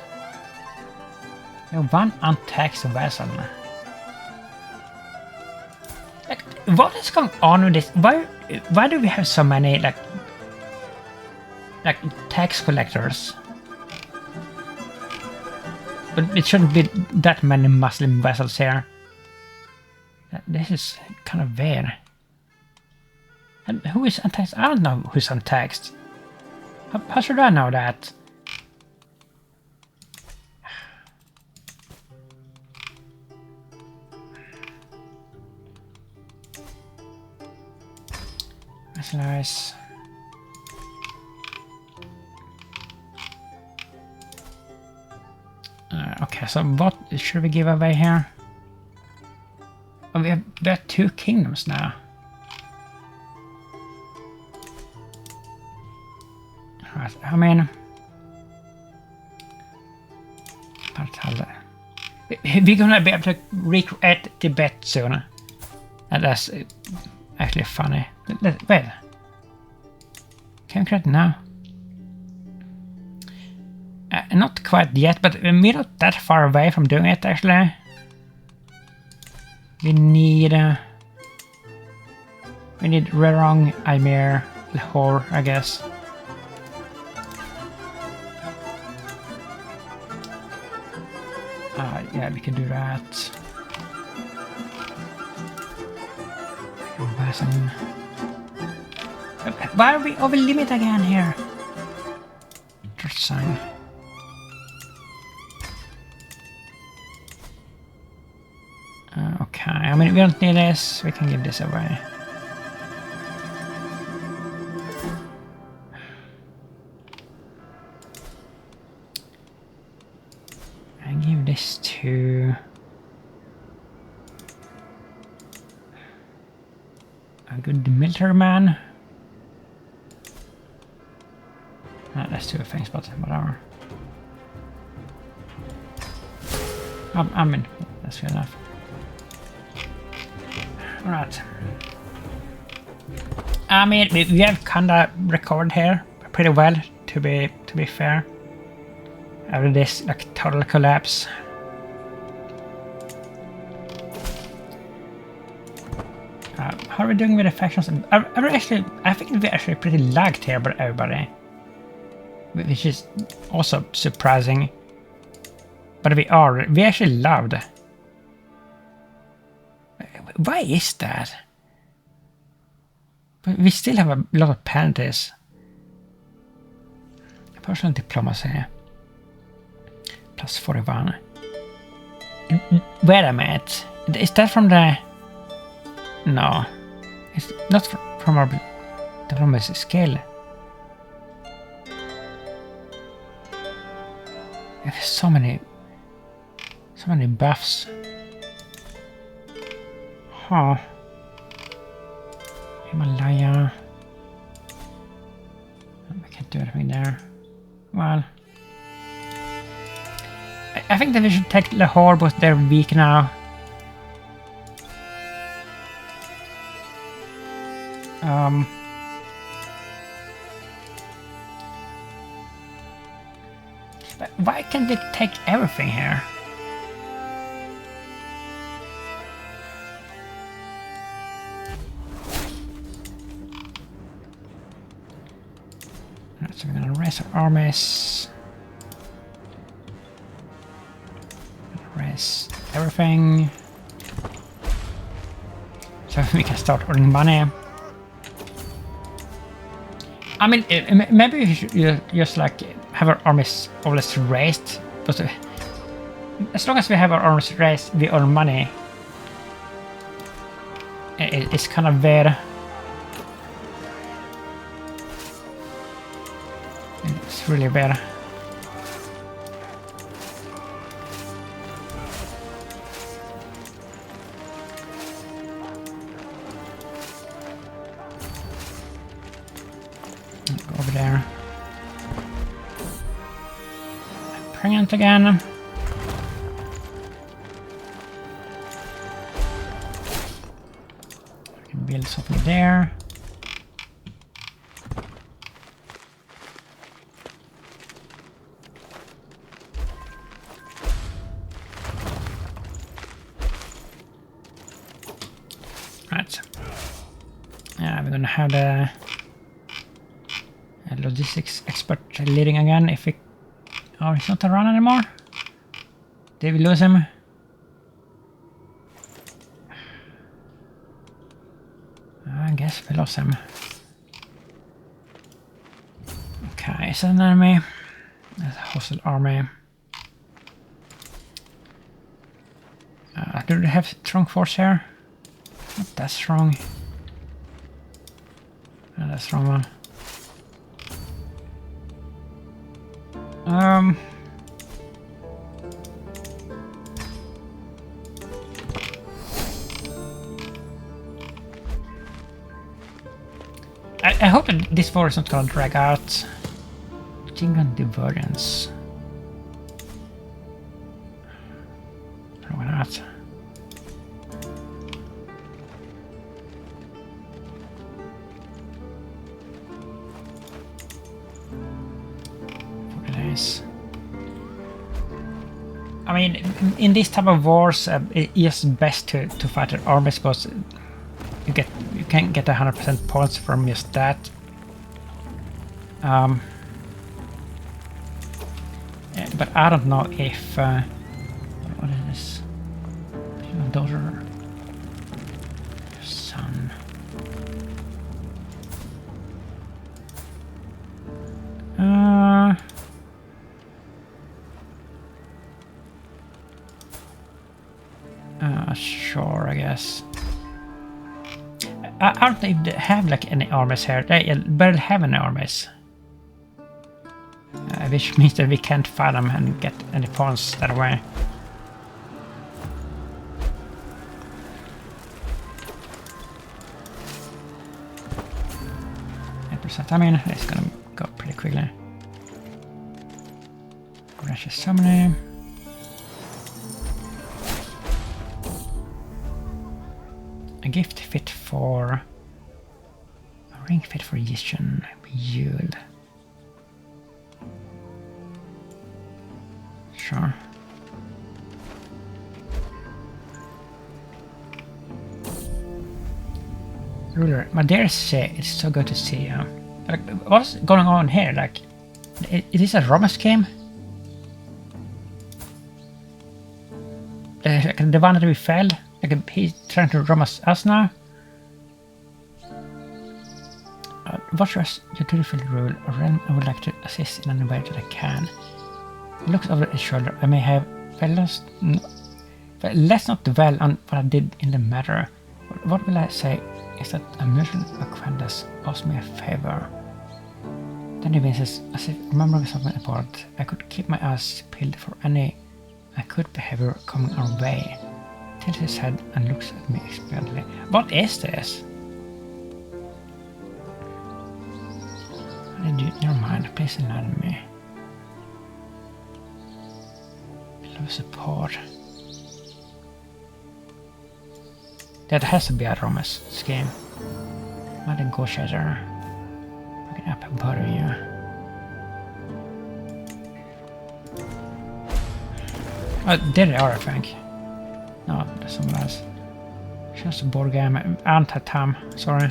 [SPEAKER 1] one untaxed vessel. Like, what is going on with this? Why do we have so many like tax collectors? But it shouldn't be that many Muslim vessels here. This is kind of weird. And who is untaxed? I don't know who's untaxed. How should I know that? That's nice. Okay, so what should we give away here? Oh, we have 2 kingdoms now. Right, I mean, we're gonna be able to recreate Tibet soon, and that's actually funny. Wait, can we create it now? Not quite yet, but we're not that far away from doing it, actually. We need Rerong, Aimir, Lahore, I guess. Yeah, we can do that. Why are we over limit again here? Just sign. Okay, I mean, we don't need this. We can give this away. And give this to a good military man. That's 2 things, but whatever. I mean, that's fair enough. Alright. I mean, we have kinda recorded here pretty well, to be fair. After this like total collapse. How are we doing with the factions? I think we're actually pretty lagged here by everybody, which is also surprising. But we actually loved. Why is that? But we still have a lot of penalties. Personal diplomacy. Plus 41. Wait a minute. Is that from the... No. It's not from our... From the scale. We have so many buffs. Huh. Himalaya. We can't do anything there. Well, I think that we should take Lahore, but they're weak now. But why can't they take everything here? So we're gonna raise our armies. Raise everything. So we can start earning money. I mean, maybe we should just like have our armies always raised. But as long as we have our armies raised, we earn money. It's kind of weird. It's really bad. Go over there. Pregnant again. I can build something there. Yeah, we're gonna have the logistics expert leading again. If we... Oh, he's not around anymore? Did we lose him? I guess we lost him. Okay, is that an enemy? That's a hostile army. Do they have strong force here? Not that strong. No, that's the wrong one. I hope that this war is not gonna drag out. Jingan Divergence. Why not? I mean, in this type of wars, it is best to fight an armies because you can get 100% points from just that. Yeah, but I don't know if what is this? Your daughter, your son. Sure, I guess. I don't know if they have like any armies here. They barely have any armies. Which means that we can't fight them and get any points that way. Empress, I mean, it's gonna go pretty quickly. Russia's summoning. A gift fit for... A ring fit for Yishan. Pugyel. Sure. Ruler, my dear say, it's so good to see you. Like, what's going on here? Like, is this a Romus game? Like the one that we failed? Like he's trying to Romus us now? What's your dutiful rule? I would like to assist in any way that I can. looks over his shoulder. I may have lost. But let's not dwell on what I did in the matter. What will I say is that a mutual acquaintance owes me a favor. Then he winces as if remembering something important. I could keep my eyes peeled for any good behavior coming our way. Tilts his head and looks at me expectantly. What is this? Never mind, please enlighten me. Love support. That has to be a romance scheme. My negotiator. Fucking up and butter you. Oh, there they are, I think. No, there's someone else. Just a board game. Anti-tam, sorry.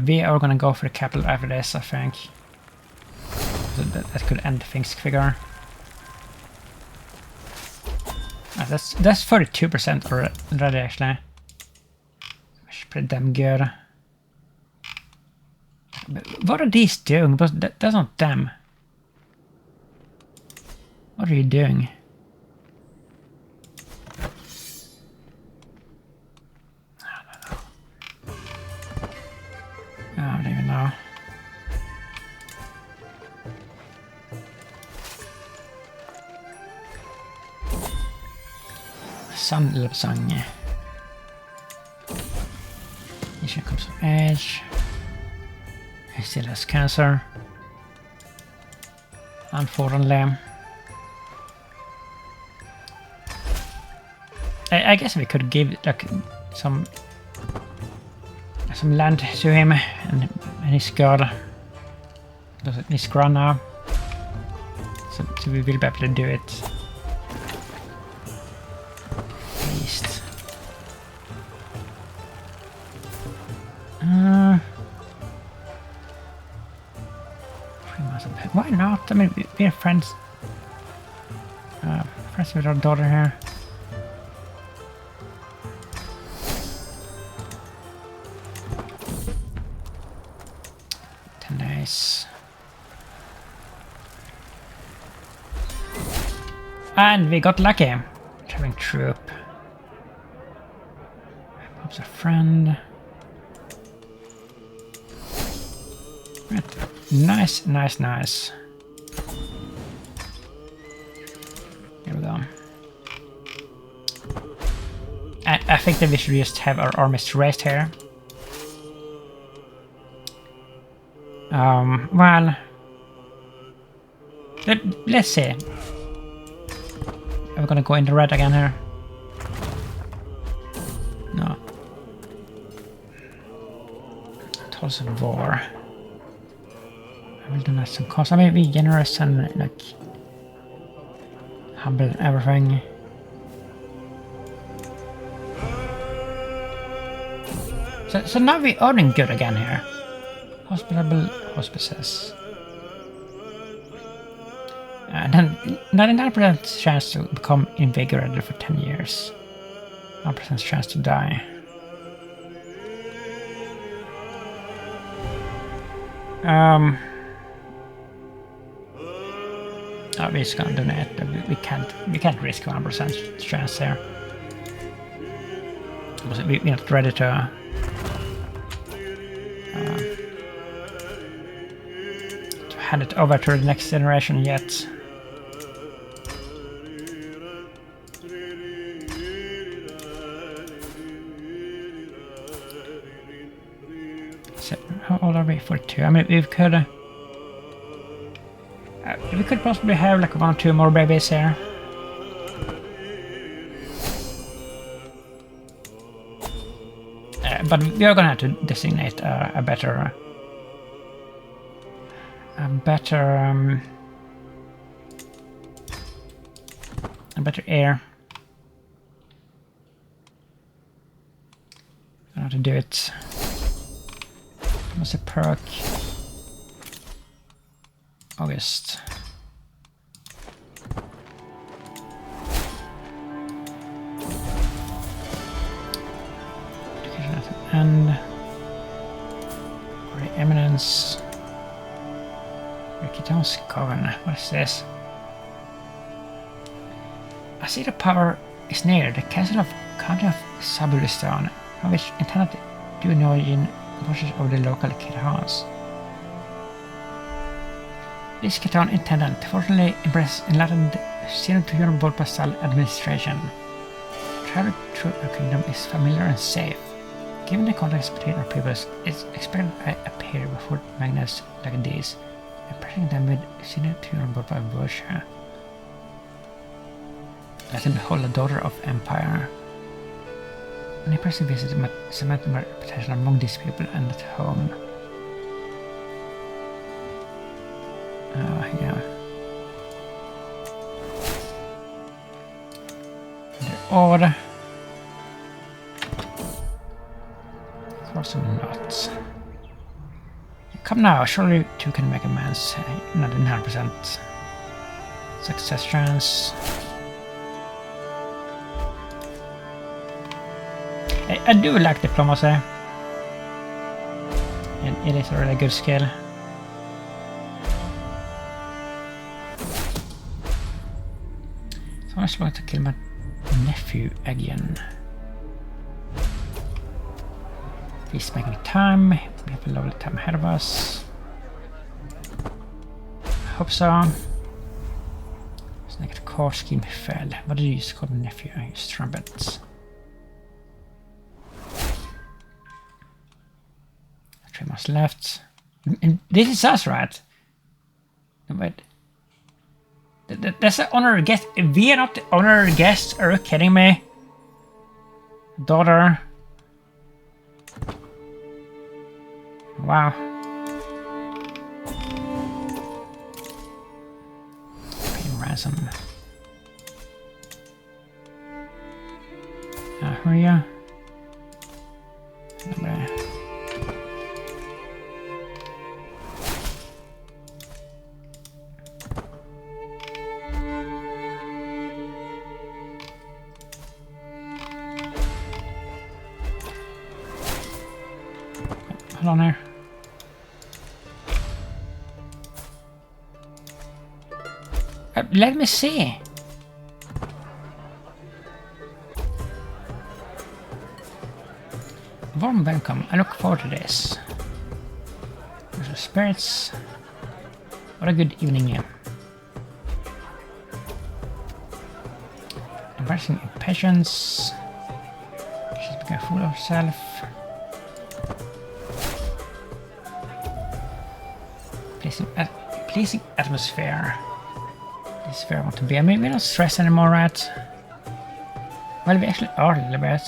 [SPEAKER 1] We are gonna go for the capital after this, I think. So that could end things quicker. That's 32% already, actually. Which is pretty damn good. But what are these doing? That's not them. What are you doing? I don't even know. Sandlsang. Nation comes of age. He still has cancer. Unfortunately. I guess we could give like some land to him and his god. Does it need scroll now? So we will be able to do it. At least. Why not? I mean, we're friends. Friends with our daughter here. Nice. And we got lucky. Traveling troop. Pops a friend. Right. Nice, nice, nice. Here we go. I think that we should just have our armies raised here. Well, let's see. Are we gonna go into red again here? No. Tools of war. I will do that some cost. I may be generous and like humble and everything. So now we're earning good again here. Hospitable hospices. And then 99% chance to become invigorated for 10 years. 1% chance to die. We're just gonna donate. We can't risk 1% chance there. We're not ready to. Hand it over to the next generation yet. So, how old are we? 42. I mean, we could possibly have like 1 or 2 more babies here. But we are gonna have to designate a better heir. I don't know how to do it. What's a perk? August. Education at the end. Prince. Rikiton's Coven. What is this? A seat of power is near the castle of County of Sabulistan, which intended to join forces of the local Khitans. This Khitan intendant fortunately Empress enlightened Xennial to Yorubal-style administration. Travel through our kingdom is familiar and safe. Given the context between our peoples, it's expected I appear before magnets like these, impressing them with Xennial to Yorubal virtue. Let him behold the daughter of Empire. An impressive visit cemented my reputation among these people and at home. Yeah. They're odd. For some nuts. Come now, surely you two can make amends. Not 100% success chance. I do like diplomacy, and it is a really good skill. So I'm just going to kill my nephew again. He's making time. We have a lovely time ahead of us. Hope so. Snake core scheme fell. What did you use to call my nephew? I used trumpets. 3 months left. And this is us, right? No, wait. That's the honored guest. We are not the honored guests. Are you kidding me? Daughter. Wow. Paying ransom. Who are you? Nobody. Hold on there. Let me see. Warm welcome. I look forward to this. There's spirits. What a good evening, yeah. Embarrassing impatience. She's becoming a fool of herself. Pleasing atmosphere. This is where I want to be. I mean, we're not stressed anymore, right? Well, we actually are a little bit.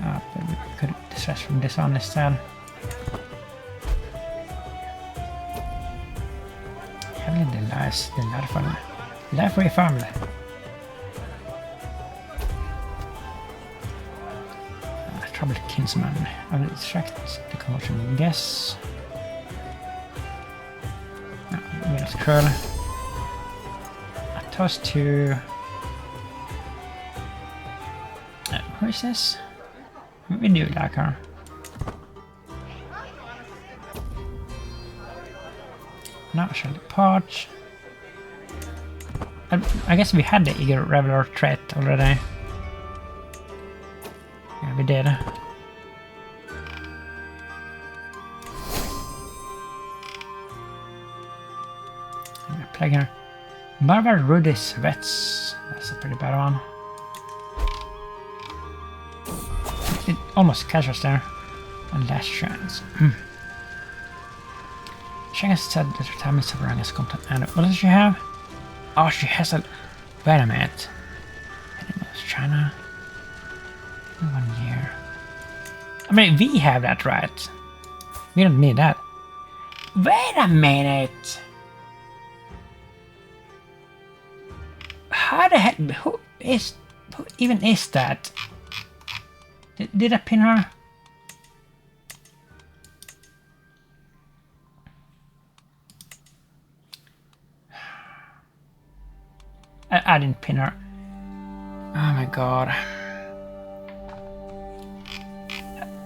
[SPEAKER 1] But we could distress from this on instead. Having the lives, the life for your family. Troubled kinsman. I will extract the commotion. Guess. That's cool. A toast to... who is this? We do like her. Now shall depart. I guess we had the eager reveler trait already. Yeah, we did. Plague Barbar Rudis Vets. That's a pretty bad one. It almost catches us there. And last chance. She has said that her time is suffering has come to an end. What does she have? Oh, she has a... Wait a minute. China. 1 year. I mean, we have that, right? We don't need that. Wait a minute! How the heck? Who even is that? Did I pin her? I didn't pin her. Oh my god.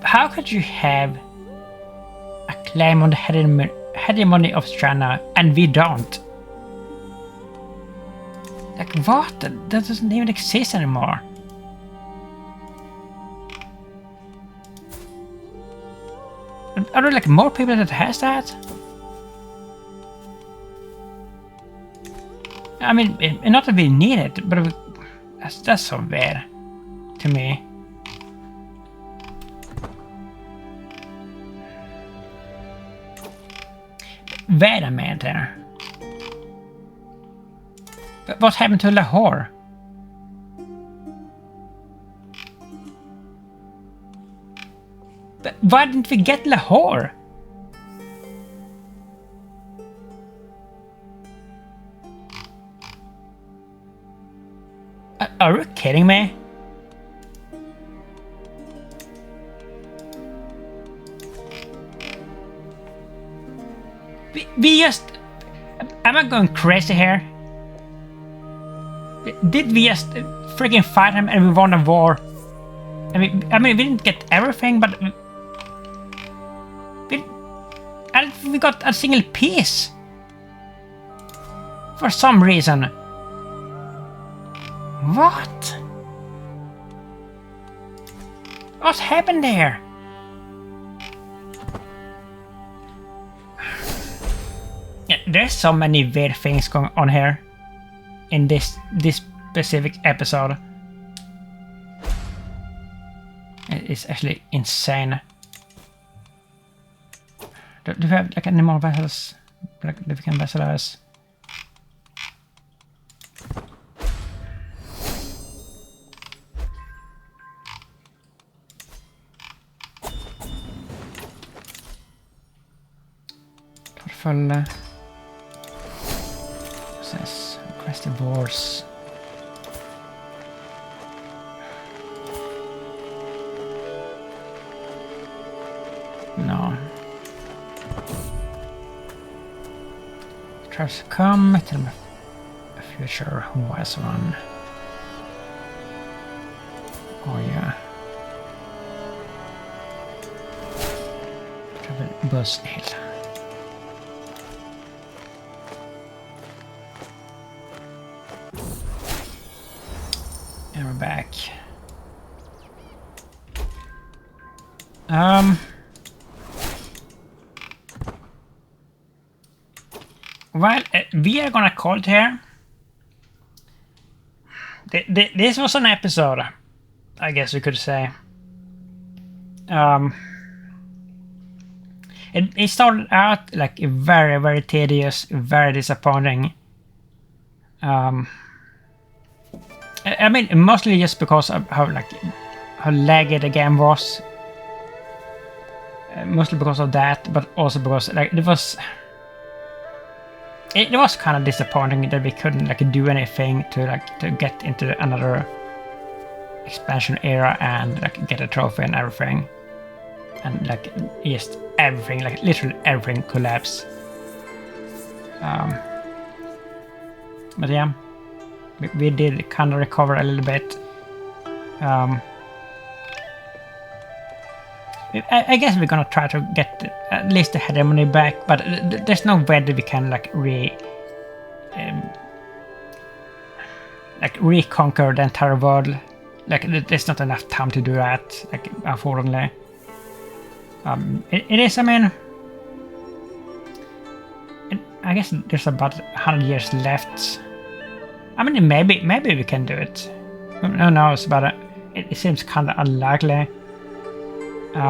[SPEAKER 1] How could you have claim on the hegemony of Strana, and we don't. Like what? That doesn't even exist anymore. Are there like more people that has that? I mean, not that we need it, but that's so weird to me. Wait a minute there. What happened to Lahore? But why didn't we get Lahore? Are you kidding me? We just... Am I going crazy here? Did we just freaking fight him and we won a war? I mean, we didn't get everything, but... we got a single piece. For some reason. What? What happened there? Yeah, there's so many weird things going on here in this specific episode. It's actually insane. Do we have like any more vessels? Like that we can vesselize? Portfolio. What's this? Requested wars. No. Tries to come. Tell them a future who has one. Oh yeah. Travel bus hill. And we're back. Well, we are gonna call it here. This was an episode, I guess you could say. It started out like very, very tedious, very disappointing. I mean, mostly just because of how laggy the game was. Mostly because of that, but also because like it was kind of disappointing that we couldn't do anything to get into another expansion era and get a trophy and everything, and just everything, literally everything collapsed. But yeah, we did kind of recover a little bit. I guess we're gonna try to get at least the hegemony back, but there's no way that we can reconquer the entire world. There's not enough time to do that. Unfortunately, it is. I mean, I guess there's about 100 years left. I mean, maybe we can do it. Who knows? But it seems kind of unlikely. I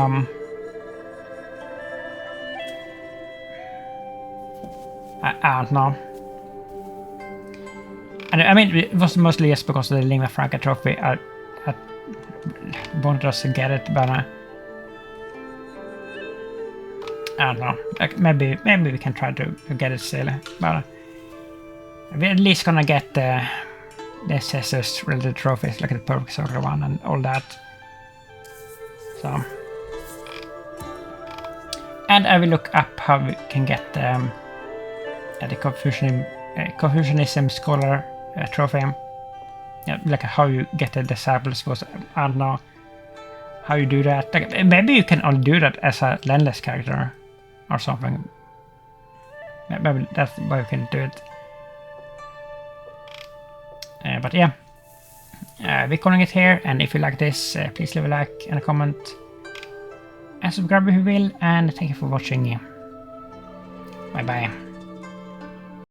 [SPEAKER 1] don't know. And I mean, it was mostly just because of the Lingua Franca trophy. I wanted us to get it, but I don't know. Maybe we can try to get it still, but we're at least gonna get the assessors related trophies, like the perfect circle one and all that. So. And I will look up how we can get the Confucianism Scholar trophy. Yeah, how you get the disciples was, I don't know how you do that. Maybe you can only do that as a landless character. or something. Maybe that's why we can do it. But yeah, we're calling it here, and if you like this, please leave a like and a comment. And subscribe if you will, and thank you for watching. Bye bye.